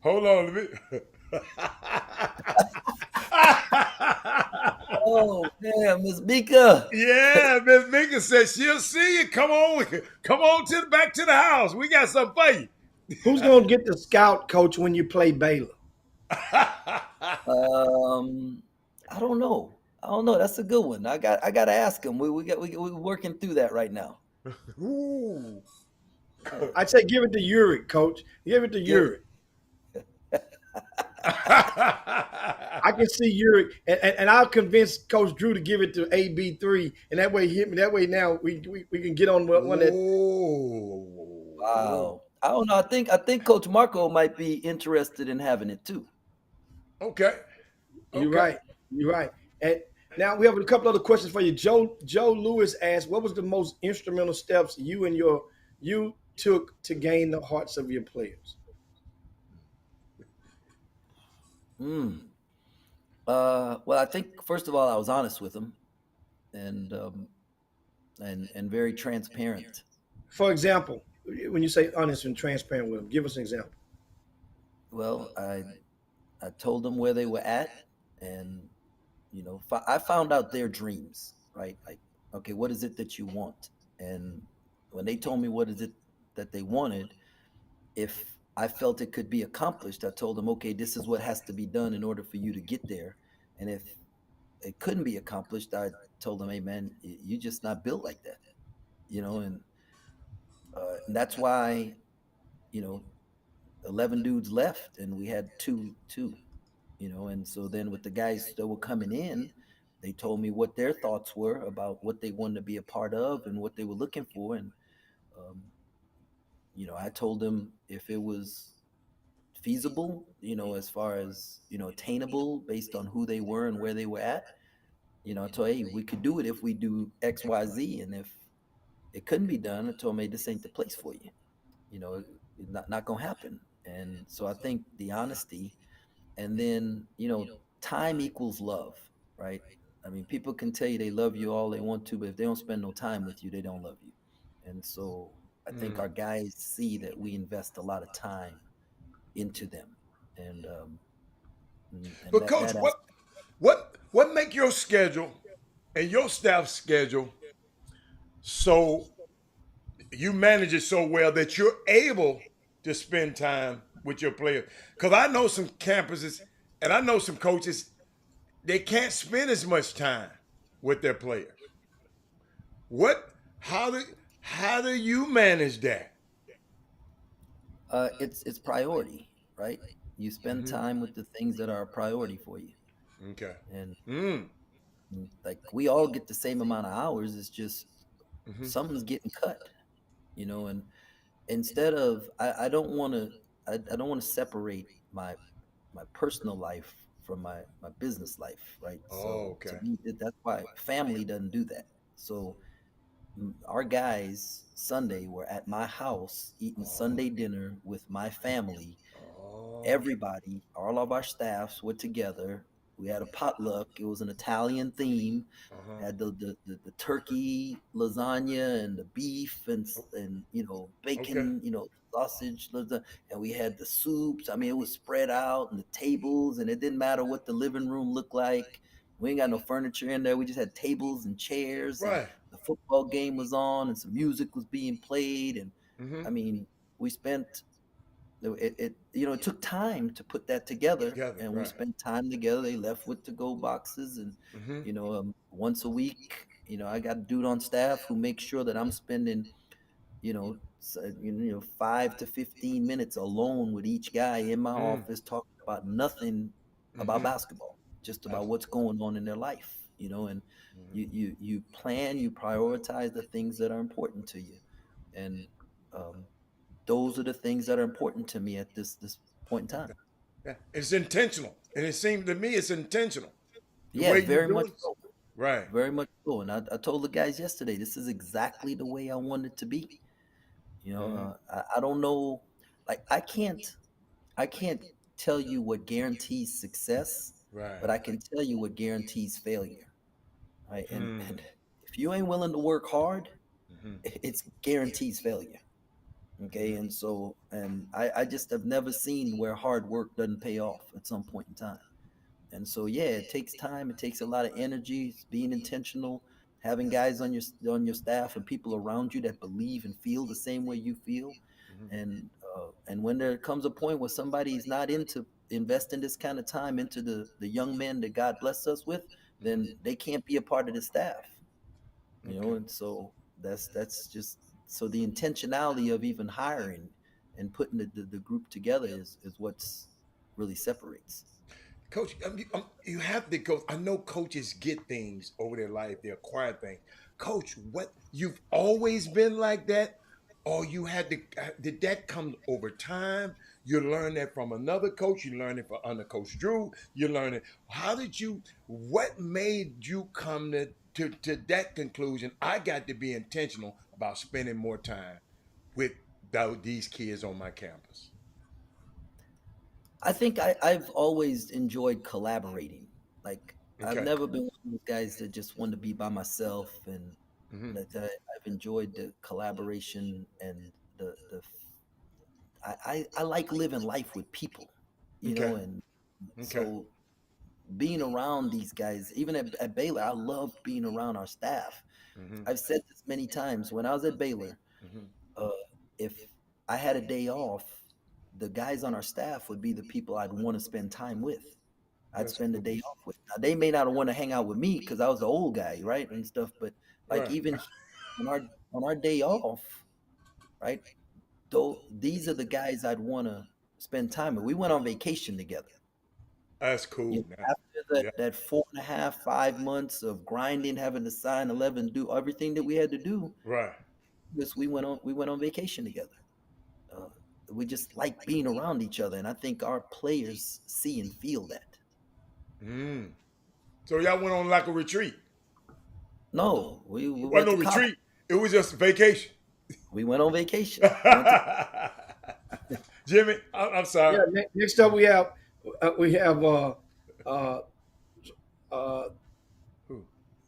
[SPEAKER 1] Hold on. Let me.
[SPEAKER 3] Oh man, Miss Mika.
[SPEAKER 1] Yeah, Miss Mika said she'll see you. Come on to the back to the house. We got something for you.
[SPEAKER 2] who's going to get the scout, Coach, when you play Baylor?
[SPEAKER 3] Um, I don't know. I don't know. That's a good one. I got to ask him. We're working through that right now.
[SPEAKER 1] Ooh.
[SPEAKER 2] I'd say give it to Uric, Coach. Give it to
[SPEAKER 3] Yeah.
[SPEAKER 2] Uric. I can see Uric, and I'll convince Coach Drew to give it to AB3, and that way hit me. That way now we can get on one that.
[SPEAKER 1] Whoa.
[SPEAKER 3] Wow. I don't know. I think Coach Marco might be interested in having it too.
[SPEAKER 1] Okay.
[SPEAKER 2] You're
[SPEAKER 1] Okay.
[SPEAKER 2] right. You're right. And now we have a couple other questions for you. Joe Lewis asked, "What was the most instrumental steps you took to gain the hearts of your players?"
[SPEAKER 3] Hmm. Well, I think first of all, I was honest with him, and and very transparent.
[SPEAKER 2] For example, when you say honest and transparent with them, give us an example.
[SPEAKER 3] Well, I told them where they were at, and I found out their dreams, right? Like, okay, what is it that you want? And when they told me what is it that they wanted, if I felt it could be accomplished, I told them, okay, this is what has to be done in order for you to get there. And if it couldn't be accomplished, I told them, hey man, you're just not built like that, and that's why, you know, 11 dudes left and we had two, and so then with the guys that were coming in, they told me what their thoughts were about what they wanted to be a part of and what they were looking for. And um, I told them if it was feasible, as far as attainable based on who they were and where they were at, I told, hey, we could do it if we do X, Y, Z, and if it couldn't be done, I told him, hey, this ain't the place for you. It's not gonna happen. And so I think the honesty, and then time equals love, right? I mean, people can tell you they love you all they want to, but if they don't spend no time with you, they don't love you. And so I think
[SPEAKER 1] Mm.
[SPEAKER 3] our guys see that we invest a lot of time into them, and
[SPEAKER 1] But
[SPEAKER 3] that
[SPEAKER 1] coach,
[SPEAKER 3] that
[SPEAKER 1] what make your schedule and your staff schedule so you manage it so well that you're able to spend time with your players? Because I know some campuses and I know some coaches, they can't spend as much time with their players. What how do how do you manage that?
[SPEAKER 3] it's priority, right? You spend
[SPEAKER 1] Mm-hmm.
[SPEAKER 3] time with the things that are a priority for you,
[SPEAKER 1] Okay.
[SPEAKER 3] and
[SPEAKER 1] Mm.
[SPEAKER 3] like we all get the same amount of hours. It's just
[SPEAKER 1] Mm-hmm.
[SPEAKER 3] something's getting cut, and instead of I don't want to I don't want to separate my personal life from my business life, right?
[SPEAKER 1] Oh,
[SPEAKER 3] So to
[SPEAKER 1] okay.
[SPEAKER 3] me, that's why family doesn't do that. So our guys Sunday were at my house eating
[SPEAKER 1] Oh.
[SPEAKER 3] Sunday dinner with my family.
[SPEAKER 1] Oh.
[SPEAKER 3] Everybody, all of our staffs were together. We had a potluck. It was an Italian theme.
[SPEAKER 1] Uh-huh.
[SPEAKER 3] Had the turkey lasagna and the beef
[SPEAKER 1] Oh,
[SPEAKER 3] and
[SPEAKER 1] okay.
[SPEAKER 3] bacon, sausage, and we had the soups. I mean, it was spread out and the tables, and it didn't matter what the living room looked like. We ain't got no furniture in there. We just had tables and chairs, and
[SPEAKER 1] Right.
[SPEAKER 3] the football game was on, and some music was being played, and
[SPEAKER 1] Mm-hmm.
[SPEAKER 3] I mean, we spent it took time to put that together,
[SPEAKER 1] Together.
[SPEAKER 3] and we
[SPEAKER 1] Right.
[SPEAKER 3] spent time together. They left with to go boxes, and
[SPEAKER 1] Mm-hmm.
[SPEAKER 3] once a week, I got a dude on staff who makes sure that I'm spending 5 to 15 minutes alone with each guy in my
[SPEAKER 1] Mm.
[SPEAKER 3] office, talking about nothing about
[SPEAKER 1] Mm-hmm.
[SPEAKER 3] basketball, just about what's
[SPEAKER 1] Absolutely.
[SPEAKER 3] going on in their life. And
[SPEAKER 1] Mm-hmm.
[SPEAKER 3] you plan, you prioritize the things that are important to you, and um, those are the things that are important to me at this point in time.
[SPEAKER 1] Yeah. It's intentional. And it seems to me it's intentional. The
[SPEAKER 3] Yeah,
[SPEAKER 1] way you're
[SPEAKER 3] very much
[SPEAKER 1] doing it.
[SPEAKER 3] so.
[SPEAKER 1] Right.
[SPEAKER 3] Very much so. And I told the guys yesterday, this is exactly the way I want it to be.
[SPEAKER 1] Mm-hmm.
[SPEAKER 3] I don't know, like I can't tell you what guarantees success,
[SPEAKER 1] Right.
[SPEAKER 3] but I can tell you what guarantees failure. Right. And
[SPEAKER 1] Hmm.
[SPEAKER 3] and if you ain't willing to work hard,
[SPEAKER 1] Mm-hmm.
[SPEAKER 3] it's guarantees failure. Okay.
[SPEAKER 1] Mm-hmm.
[SPEAKER 3] And I just have never seen where hard work doesn't pay off at some point in time. And so yeah, it takes time, it takes a lot of energy, it's being intentional, having guys on your staff and people around you that believe and feel the same way you feel.
[SPEAKER 1] Mm-hmm.
[SPEAKER 3] And when there comes a point where somebody's not into investing this kind of time into the young men that God blessed us with, then
[SPEAKER 1] Mm-hmm.
[SPEAKER 3] they can't be a part of the staff.
[SPEAKER 1] Okay.
[SPEAKER 3] And so that's just, so the intentionality of even hiring and putting the group together is what's really separates.
[SPEAKER 1] Coach, you have to go. I know coaches get things over their life, they acquire things. Coach, what you've always been like that, or you had to? Did that come over time? You learned that from another coach. You learned it from under Coach Drew. You learned it. How did you? What made you come to that conclusion? I got to be intentional about spending more time with these kids on my campus.
[SPEAKER 3] I think I've always enjoyed collaborating. Like I've
[SPEAKER 1] Okay.
[SPEAKER 3] never been one of those guys that just wanted to be by myself, and
[SPEAKER 1] Mm-hmm.
[SPEAKER 3] I've enjoyed the collaboration and the I like living life with people,
[SPEAKER 1] Okay.
[SPEAKER 3] and
[SPEAKER 1] Okay.
[SPEAKER 3] so being around these guys, even at Baylor, I loved being around our staff.
[SPEAKER 1] Mm-hmm.
[SPEAKER 3] I've said this many times when I was at Baylor.
[SPEAKER 1] Mm-hmm.
[SPEAKER 3] Uh, if I had a day off, the guys on our staff would be the people I'd want to spend time with. I'd
[SPEAKER 1] That's
[SPEAKER 3] spend the
[SPEAKER 1] cool.
[SPEAKER 3] day off with. Now they may not want to hang out with me because I was the old guy, right, and stuff. But like
[SPEAKER 1] Right.
[SPEAKER 3] even on our day off, right? Though these are the guys I'd want to spend time with. We went on vacation together.
[SPEAKER 1] That's cool. Now.
[SPEAKER 3] After that
[SPEAKER 1] Yeah.
[SPEAKER 3] that 4.5, 5 months of grinding, having to sign 11, do everything that we had to do,
[SPEAKER 1] Right.
[SPEAKER 3] because we went on vacation together. Uh, we just like being around each other, and I think our players see and feel that.
[SPEAKER 1] Mm. So y'all went on like a retreat.
[SPEAKER 3] No, we
[SPEAKER 1] It wasn't
[SPEAKER 3] went
[SPEAKER 1] no
[SPEAKER 3] to college.
[SPEAKER 1] retreat. It was just a vacation.
[SPEAKER 3] We went on vacation. Went to
[SPEAKER 1] Jimmy, I'm sorry.
[SPEAKER 2] Yeah. Next up, we have uh, uh,
[SPEAKER 1] Who?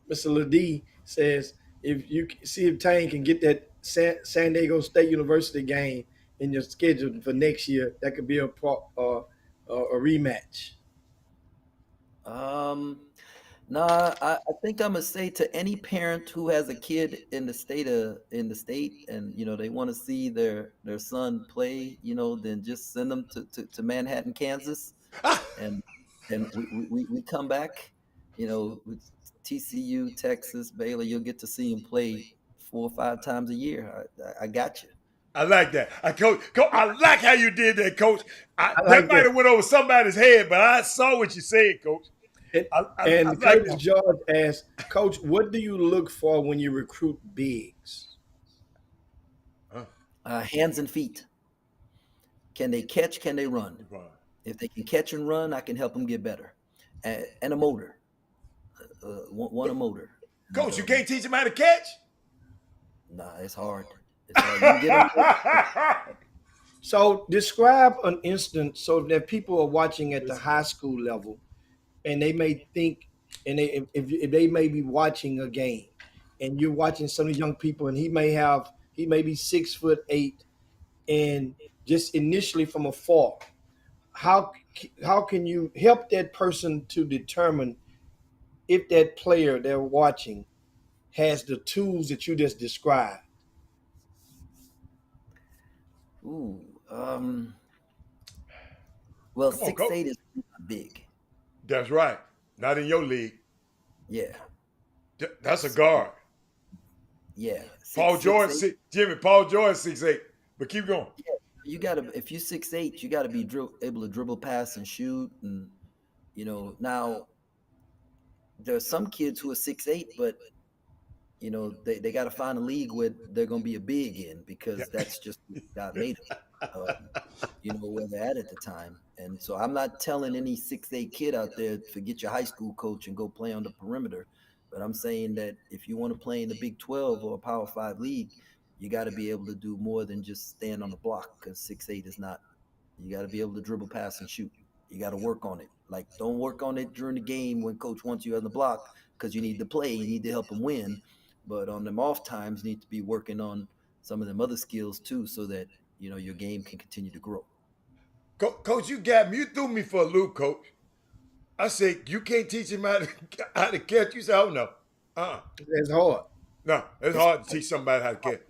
[SPEAKER 2] Mr. Ladie says if you see if Tang can get that San Diego State University game in your schedule for next year, that could be a rematch.
[SPEAKER 3] um Nah, I think I'm gonna say to any parent who has a kid in the state, and they want to see their son play, then just send them to Manhattan, Kansas,
[SPEAKER 1] Ah,
[SPEAKER 3] and we come back, with TCU, Texas, Baylor. You'll get to see him play 4 or 5 times a year. I got you.
[SPEAKER 1] I like that. I like how you did that, coach.
[SPEAKER 2] I
[SPEAKER 1] That
[SPEAKER 2] like
[SPEAKER 1] might
[SPEAKER 2] that.
[SPEAKER 1] have went over somebody's head, but I saw what you said, coach.
[SPEAKER 2] And,
[SPEAKER 1] I
[SPEAKER 2] and
[SPEAKER 1] like
[SPEAKER 2] Curtis
[SPEAKER 1] that.
[SPEAKER 2] George asked, Coach, what do you look for when you recruit bigs?
[SPEAKER 1] Huh?
[SPEAKER 3] Hands and feet. Can they catch? Can they run? If they can catch and run, I can help them get better. And a motor. Want a motor. And
[SPEAKER 1] Coach, you can't teach him how to catch?
[SPEAKER 3] nah, it's hard. It's hard. You can get them.
[SPEAKER 2] So describe an instance so that people are watching at the high school level and they may think, and if they may be watching a game and you're watching some of the young people and he may be 6'8" and just initially from afar, how how can you help that person to determine if that player they're watching has the tools that you just described?
[SPEAKER 3] Ooh. Well,
[SPEAKER 1] Come on,
[SPEAKER 3] six
[SPEAKER 1] coach.
[SPEAKER 3] eight is not big.
[SPEAKER 1] That's right. Not in your league.
[SPEAKER 3] Yeah.
[SPEAKER 1] That's a
[SPEAKER 3] S-
[SPEAKER 1] guard.
[SPEAKER 3] Yeah.
[SPEAKER 1] Paul
[SPEAKER 3] Six
[SPEAKER 1] George,
[SPEAKER 3] eight.
[SPEAKER 1] Jimmy, Paul George, 6'8". But keep going.
[SPEAKER 3] Yeah. You gotta if you 6'8", you gotta be able to dribble, pass, and shoot. And now there's some kids who are 6'8", but they got to find a league where they're going to be a big in,
[SPEAKER 1] Yeah.
[SPEAKER 3] because that's just what God made them. Where they're at the time. And so I'm not telling any 6'8" kid out there, forget your high school coach and go play on the perimeter. But I'm saying that if you want to play in the Big 12 or a Power 5 league, you got to be able to do more than just stand on the block, because 6'8" is not. You got to be able to dribble, pass, and shoot. You got to work on it. Like, don't work on it during the game when coach wants you on the block, because you need to play. You need to help them win. But on them off times, you need to be working on some of them other skills too, so that your game can continue to grow.
[SPEAKER 1] Coach, you got me. You threw me for a loop, coach. I said, you can't teach him how to catch. You said, oh, no.
[SPEAKER 2] That's hard.
[SPEAKER 1] No, it's
[SPEAKER 3] It's
[SPEAKER 1] hard to teach somebody how to catch.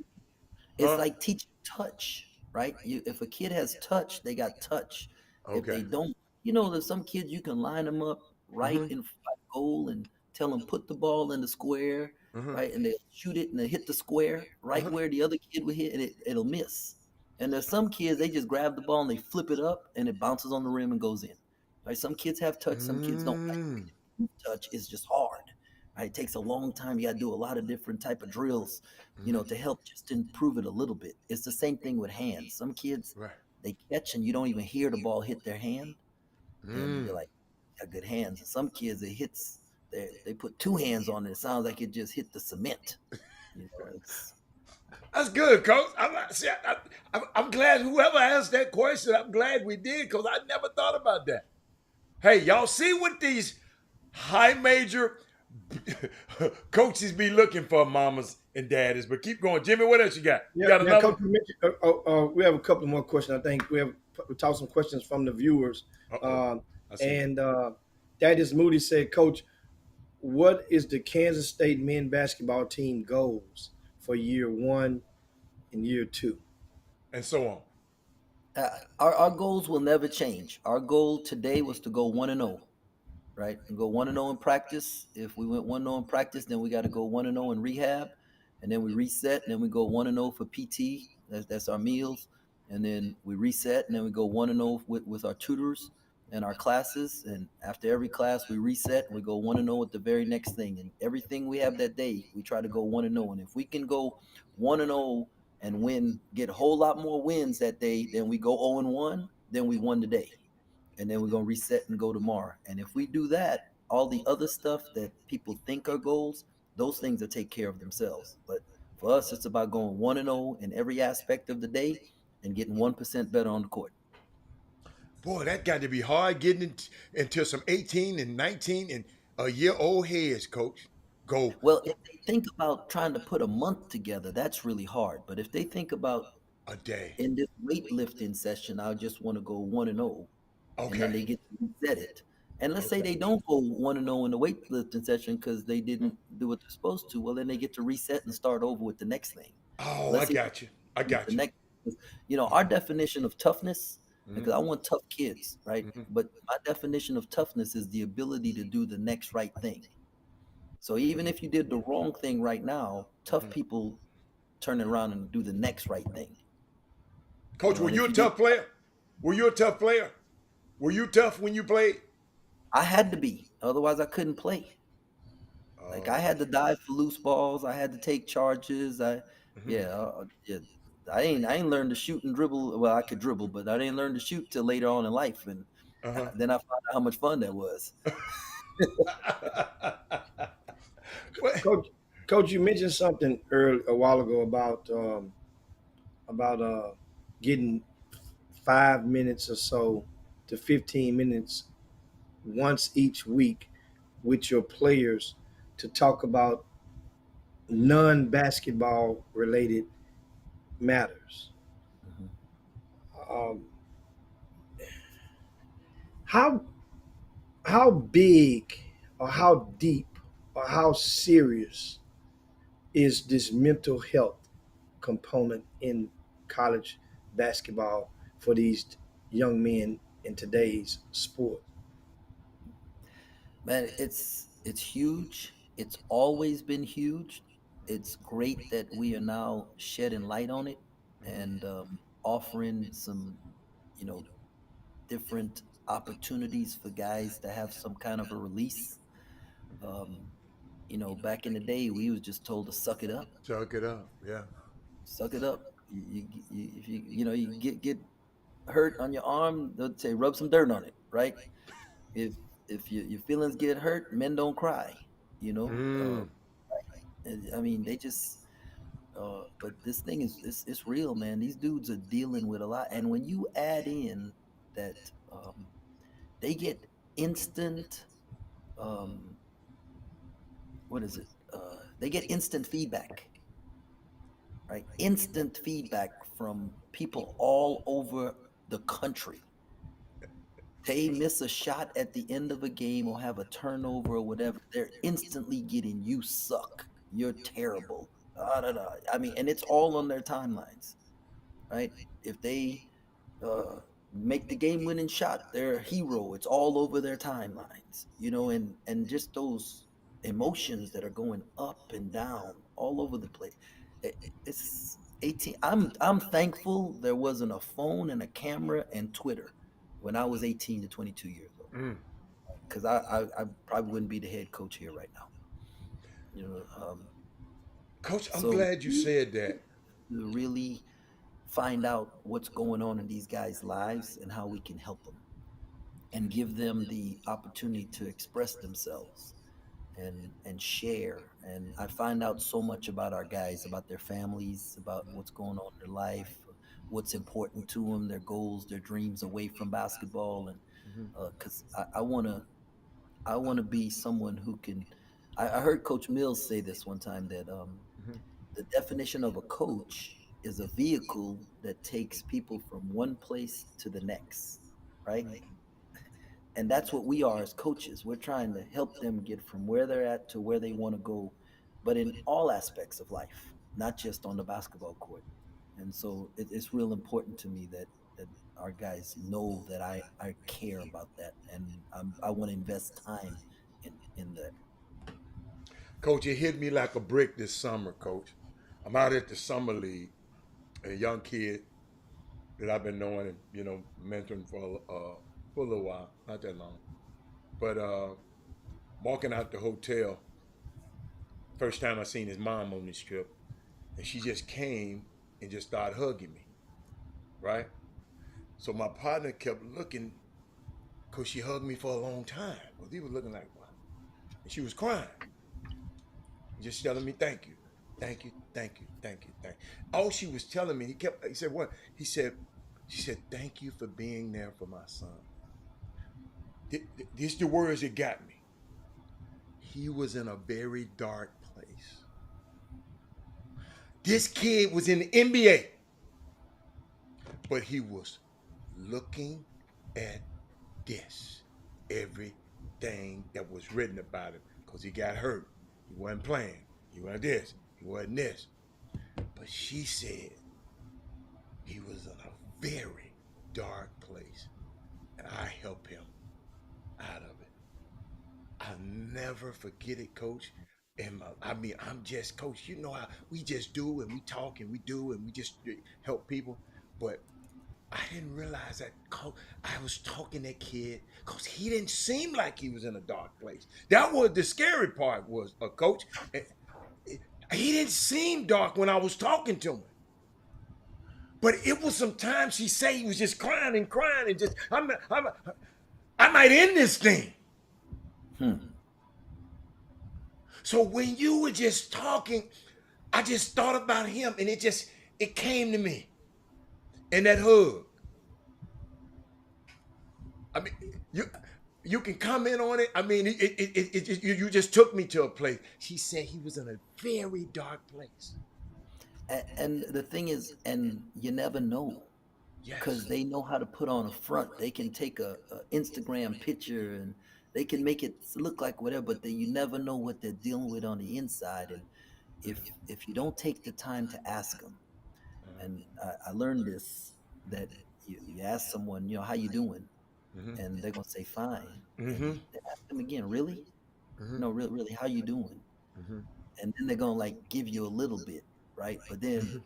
[SPEAKER 3] it's like teaching touch, right? If a kid has touch, they got touch. If
[SPEAKER 1] Okay.
[SPEAKER 3] they don't, there's some kids you can line them up right
[SPEAKER 1] Mm-hmm.
[SPEAKER 3] in front of goal and tell them put the ball in the square,
[SPEAKER 1] Mm-hmm.
[SPEAKER 3] right, and they shoot it and they hit the square right
[SPEAKER 1] Uh-huh.
[SPEAKER 3] where the other kid would hit, and it'll miss. And there's some kids, they just grab the ball and they flip it up and it bounces on the rim and goes in. Right? Some kids have touch, some kids don't.
[SPEAKER 1] Mm.
[SPEAKER 3] Touch is just hard. Right? It takes a long time. You got to do a lot of different type of drills,
[SPEAKER 1] Mm-hmm.
[SPEAKER 3] to help just improve it a little bit. It's the same thing with hands. Some kids,
[SPEAKER 1] Right.
[SPEAKER 3] they catch and you don't even hear the ball hit their hand, and
[SPEAKER 1] Mm.
[SPEAKER 3] you're like, got good hands. And some kids, they put two hands on it. It sounds like it just hit the cement. It's
[SPEAKER 1] That's good, coach. I'm glad whoever asked that question, I'm glad we did, because I never thought about that. Hey, y'all see what these high major coaches be looking for, mamas and daddies. But keep going. Jimmy, what else you got? You
[SPEAKER 2] Yeah,
[SPEAKER 1] got
[SPEAKER 2] yeah,
[SPEAKER 1] another
[SPEAKER 2] Coach,
[SPEAKER 1] one?
[SPEAKER 2] you mentioned, we have a couple more questions. I think we talked some questions from the viewers.
[SPEAKER 1] Uh-oh.
[SPEAKER 2] Um,
[SPEAKER 1] I see.
[SPEAKER 2] and Thaddeus Moody said, Coach, what is the Kansas State men basketball team goals for year one and year two?
[SPEAKER 1] And so on.
[SPEAKER 3] our goals will never change. Our goal today was to go 1-0. Right? And go 1-0 in practice. If we went 1-0 in practice, then we got to go 1-0 in rehab, and then we reset, and then we go 1-0 for PT. That's our meals, and then we reset, and then we go 1-0 with our tutors and our classes. And after every class, we reset and we go 1-0 with the very next thing. And everything we have that day, we try to go 1-0. And if we can go 1-0 and get a whole lot more wins that day, then we go 0-1, then we won the day, and then we're gonna reset and go tomorrow. And if we do that, all the other stuff that people think are goals, those things will take care of themselves. But for us, it's about going 1-0 in every aspect of the day and getting 1% better on the court.
[SPEAKER 1] Boy, that got to be hard getting into some 18 and 19 and a year old heads, coach. Go
[SPEAKER 3] Well, if they think about trying to put a month together, that's really hard. But if they think about
[SPEAKER 1] a day.
[SPEAKER 3] in this weightlifting session, I just want to go 1-0, and then
[SPEAKER 1] Okay.
[SPEAKER 3] they get to reset it. And let's say
[SPEAKER 1] Okay.
[SPEAKER 3] they don't go 1-0 in the weightlifting session because they didn't do what they're supposed to. Well, then they get to reset and start over with the next thing.
[SPEAKER 1] Oh, I
[SPEAKER 3] Let's see
[SPEAKER 1] got you. I
[SPEAKER 3] with the
[SPEAKER 1] got you.
[SPEAKER 3] next. Our definition of toughness,
[SPEAKER 1] Mm-hmm.
[SPEAKER 3] because I want tough kids, right?
[SPEAKER 1] Mm-hmm.
[SPEAKER 3] But my definition of toughness is the ability to do the next right thing. So even if you did the wrong thing right now, tough
[SPEAKER 1] Mm-hmm.
[SPEAKER 3] people turn around and do the next right thing.
[SPEAKER 1] Coach, were
[SPEAKER 3] And
[SPEAKER 1] you
[SPEAKER 3] if
[SPEAKER 1] a
[SPEAKER 3] you did,
[SPEAKER 1] tough player? Were you a tough player? Were you tough when you played?
[SPEAKER 3] I had to be, otherwise I couldn't play. Like I
[SPEAKER 1] Oh.
[SPEAKER 3] had to dive for loose balls. I had to take charges.
[SPEAKER 1] Mm-hmm.
[SPEAKER 3] Yeah, yeah. I ain't learned to shoot and dribble. Well, I could dribble, but I didn't learn to shoot till later on in life, and
[SPEAKER 1] Uh-huh.
[SPEAKER 3] then I found out how much fun that was.
[SPEAKER 1] What?
[SPEAKER 2] Coach, you mentioned something a while ago about getting 5 minutes or so to 15 minutes once each week with your players to talk about non-basketball related matters.
[SPEAKER 3] Mhm.
[SPEAKER 2] Um, how how big or how deep or how serious is this mental health component in college basketball for these young men in today's sport?
[SPEAKER 3] Man, it's huge. It's always been huge. It's great that we are now shedding light on it and offering some, you know, different opportunities for guys to have some kind of a release. Um, back in the day, we was just told to suck it up,
[SPEAKER 1] Chalk it up. Yeah.
[SPEAKER 3] suck it up. If you get hurt on your arm, they'll say rub some dirt on it, right? If your feelings get hurt, men don't cry. You know,
[SPEAKER 1] Mm.
[SPEAKER 3] I mean, they just. But this thing is it's real, man. These dudes are dealing with a lot, and when you add in that they get instant um, what is it? They get instant feedback, right? Instant feedback from people all over the country. They miss a shot at the end of a game or have a turnover or whatever. They're instantly getting you suck. You're terrible. Da, da, da. I mean, and it's all on their timelines, right? If they uh, make the game-winning shot, they're a hero. It's all over their timelines, and just those emotions that are going up and down all over the place. It's 18. I'm thankful there wasn't a phone and a camera and Twitter when I was 18 to 22 years old,
[SPEAKER 1] Mm.
[SPEAKER 3] because I probably wouldn't be the head coach here right now. You know,
[SPEAKER 1] Coach, I'm
[SPEAKER 3] so
[SPEAKER 1] glad you said that.
[SPEAKER 3] to really find out what's going on in these guys' lives and how we can help them and give them the opportunity to express themselves and share. And I find out so much about our guys, about their families, about what's going on in their life, what's important to them, their goals, their dreams away from basketball. And
[SPEAKER 1] Mm-hmm.
[SPEAKER 3] because I want to be someone who can. I heard Coach Mills say this one time that
[SPEAKER 1] Mm-hmm.
[SPEAKER 3] the definition of a coach is a vehicle that takes people from one place to the next, right? And that's what we are as coaches. We're trying to help them get from where they're at to where they want to go, but in all aspects of life, not just on the basketball court. And so it's real important to me that our guys know that I care about that, and I want to invest time in that.
[SPEAKER 1] Coach, it hit me like a brick this summer, Coach. I'm out at the summer league, a young kid that I've been knowing and mentoring for a little while, not that long. But walking out the hotel, first time I seen his mom on this trip, and she just came and just started hugging me, right? So my partner kept looking, cause she hugged me for a long time. Cause he was looking like, what? And she was crying, just telling me thank you, thank you, thank you, thank you, thank you. All she was telling me, he said, what? She said, thank you for being there for my son. These the words that got me. He was in a very dark place. This kid was in the NBA, but he was looking at this, everything that was written about him, because he got hurt. He wasn't playing. He wasn't this. He wasn't this. But she said he was in a very dark place, and I helped him out of it. I'll never forget it, Coach. And I mean, I'm just, Coach, you know how we just do and we talk and we do and we just help people. But I didn't realize that I was talking to that kid because he didn't seem like he was in a dark place. That was the scary part was, Coach. He didn't seem dark when I was talking to him. But it was sometimes he say he was just crying and just, I might end this thing. So when you were just talking, I just thought about him and it came to me. And that hug. I mean, you can comment on it. I mean, you just took me to a place. She said he was in a very dark place.
[SPEAKER 3] And the thing is, and you never know, because
[SPEAKER 1] Yes.
[SPEAKER 3] they know how to put on a front. They can take a Instagram picture and they can make it look like whatever, but you never know what they're dealing with on the inside. And if you don't take the time to ask them, and I learned this, that you ask someone, how you doing,
[SPEAKER 1] Mm-hmm.
[SPEAKER 3] and they're gonna say fine, and
[SPEAKER 1] Mm-hmm.
[SPEAKER 3] they ask them again, really,
[SPEAKER 1] Mm-hmm.
[SPEAKER 3] no, really, how you doing,
[SPEAKER 1] Mm-hmm.
[SPEAKER 3] and then they're gonna like give you a little bit, right, but then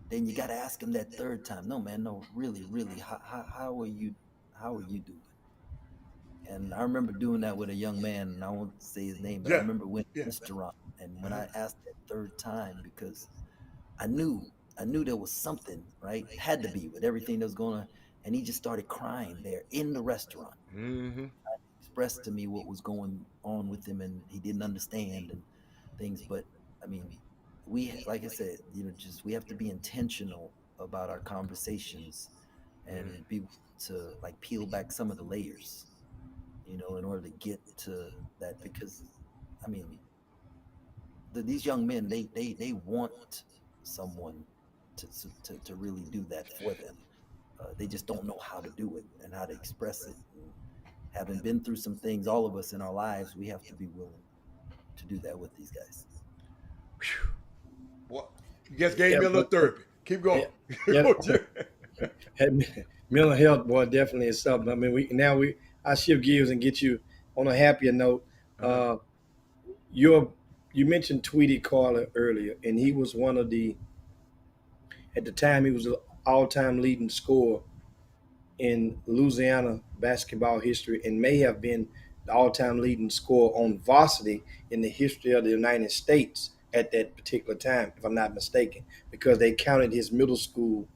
[SPEAKER 3] you got to ask them that third time. No, man, no, really, how are you doing? And I remember doing that with a young man, and I won't say his name, but I
[SPEAKER 1] Yeah.
[SPEAKER 3] remember went to
[SPEAKER 1] Yeah.
[SPEAKER 3] a restaurant, and when
[SPEAKER 1] Uh-huh.
[SPEAKER 3] I asked that third time, because I knew I knew there was something, right? Had to be with everything that was going on, and he just started crying there in the restaurant.
[SPEAKER 1] Mm-hmm.
[SPEAKER 3] Expressed to me what was going on with him, and he didn't understand and things. But I mean, like I said, just we have to be intentional about our conversations
[SPEAKER 1] Mm-hmm.
[SPEAKER 3] and be to like peel back some of the layers, in order to get to that. Because I mean, these young men, they want someone to really do that for them. They just don't know how to do it and how to express it. And having been through some things, all of us in our lives, we have to be willing to do that with these guys.
[SPEAKER 1] What? You just gave
[SPEAKER 2] Yeah,
[SPEAKER 1] me a
[SPEAKER 2] but
[SPEAKER 1] little therapy. Keep going.
[SPEAKER 2] yeah, yeah.
[SPEAKER 1] Coach.
[SPEAKER 2] Mental health, boy, definitely is something. I mean, I shift gears and get you on a happier note.
[SPEAKER 1] Uh-huh.
[SPEAKER 2] Uh, your you mentioned Tweety Carter earlier, and he was one of the at the time he was an all-time leading scorer in Louisiana basketball history, and may have been the all-time leading scorer on varsity in the history of the United States at that particular time, if I'm not mistaken, because they counted his middle school,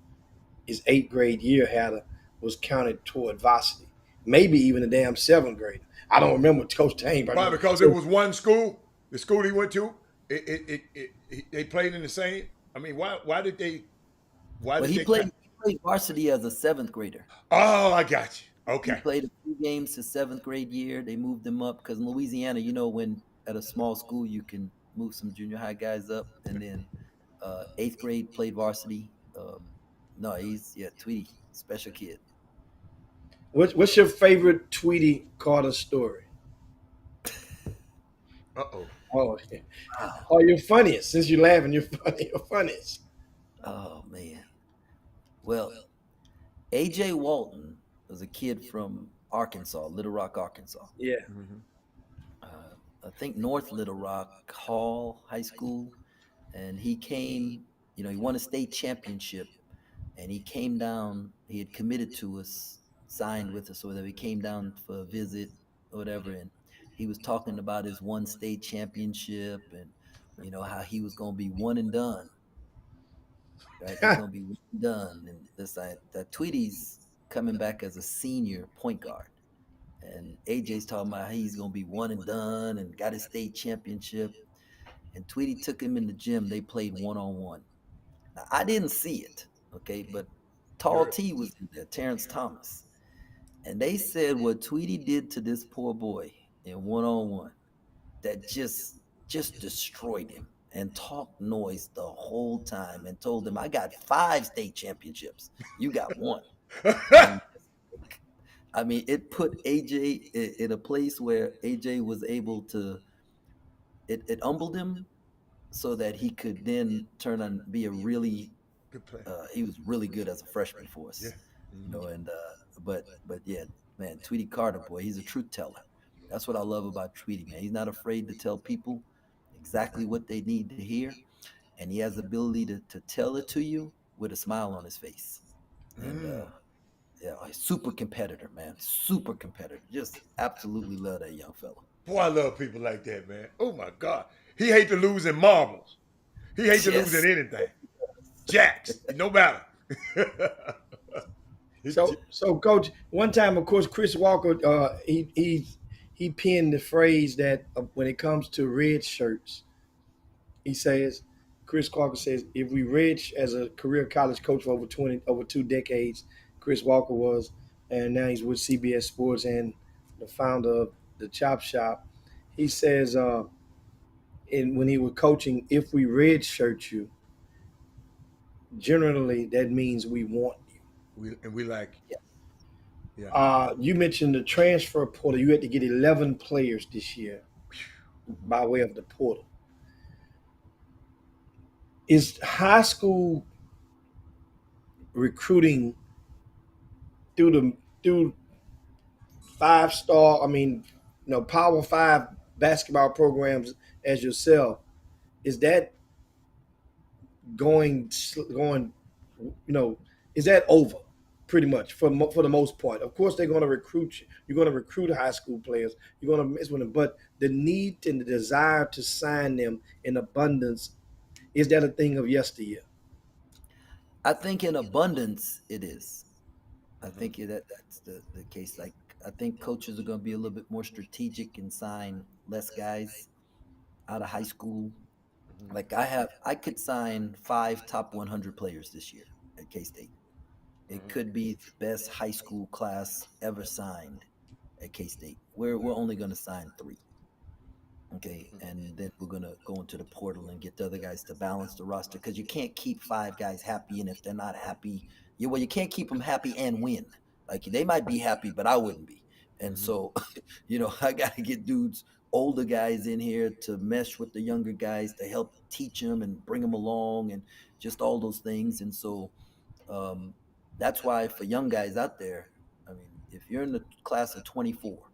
[SPEAKER 2] his eighth grade year was counted toward varsity, maybe even the damn seventh grade. I don't remember Coach Tang, but I
[SPEAKER 1] Why?
[SPEAKER 2] know.
[SPEAKER 1] Because it
[SPEAKER 2] So
[SPEAKER 1] was one school. The school he went to, they played in the same. I mean, why did they? Why
[SPEAKER 3] Well,
[SPEAKER 1] did
[SPEAKER 3] he
[SPEAKER 1] they
[SPEAKER 3] played
[SPEAKER 1] count?
[SPEAKER 3] he played varsity as a seventh grader.
[SPEAKER 1] Oh, I got you.
[SPEAKER 3] He
[SPEAKER 1] Okay.
[SPEAKER 3] played a few games his seventh grade year. They moved him up because in Louisiana, when at a small school you can move some junior high guys up, and then eighth grade played varsity. No, he's Tweety, special kid.
[SPEAKER 2] what's your favorite Tweety Carter story?
[SPEAKER 1] Uh oh.
[SPEAKER 2] Oh,
[SPEAKER 3] Wow.
[SPEAKER 2] oh, you're funniest. Since you're laughing, you're funny. You're funniest.
[SPEAKER 3] Oh man. Well, AJ Walton was a kid from Arkansas, Little Rock, Arkansas.
[SPEAKER 2] Yeah.
[SPEAKER 1] Mm-hmm.
[SPEAKER 3] I think North Little Rock Hall High School, and he came. He won a state championship, and he came down. He had committed to us, signed with us, or whatever. He came down for a visit, or whatever, and he was talking about his one state championship, and how he was going to be one and done. Right, he's going to be one and done, and this that Tweety's coming back as a senior point guard, And AJ's talking about how he's gonna be one and done and got his state championship. And Tweety took him in the gym. They played 1-on-1. Now, I didn't see it, okay, but Tall
[SPEAKER 1] Good.
[SPEAKER 3] T was in there, Terrence Thomas. And they said what Tweety did to this poor boy in 1-on-1 that just destroyed him and talked noise the whole time and told him, I got 5 state championships. You got one. And I mean, it put AJ in a place where AJ was able to, it humbled him so that he could then turn on be a really
[SPEAKER 1] Good play.
[SPEAKER 3] he was really good as a freshman for
[SPEAKER 1] Yeah.
[SPEAKER 3] us, you
[SPEAKER 1] Mhm.
[SPEAKER 3] know. And but yeah, man, Tweety Carter, boy, he's a truth teller. That's what I love about Tweety, man. He's not afraid to tell people exactly what they need to hear, and he has the ability to tell it to you with a smile on his face. And
[SPEAKER 1] Mm.
[SPEAKER 3] yeah, a super competitor, man, super competitor. Just absolutely love that young fella.
[SPEAKER 1] Boy, I love people like that, man. Oh my God. He hate to lose in marbles. He hate to lose in
[SPEAKER 3] Yes.
[SPEAKER 1] anything. Jacks, no matter.
[SPEAKER 2] So, Coach, one time, of course, Chris Walker, he penned the phrase that when it comes to red shirts, he says, Chris Walker says, if we red as a career college coach for over 2 decades, Chris Walker was, and now he's with CBS Sports and the founder of the Chop Shop. He says, when he was coaching, if we red shirt you, generally that means we want you.
[SPEAKER 1] we like,
[SPEAKER 3] Yeah.
[SPEAKER 1] yeah.
[SPEAKER 2] You mentioned the transfer portal. You had to get 11 players this year
[SPEAKER 3] Mhm.
[SPEAKER 2] by way of the portal. Is high school recruiting through 5 star? I mean, Power Five basketball programs as yourself. Is that going? Is that over? Pretty much for the most part. Of course, they're going to recruit you. You're going to recruit high school players. You're going to mess with them, but the need and the desire to sign them in abundance, is that a thing of yesteryear?
[SPEAKER 3] I think in abundance it is. I
[SPEAKER 1] Mhm.
[SPEAKER 3] think that's the case. Like I think coaches are going to be a little bit more strategic and sign less guys out of high school.
[SPEAKER 1] Mhm.
[SPEAKER 3] Like I could sign 5 top 100 players this year at K State. It
[SPEAKER 1] Mhm.
[SPEAKER 3] could be the best high school class ever signed at K State. We're only going to sign 3. Okay, and then we're gonna go into the portal and get the other guys to balance the roster because you can't keep 5 guys happy, and if they're not happy, you can't keep them happy and win. Like they might be happy, but I wouldn't be. And
[SPEAKER 1] Mhm.
[SPEAKER 3] so, I gotta get dudes, older guys in here to mesh with the younger guys to help teach them and bring them along, and just all those things. And so, um, that's why for young guys out there, I mean, if you're in the class of 24,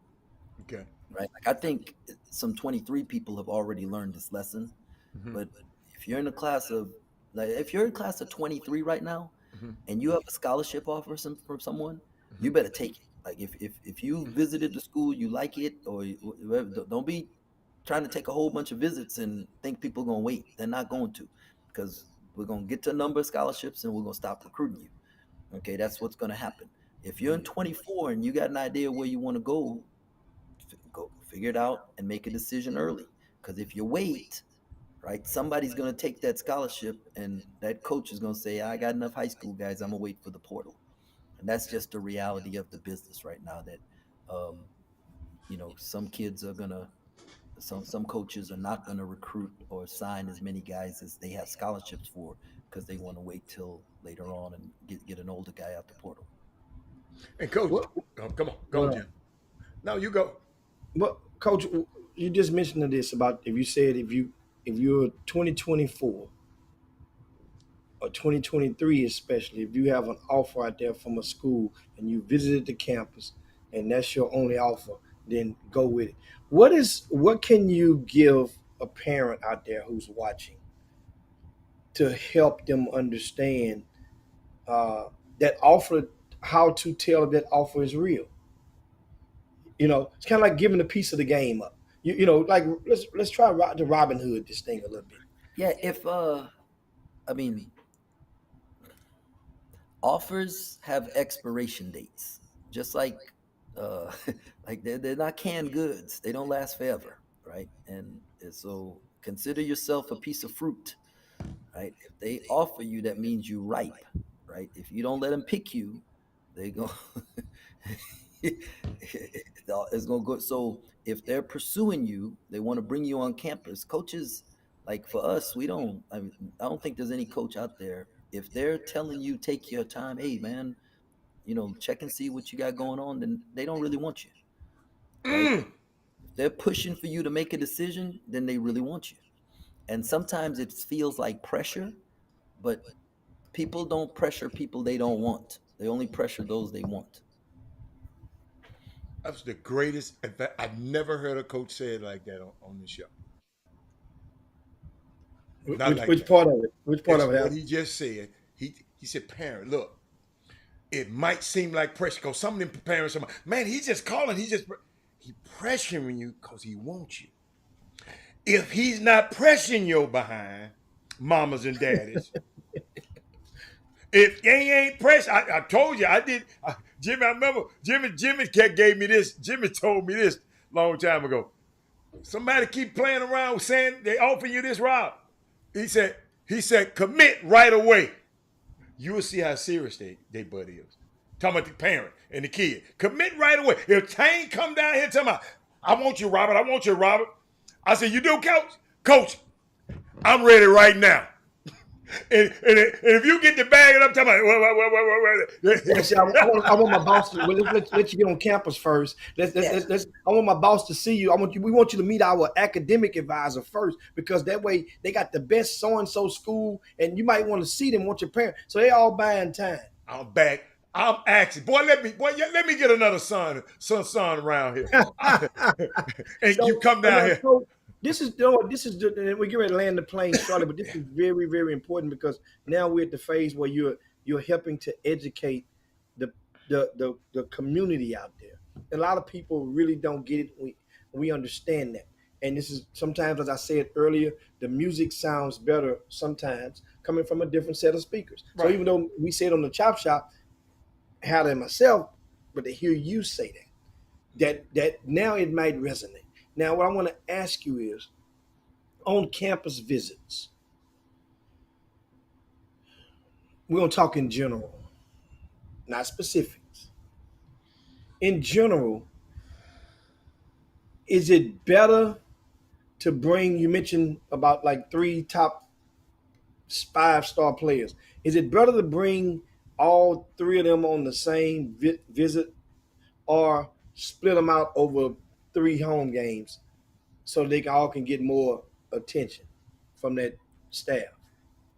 [SPEAKER 1] Okay.
[SPEAKER 3] right? Like I think some 23 people have already learned this lesson,
[SPEAKER 1] Mhm.
[SPEAKER 3] but if you're in a class of like if you're in class of 23 right now
[SPEAKER 1] Mhm.
[SPEAKER 3] and you have a scholarship offer from someone,
[SPEAKER 1] Mhm.
[SPEAKER 3] you better take it. Like if you visited the school, you like it, or don't be trying to take a whole bunch of visits and think people are going to wait. They're not going to, because we're going to get to a number of scholarships and we're going to stop recruiting you. Okay, that's what's going to happen. If you're in 24 and you got an idea where you want to go figure it out and make a decision early. Because if you wait, right, somebody's going to take that scholarship, and that coach is going to say, I got enough high school guys, I'm going to wait for the portal. And that's just the reality of the business right now that, um, some kids are going to, some coaches are not going to recruit or sign as many guys as they have scholarships for because they want to wait till later on and get an older guy out the portal.
[SPEAKER 1] And coach,
[SPEAKER 2] What?
[SPEAKER 1] oh, come on, go,
[SPEAKER 2] Well,
[SPEAKER 1] Jim. No, you go.
[SPEAKER 2] Coach, you just mentioned this about if you said if you're 2024 or 2023, especially if you have an offer out there from a school and you visited the campus and that's your only offer, then go with it. What can you give a parent out there who's watching to help them understand uh, that offer, how to tell if that offer is real? It's kind of like giving a piece of the game up. Like let's try to Robin Hood this thing a little bit.
[SPEAKER 3] Yeah, if I mean, offers have expiration dates, just like uh, like they're not canned goods. They don't last forever, right? And so consider yourself a piece of fruit, right? If they offer you, that means you ripe, right? If you don't let them pick you, they go. It's gonna go. So if they're pursuing you, they want to bring you on campus. Coaches, like for us, we don't. I mean, I don't think there's any coach out there. If they're telling you take your time, hey man, check and see what you got going on, then they don't really want you, right?
[SPEAKER 1] Mm.
[SPEAKER 3] If they're pushing for you to make a decision, then they really want you. And sometimes it feels like pressure, but people don't pressure people they don't want. They only pressure those they want.
[SPEAKER 1] That was the greatest. In fact, I've never heard a coach say it like that on the show. Not
[SPEAKER 2] Which
[SPEAKER 1] like
[SPEAKER 2] which
[SPEAKER 1] that.
[SPEAKER 2] part of it? Which part
[SPEAKER 1] It's
[SPEAKER 2] of it?
[SPEAKER 1] what he just said. He said, parent, look, it might seem like pressure because some of them preparing somebody. Man, he's just calling. He pressuring you because he wants you. If he's not pressuring your behind, mamas and daddies, if they ain't pressure, I told you I did. Jimmy, I remember Jimmy gave me this. Jimmy told me this long time ago. Somebody keep playing around saying they offer you this route. He said commit right away. You will see how serious they buddy is. Talking about the parent and the kid. Commit right away. If Tang come down here and tell me, I want you, Robert. I want you, Robert. I said, you do, coach? Coach, I'm ready right now. And if you get the bag and I'm talking about,
[SPEAKER 2] Yeah, see, I want my boss to let you get on campus first. I want my boss to see you. We want you to meet our academic advisor first because that way they got the best so and so school, and you might want to see them. Want your parents, so they all buying time.
[SPEAKER 1] I'm back. I'm asking, let me get another son around here, and you come down here.
[SPEAKER 2] So this is we get ready to land the plane shortly, but this is very very important because now we're at the phase where you're helping to educate the the community out there. A lot of people really don't get it. We understand that, and this is sometimes, as I said earlier, the music sounds better sometimes coming from a different set of speakers. So
[SPEAKER 1] Right.
[SPEAKER 2] even though we said on the chop shop, had it myself, but to hear you say that now it might resonate. Now, what I want to ask you is, on campus visits, we're gonna talk in general, not specifics. In general, is it better to bring? You mentioned about like three top 5-star players. Is it better to bring all three of them on the same visit, or split them out over 3 home games so they all can get more attention from that staff?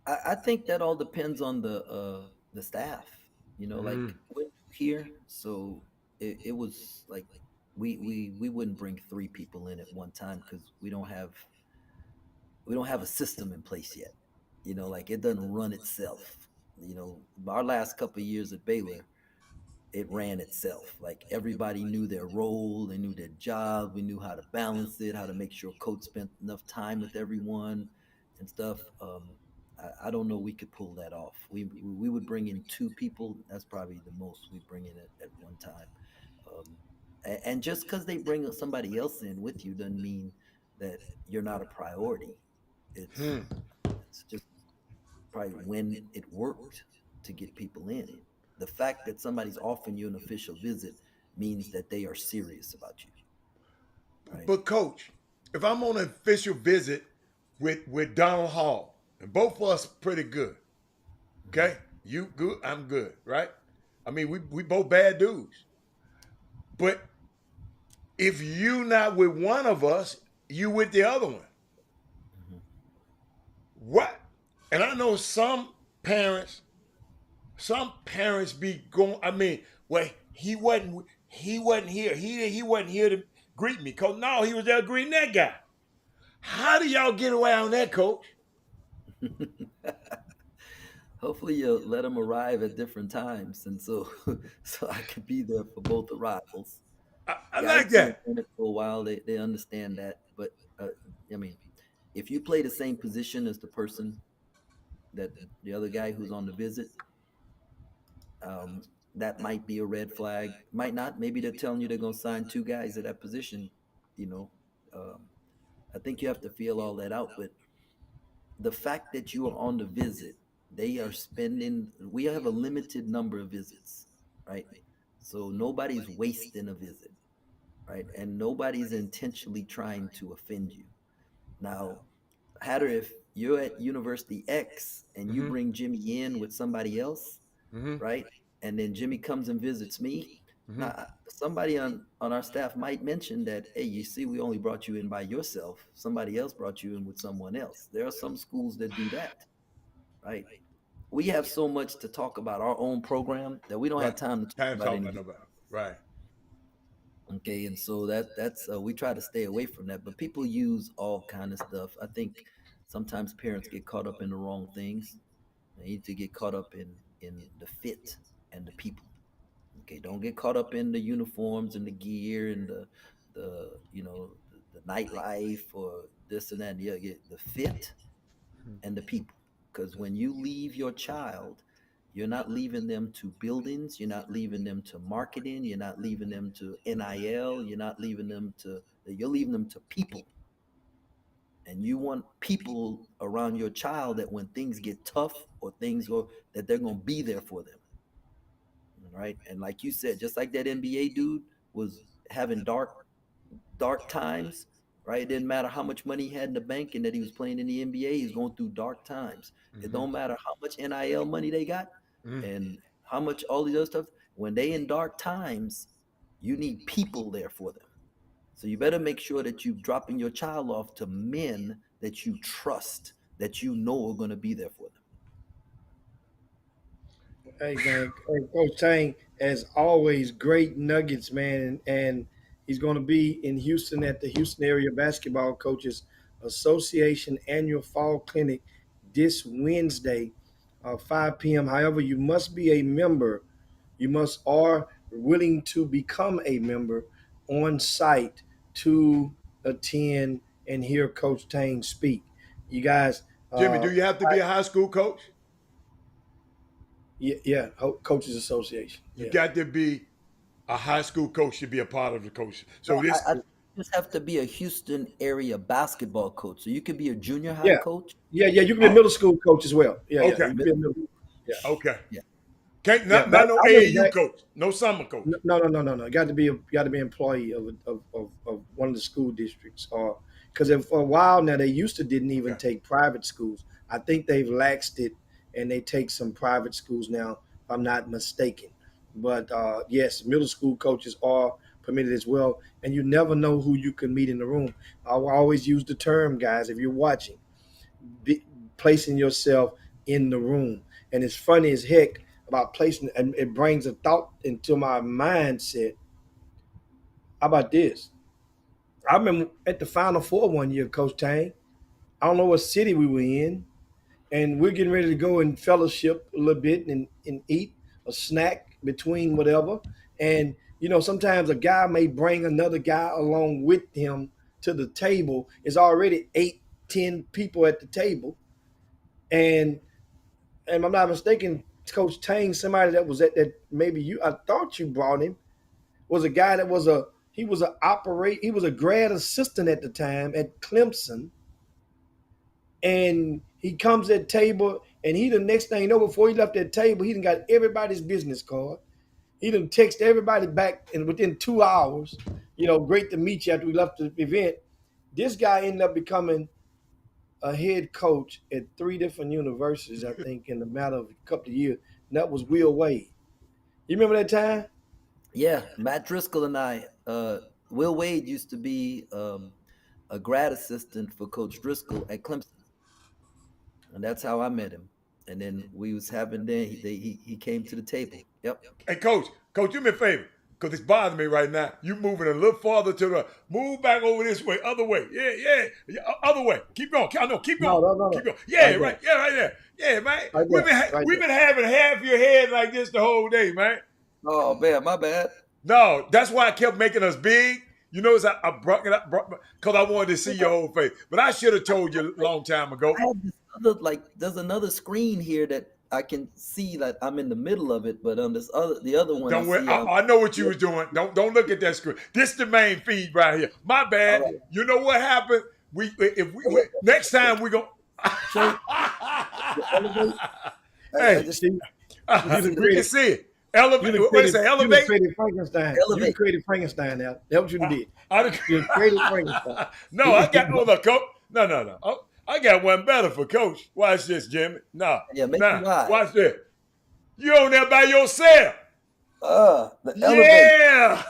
[SPEAKER 3] I think that all depends on the staff. Like
[SPEAKER 1] Mm.
[SPEAKER 3] we're here, so it was like we wouldn't bring 3 people in at one time because we don't have a system in place yet. Like it doesn't run itself. Our last couple of years at Baylor, it ran itself. Like everybody knew their role, they knew their job, we knew how to balance it, how to make sure coach spent enough time with everyone and stuff. I don't know we could pull that off. We would bring in 2 people. That's probably the most we bring in at one time. And just because they bring somebody else in with you doesn't mean that you're not a priority. It's
[SPEAKER 1] Hmm.
[SPEAKER 3] it's just probably when it worked to get people in. The fact that somebody's offering you an official visit means that they are serious about you, right?
[SPEAKER 1] But coach, if I'm on an official visit with Donald Hall, and both of us pretty good,
[SPEAKER 3] Mhm.
[SPEAKER 1] okay? You good, I'm good, right? I mean, we both bad dudes. But if you not with one of us, you with the other one.
[SPEAKER 3] Mhm.
[SPEAKER 1] What? And I know parents, some parents be going. I mean, well, he wasn't here. He wasn't here to greet me. Coach, no, he was there greeting that guy. How do y'all get around that, coach?
[SPEAKER 3] Hopefully, you'll let them arrive at different times, and so so I could be there for both arrivals.
[SPEAKER 1] I
[SPEAKER 3] Guys
[SPEAKER 1] like
[SPEAKER 3] been
[SPEAKER 1] that.
[SPEAKER 3] in it for a while; they understand that. But I mean, if you play the same position as the person that the other guy who's on the visit, that might be a red flag. Might not. Maybe they're telling you they're going to sign two guys at that position. You know, um, I think you have to feel all that out. But the fact that you are on the visit, they are spending. We have a limited number of visits, right? So nobody's wasting a visit, right? And nobody's intentionally trying to offend you. Now, Hatter, if you're at University X and you
[SPEAKER 1] Mm-hmm.
[SPEAKER 3] bring Jimmy in with somebody else,
[SPEAKER 1] Mm-hmm.
[SPEAKER 3] right? And then Jimmy comes and visits me.
[SPEAKER 1] Mm-hmm.
[SPEAKER 3] Now, somebody on our staff might mention that, hey, you see, we only brought you in by yourself. Somebody else brought you in with someone else. There are some schools that do that, right? We have so much to talk about our own program that we don't
[SPEAKER 1] Right.
[SPEAKER 3] have time to talk
[SPEAKER 1] Time to
[SPEAKER 3] about
[SPEAKER 1] talk about
[SPEAKER 3] anything.
[SPEAKER 1] nobody. Right.
[SPEAKER 3] Okay, and so that's we try to stay away from that. But people use all kind of stuff. I think sometimes parents get caught up in the wrong things. They need to get caught up in the fit and the people. Okay, don't get caught up in the uniforms and the gear and the the nightlife or this and that. Yeah, get the fit and the people. Because when you leave your child, you're not leaving them to buildings, you're not leaving them to marketing, you're not leaving them to NIL, you're not leaving them to, you're leaving them to people. And you want people around your child that when things get tough or things go, that they're going to be there for them. Right. And like you said, just like that NBA dude was having dark times, right? It didn't matter how much money he had in the bank and that he was playing in the NBA, he was going through dark times. It
[SPEAKER 1] Mm-hmm.
[SPEAKER 3] don't matter how much NIL money they got
[SPEAKER 1] Mm-hmm.
[SPEAKER 3] and how much all these other stuff. When they in dark times, you need people there for them. So you better make sure that you dropping your child off to men that you trust, that you know are going to be there for them.
[SPEAKER 2] Hey man, hey, Coach Tang, as always, great nuggets, man, and he's going to be in Houston at the Houston Area Basketball Coaches Association annual fall clinic this Wednesday, 5 p.m. However, you must be a member. You must are willing to become a member on site to attend and hear Coach Tang speak. You guys,
[SPEAKER 1] Jimmy, do you have to be a high school coach?
[SPEAKER 2] yeah, Coaches Association,
[SPEAKER 1] You
[SPEAKER 2] yeah.
[SPEAKER 1] got to be a high school coach to be a part of the coach. So this,
[SPEAKER 3] I just have to be a Houston area basketball coach. So you could be a junior high
[SPEAKER 2] Yeah,
[SPEAKER 3] coach.
[SPEAKER 2] yeah. You can be a
[SPEAKER 1] oh,
[SPEAKER 2] middle school coach as well. Yeah.
[SPEAKER 1] okay,
[SPEAKER 2] You can be a middle. Yeah,
[SPEAKER 1] okay.
[SPEAKER 3] Yeah.
[SPEAKER 1] Can't
[SPEAKER 2] yeah.
[SPEAKER 1] not,
[SPEAKER 2] But
[SPEAKER 1] not no
[SPEAKER 2] I remember
[SPEAKER 1] AAU
[SPEAKER 2] back.
[SPEAKER 1] coach, no summer coach.
[SPEAKER 2] No. You got to be employee of one of the school districts, or because for a while now they used to didn't even
[SPEAKER 1] Okay.
[SPEAKER 2] take private schools. I think they've laxed it and they take some private schools now, if I'm not mistaken. But yes, middle school coaches are permitted as well, and you never know who you can meet in the room. I will always use the term, guys, if you're watching, be, placing yourself in the room. And it's funny as heck about placing, and it brings a thought into my mindset. How about this? I remember at the Final Four one year, Coach Tang. I don't know what city we were in, and we're getting ready to go and fellowship a little bit and eat a snack between whatever. And sometimes a guy may bring another guy along with him to the table. It's already 8, 10 people at the table, and if I'm not mistaken, Coach Tang, somebody that was at that, maybe I thought you brought him, was a guy that he was a grad assistant at the time at Clemson, and he comes at table, and he the next thing you know, before he left that table, he done got everybody's business card. He done text everybody back, and within 2 hours, great to meet you after we left the event. This guy ended up becoming a head coach at 3 different universities, I think, in a matter of a couple of years. And that was Will Wade. You remember that time?
[SPEAKER 3] Yeah, Matt Driscoll and I, Will Wade used to be a grad assistant for Coach Driscoll at Clemson, and that's how I met him. And then we was having then he came to the table. Yep.
[SPEAKER 1] Hey, coach, do me a favor, because it's bothering me right now. You moving a little farther to the, move back over this way, other way. Yeah, other way. Keep going. I know, keep going.
[SPEAKER 2] No.
[SPEAKER 1] Keep going. Yeah, right. Yeah, right there. Yeah, man.
[SPEAKER 2] Right
[SPEAKER 1] We've
[SPEAKER 2] there.
[SPEAKER 1] been
[SPEAKER 2] Right
[SPEAKER 1] we've
[SPEAKER 2] there.
[SPEAKER 1] been having half your head like this the whole day, man.
[SPEAKER 3] Oh man, my bad.
[SPEAKER 1] No, that's why I kept making us big. You notice I brought it up because I wanted to see your whole face. But I should have told you a long time ago.
[SPEAKER 3] I have this other, like, there's another screen here that I can see that I'm in the middle of it, but on the other one, I
[SPEAKER 1] Don't worry.
[SPEAKER 3] see
[SPEAKER 1] I know what you was doing. Don't look at that screen. This the main feed right here. My
[SPEAKER 3] all
[SPEAKER 1] bad.
[SPEAKER 3] right.
[SPEAKER 1] You know what happened? We next time we go.
[SPEAKER 3] Show elevate. I
[SPEAKER 1] Hey,
[SPEAKER 3] just
[SPEAKER 2] See,
[SPEAKER 3] you
[SPEAKER 2] you
[SPEAKER 3] see
[SPEAKER 2] done
[SPEAKER 3] the
[SPEAKER 1] we can
[SPEAKER 2] created,
[SPEAKER 1] see it. Elevate. What is it?
[SPEAKER 2] you done
[SPEAKER 1] Elevate.
[SPEAKER 2] created Frankenstein. You done
[SPEAKER 3] elevate.
[SPEAKER 2] created Frankenstein now. That's what you done did.
[SPEAKER 1] I,
[SPEAKER 2] You done created Frankenstein.
[SPEAKER 1] no, I got. Oh, the coach. No. Oh, I got one better for coach. Watch this, Jimmy. No,
[SPEAKER 3] Yeah, make it
[SPEAKER 1] nah.
[SPEAKER 3] wide.
[SPEAKER 1] Watch this. You on there by yourself.
[SPEAKER 3] The elevate.
[SPEAKER 1] Yeah.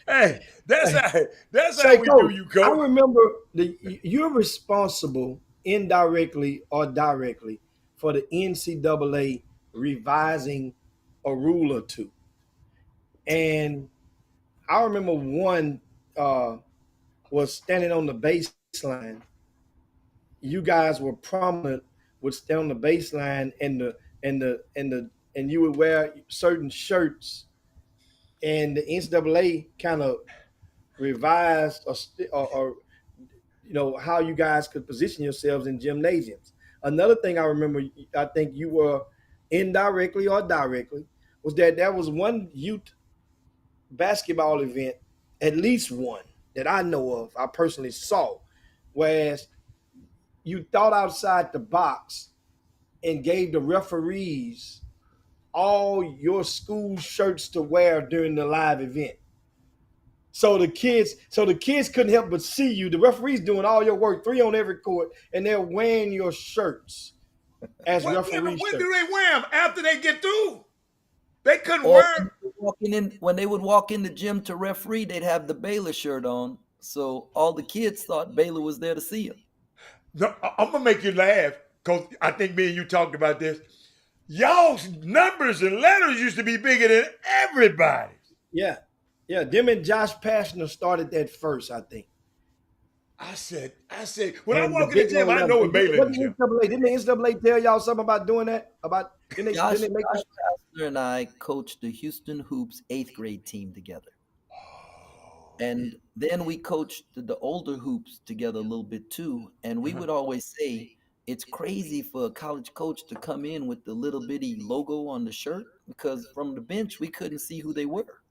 [SPEAKER 1] Hey, that's how
[SPEAKER 2] Say,
[SPEAKER 1] we do
[SPEAKER 2] Coach,
[SPEAKER 1] you,
[SPEAKER 2] I
[SPEAKER 1] coach.
[SPEAKER 2] remember you're responsible indirectly or directly for the NCAA revising a rule or two. And I remember one was standing on the baseline. You guys were prominent, would stand on the baseline and you would wear certain shirts, and the NCAA kind of revised or how you guys could position yourselves in gymnasiums. Another thing I remember, I think you were indirectly or directly, was that there was one youth basketball event, at least one that I know of, I personally saw, whereas you thought outside the box and gave the referees all your school shirts to wear during the live event. So the kids couldn't help but see you. The referees doing all your work, 3 on every court, and they're wearing your shirts as referee
[SPEAKER 1] When
[SPEAKER 2] shirts.
[SPEAKER 1] do they wear them? After they get through? They couldn't
[SPEAKER 3] Or
[SPEAKER 1] wear them.
[SPEAKER 3] when they would walk in the gym to referee, they'd have the Baylor shirt on. So all the kids thought Baylor was there to see them.
[SPEAKER 1] No, I'm gonna make you laugh because I think me and you talked about this. Y'all's numbers and letters used to be bigger than everybody.
[SPEAKER 2] Yeah. Yeah. Them and Josh Pastner started that first, I think.
[SPEAKER 1] I said, when I
[SPEAKER 2] And the
[SPEAKER 1] walk in the
[SPEAKER 2] big
[SPEAKER 1] gym,
[SPEAKER 2] one
[SPEAKER 1] I
[SPEAKER 2] letter.
[SPEAKER 1] know it Baylor in
[SPEAKER 2] What
[SPEAKER 1] the
[SPEAKER 2] did
[SPEAKER 1] gym.
[SPEAKER 2] the NCAA tell y'all something about doing that? About didn't they make
[SPEAKER 3] Josh
[SPEAKER 2] you?
[SPEAKER 3] Pastner and I coached the Houston Hoops 8th grade team together. And then we coached the older hoops together a little bit too. And we would always say it's crazy for a college coach to come in with the little bitty logo on the shirt because from the bench we couldn't see who they were.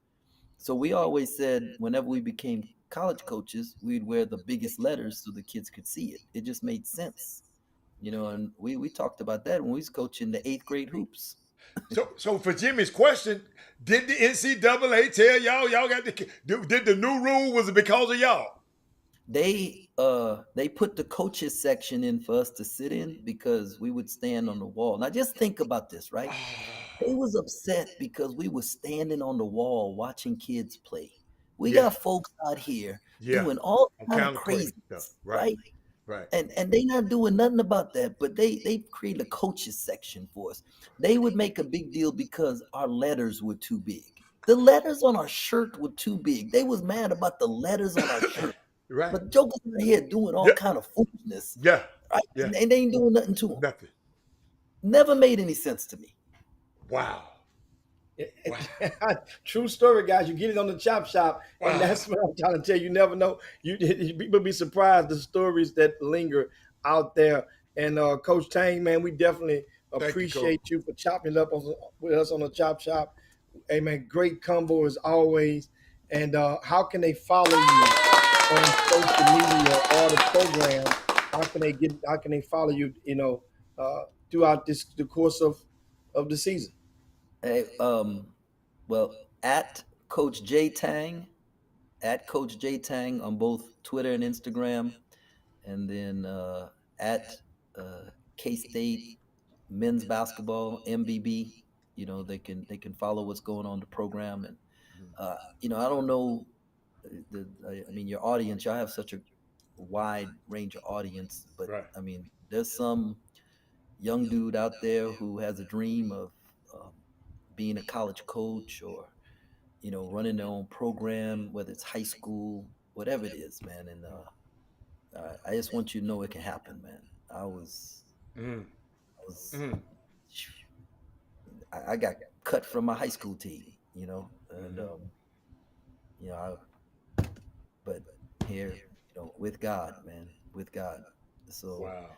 [SPEAKER 3] So we always said whenever we became college coaches, we'd wear the biggest letters so the kids could see it. It just made sense. And we talked about that when we was coaching the 8th grade hoops.
[SPEAKER 1] So for Jimmy's question, did the NCAA tell y'all got did the new rule was it because of y'all?
[SPEAKER 3] They put the coaches section in for us to sit in because we would stand on the wall. Now just think about this, right? They was upset because we were standing on the wall watching kids play. We
[SPEAKER 1] Yeah,
[SPEAKER 3] got folks out here
[SPEAKER 1] yeah.
[SPEAKER 3] doing all
[SPEAKER 1] I'm
[SPEAKER 3] kind of
[SPEAKER 1] kind of crazy stuff.
[SPEAKER 3] craziness,
[SPEAKER 1] Right,
[SPEAKER 3] right?
[SPEAKER 1] right.
[SPEAKER 3] And they not doing nothing about that, but they created a coaches section for us. They would make a big deal because our letters were too big. The letters on our shirt were too big. They was mad about the letters on our shirt.
[SPEAKER 1] Right.
[SPEAKER 3] But jokers out here doing all
[SPEAKER 1] Yeah,
[SPEAKER 3] kind of foolishness,
[SPEAKER 1] yeah,
[SPEAKER 3] right?
[SPEAKER 1] yeah.
[SPEAKER 3] And they ain't doing nothing to them.
[SPEAKER 1] Nothing.
[SPEAKER 3] Never made any sense to me.
[SPEAKER 1] Wow. Wow.
[SPEAKER 2] True story, guys. You get it on the chop shop, and
[SPEAKER 1] Wow.
[SPEAKER 2] that's what I'm trying to tell you. You never know. People be surprised the stories that linger out there. And Coach Tang, man, we definitely
[SPEAKER 1] Thank you,
[SPEAKER 2] appreciate you for chopping it up with us on the chop shop. Hey, man, great combo as always. And how can they follow you on social media or the program? How can they follow you? Throughout the course of the season.
[SPEAKER 3] Hey, well, at Coach J Tang, at Coach J Tang on both Twitter and Instagram, and then at K State men's basketball MBB. They can follow what's going on in the program, and I don't know I mean your audience. Y'all have such a wide range of audience, but
[SPEAKER 1] Right.
[SPEAKER 3] I mean there's some young dude out there who has a dream of um, being a college coach or running their own program, whether it's high school, whatever it is, man. And I just want you to know it can happen, man. I was,
[SPEAKER 1] Mm,
[SPEAKER 3] I was,
[SPEAKER 1] mm,
[SPEAKER 3] I got cut from my high school team, and
[SPEAKER 1] mhm.
[SPEAKER 3] you know, but here, with God, man, with God. So
[SPEAKER 1] Wow.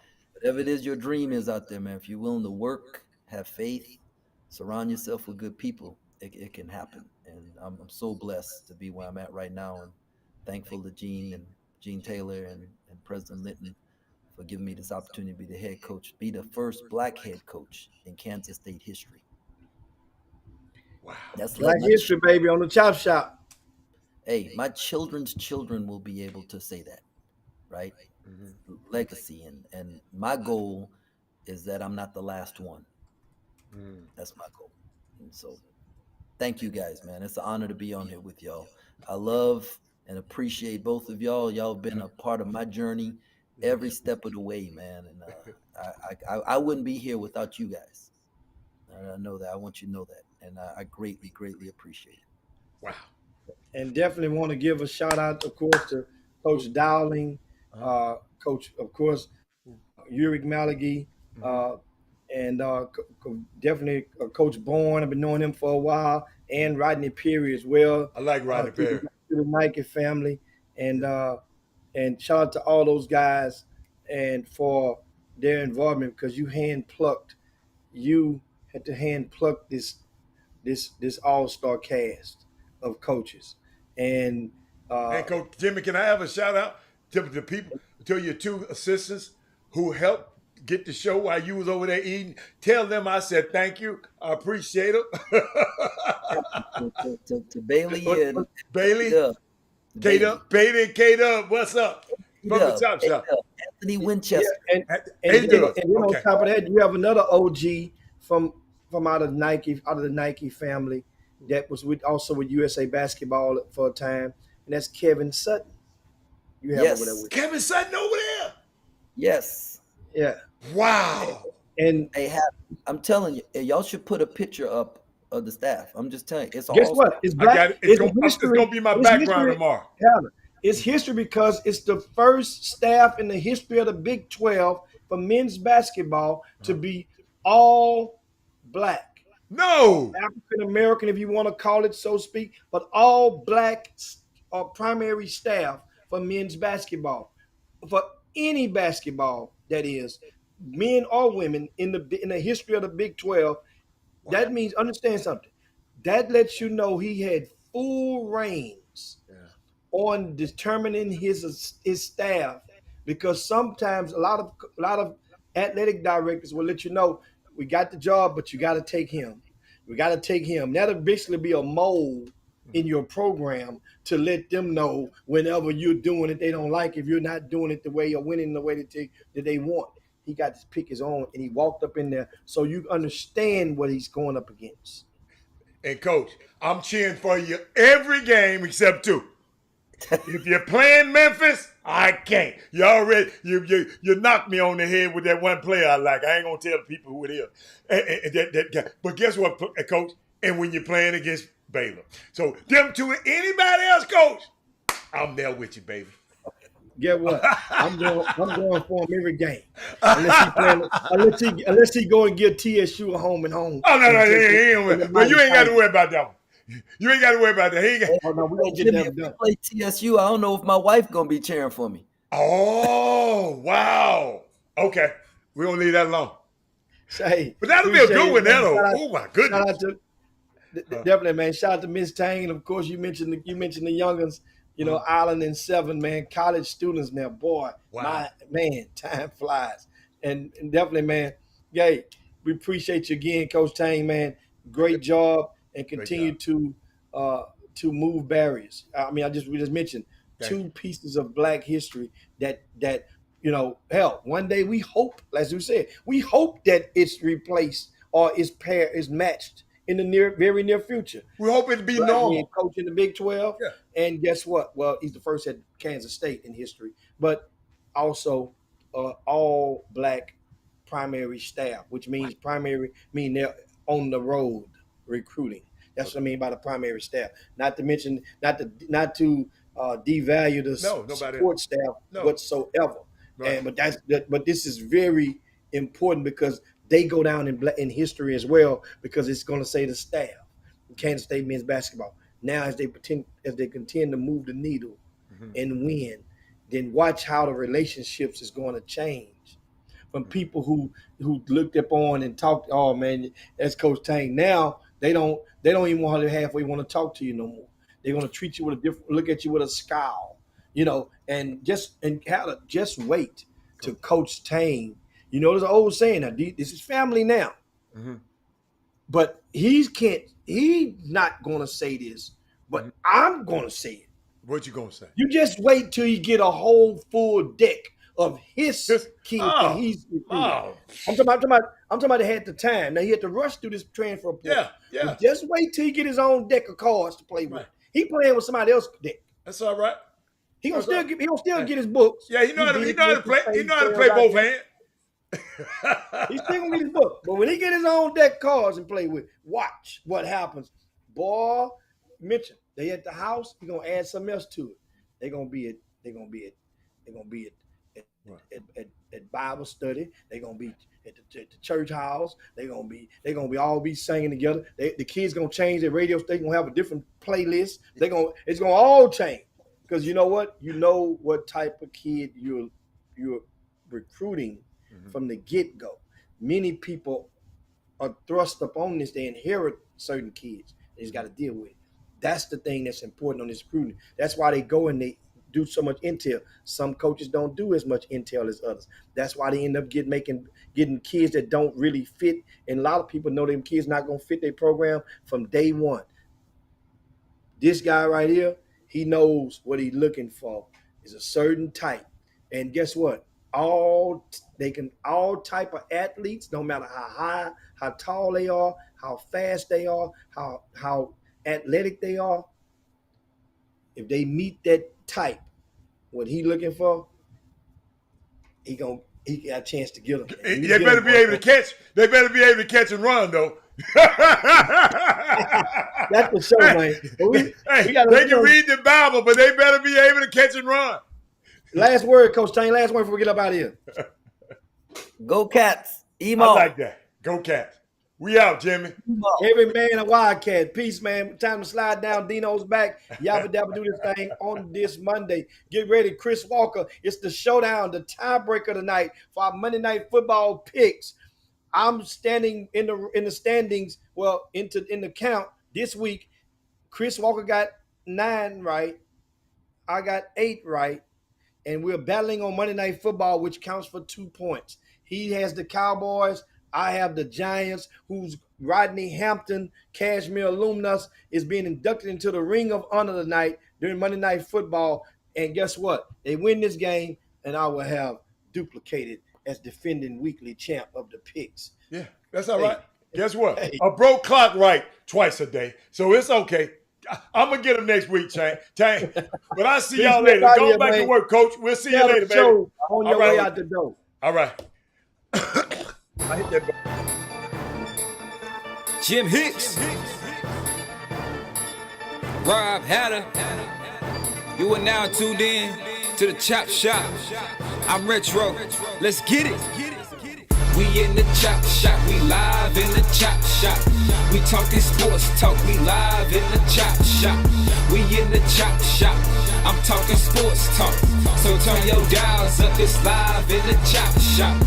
[SPEAKER 3] Whatever it is your dream is out there, man, if you're willing to work, have faith, surround yourself with good people, it can happen. And I'm so blessed to be where I'm at right now, and thankful to Gene Taylor and President Linton for giving me this opportunity to be the head coach, be the first black head coach in Kansas State history.
[SPEAKER 1] Wow.
[SPEAKER 3] That's
[SPEAKER 2] Black history, baby, on the chop shop.
[SPEAKER 3] Hey, my children's children will be able to say that, right?
[SPEAKER 1] Mm-hmm.
[SPEAKER 3] Legacy, and my goal is that I'm not the last one.
[SPEAKER 1] Mm.
[SPEAKER 3] That's my goal. And so thank you guys, man. It's an honor to be on here with y'all. I love and appreciate both of y'all. Y'all have been a part of my journey every step of the way, man. And I wouldn't be here without you guys. And I know that. I want you to know that. And I greatly, greatly appreciate it.
[SPEAKER 1] Wow.
[SPEAKER 2] And definitely want to give a shout out, of course, to Coach Dowling, Coach, of course, Uric Malagy, uh, and definitely Coach Bourne. I've been knowing him for a while, and Rodney Perry as well.
[SPEAKER 1] I like Rodney Perry.
[SPEAKER 2] To the Nike family, and shout out to all those guys and for their involvement, because you had to hand pluck this all-star cast of coaches. And
[SPEAKER 1] And Coach Jimmy, can I have a shout out to the people, to your two assistants who helped get the show while you was over there eating? Tell them I said thank you. I appreciate them.
[SPEAKER 3] To Bailey and
[SPEAKER 1] Bailey,
[SPEAKER 3] Bailey.
[SPEAKER 1] Bailey and K-Dub, what's up? From the Chop Shop.
[SPEAKER 3] Anthony Winchester.
[SPEAKER 2] and
[SPEAKER 1] Hey,
[SPEAKER 2] then,
[SPEAKER 1] dude.
[SPEAKER 2] and then
[SPEAKER 1] Okay.
[SPEAKER 2] on top of that, you have another OG from out of the Nike family that was also with USA Basketball for a time, and that's Kevin Sutton. You have
[SPEAKER 3] Yes.
[SPEAKER 2] over there with
[SPEAKER 1] Kevin Sutton over there.
[SPEAKER 3] Yes.
[SPEAKER 2] yeah,
[SPEAKER 1] Wow.
[SPEAKER 2] and
[SPEAKER 3] They have. I'm telling you, y'all should put a picture up of the staff. I'm just telling you, it's
[SPEAKER 2] guess
[SPEAKER 3] all.
[SPEAKER 2] what? It's
[SPEAKER 1] I
[SPEAKER 2] black.
[SPEAKER 1] got it. It's gonna be my background tomorrow.
[SPEAKER 2] Yeah, it's history because it's the first staff in the history of the Big 12 for men's basketball to be all black.
[SPEAKER 1] No.
[SPEAKER 2] African American, if you want to call it so speak, but all black primary staff for men's basketball, for any basketball that is, men or women in the history of the Big 12.
[SPEAKER 1] Wow.
[SPEAKER 2] That means understand something. That lets you know he had full reins on determining his staff, because sometimes a lot of athletic directors will let you know, we got the job, but you got to take him. We got to take him. That'll basically be a mold in your program to let them know whenever you're doing it, they don't like if you're not doing it the way you're winning the way that they want. He got to pick his own, and he walked up in there so you understand what he's going up against.
[SPEAKER 1] And Coach, I'm cheering for you every game except two. If you're playing Memphis, I can't. You already you knocked me on the head with that one player I like. I ain't gonna tell people who it is. But guess what, Coach? And when you're playing against Baylor, so them two, anybody else, Coach, I'm there with you, baby.
[SPEAKER 2] Get what? I'm going for him every game. Unless he go and give TSU a home and home.
[SPEAKER 1] Oh no, but you ain't got to worry about that one. You ain't got to worry about that. He ain't
[SPEAKER 2] oh no, we gonna get
[SPEAKER 3] Jimmy,
[SPEAKER 2] that
[SPEAKER 3] if we
[SPEAKER 2] done.
[SPEAKER 3] play TSU, I don't know if my wife gonna be cheering for me.
[SPEAKER 1] Oh wow. Okay, we gonna leave that alone.
[SPEAKER 2] Say,
[SPEAKER 1] but that'll be a good one, though. Oh my goodness.
[SPEAKER 2] Shout out to definitely, man. Shout out to Miss Tang, and of course you mentioned the youngins. You know, Island and Seven, man, college students now, boy, my man, time flies. And definitely, man, yay, we appreciate you again, Coach Tang, man. Great job, and continue to move barriers. I mean, we just mentioned two pieces of Black history that hell, one day we hope, as we said, we hope that it's replaced or is matched in the very near future.
[SPEAKER 1] We hope it be normal.
[SPEAKER 2] Coach in the Big 12. Yeah. And guess what? Well, he's the first at Kansas State in history, but also all Black primary staff, which means they're on the road recruiting. That's what I mean by the primary staff. Not to mention, not to devalue the support staff whatsoever. Right. But this is very important because they go down in history as well, because it's going to say the staff, Kansas State men's basketball. Now, as they continue to move the needle and win, then watch how the relationships is going to change. from people who looked up on and talked. Oh man, that's Coach Tang. Now they don't even want to halfway want to talk to you no more. They're gonna treat you with a different, look at you with a scowl, and just wait to Coach Tang. There's an old saying now. This is family now, but he's not gonna say this, but I'm gonna say it.
[SPEAKER 1] What you gonna say?
[SPEAKER 2] You just wait till you get a whole full deck of his kids that he's recruiting. I'm talking about they had the time. Now he had to rush through this transfer portal.
[SPEAKER 1] Yeah.
[SPEAKER 2] But just wait till he get his own deck of cards to play with. He playing with somebody else's deck.
[SPEAKER 1] That's all right.
[SPEAKER 2] He gonna still get his books.
[SPEAKER 1] Yeah, he know how to play. He know how to play both hands.
[SPEAKER 2] He's still gonna get his book. But when he get his own deck of cards and play with, watch what happens. Boy, Mitchell, they at the house, you're gonna add something else to it. They're gonna be at Bible study. They're gonna be at the church house. They're gonna be all be singing together. The kids gonna change their radio station. Gonna have a different playlist. It's gonna all change because you know what? You know what type of kid you're recruiting from the get-go. Many people are thrust upon this. They inherit certain kids. They just got to deal with it. That's the thing that's important on this recruiting. That's why they go and they do so much intel. Some coaches don't do as much intel as others. That's why they end up getting kids that don't really fit. And a lot of people know them kids not going to fit their program from day one. This guy right here, he knows what he's looking for is a certain type. And guess what? All type of athletes, no matter how high, how tall they are, how fast they are, how athletic they are, if they meet that type, what he looking for, he got a chance to get them.
[SPEAKER 1] They better be able to catch. They better be able to catch and run though.
[SPEAKER 2] That's for sure, man.
[SPEAKER 1] They can read the Bible, but they better be able to catch and run.
[SPEAKER 2] Last word, Coach Tang. Last word before we get up out of here.
[SPEAKER 3] Go Cats. Emo.
[SPEAKER 1] I like that. Go Cats. We out, Jimmy.
[SPEAKER 2] Every man a Wildcat. Peace, man. Time to slide down. Dino's back. Yabba dabba do this thing on this Monday. Get ready. Chris Walker. It's the showdown, the tiebreaker tonight for our Monday Night Football picks. I'm standing in the standings, in the count this week. Chris Walker got 9 right. I got 8 right. And we're battling on Monday Night Football, which counts for 2 points. He has the Cowboys. I have the Giants, whose Rodney Hampton, Cashmere alumnus, is being inducted into the Ring of Honor tonight during Monday Night Football. And guess what? They win this game, and I will have duplicated as defending weekly champ of the picks.
[SPEAKER 1] Yeah, that's all right. Guess what? A broke clock right twice a day, so it's okay. I'm going to get him next week, Tang. But I'll see y'all later. Go back to work, Coach. We'll see you later, baby.
[SPEAKER 2] On your way out the door.
[SPEAKER 1] All right. I hit that.
[SPEAKER 4] Jim Hicks. Rob Hatter. You are now tuned in to the Chop Shop. I'm Retro. Let's get it. We in the Chop Shop. We live in the Chop Shop. We talking sports talk. We live in the Chop Shop. We in the Chop Shop. I'm talking sports talk. So turn your dials up. It's live in the Chop Shop.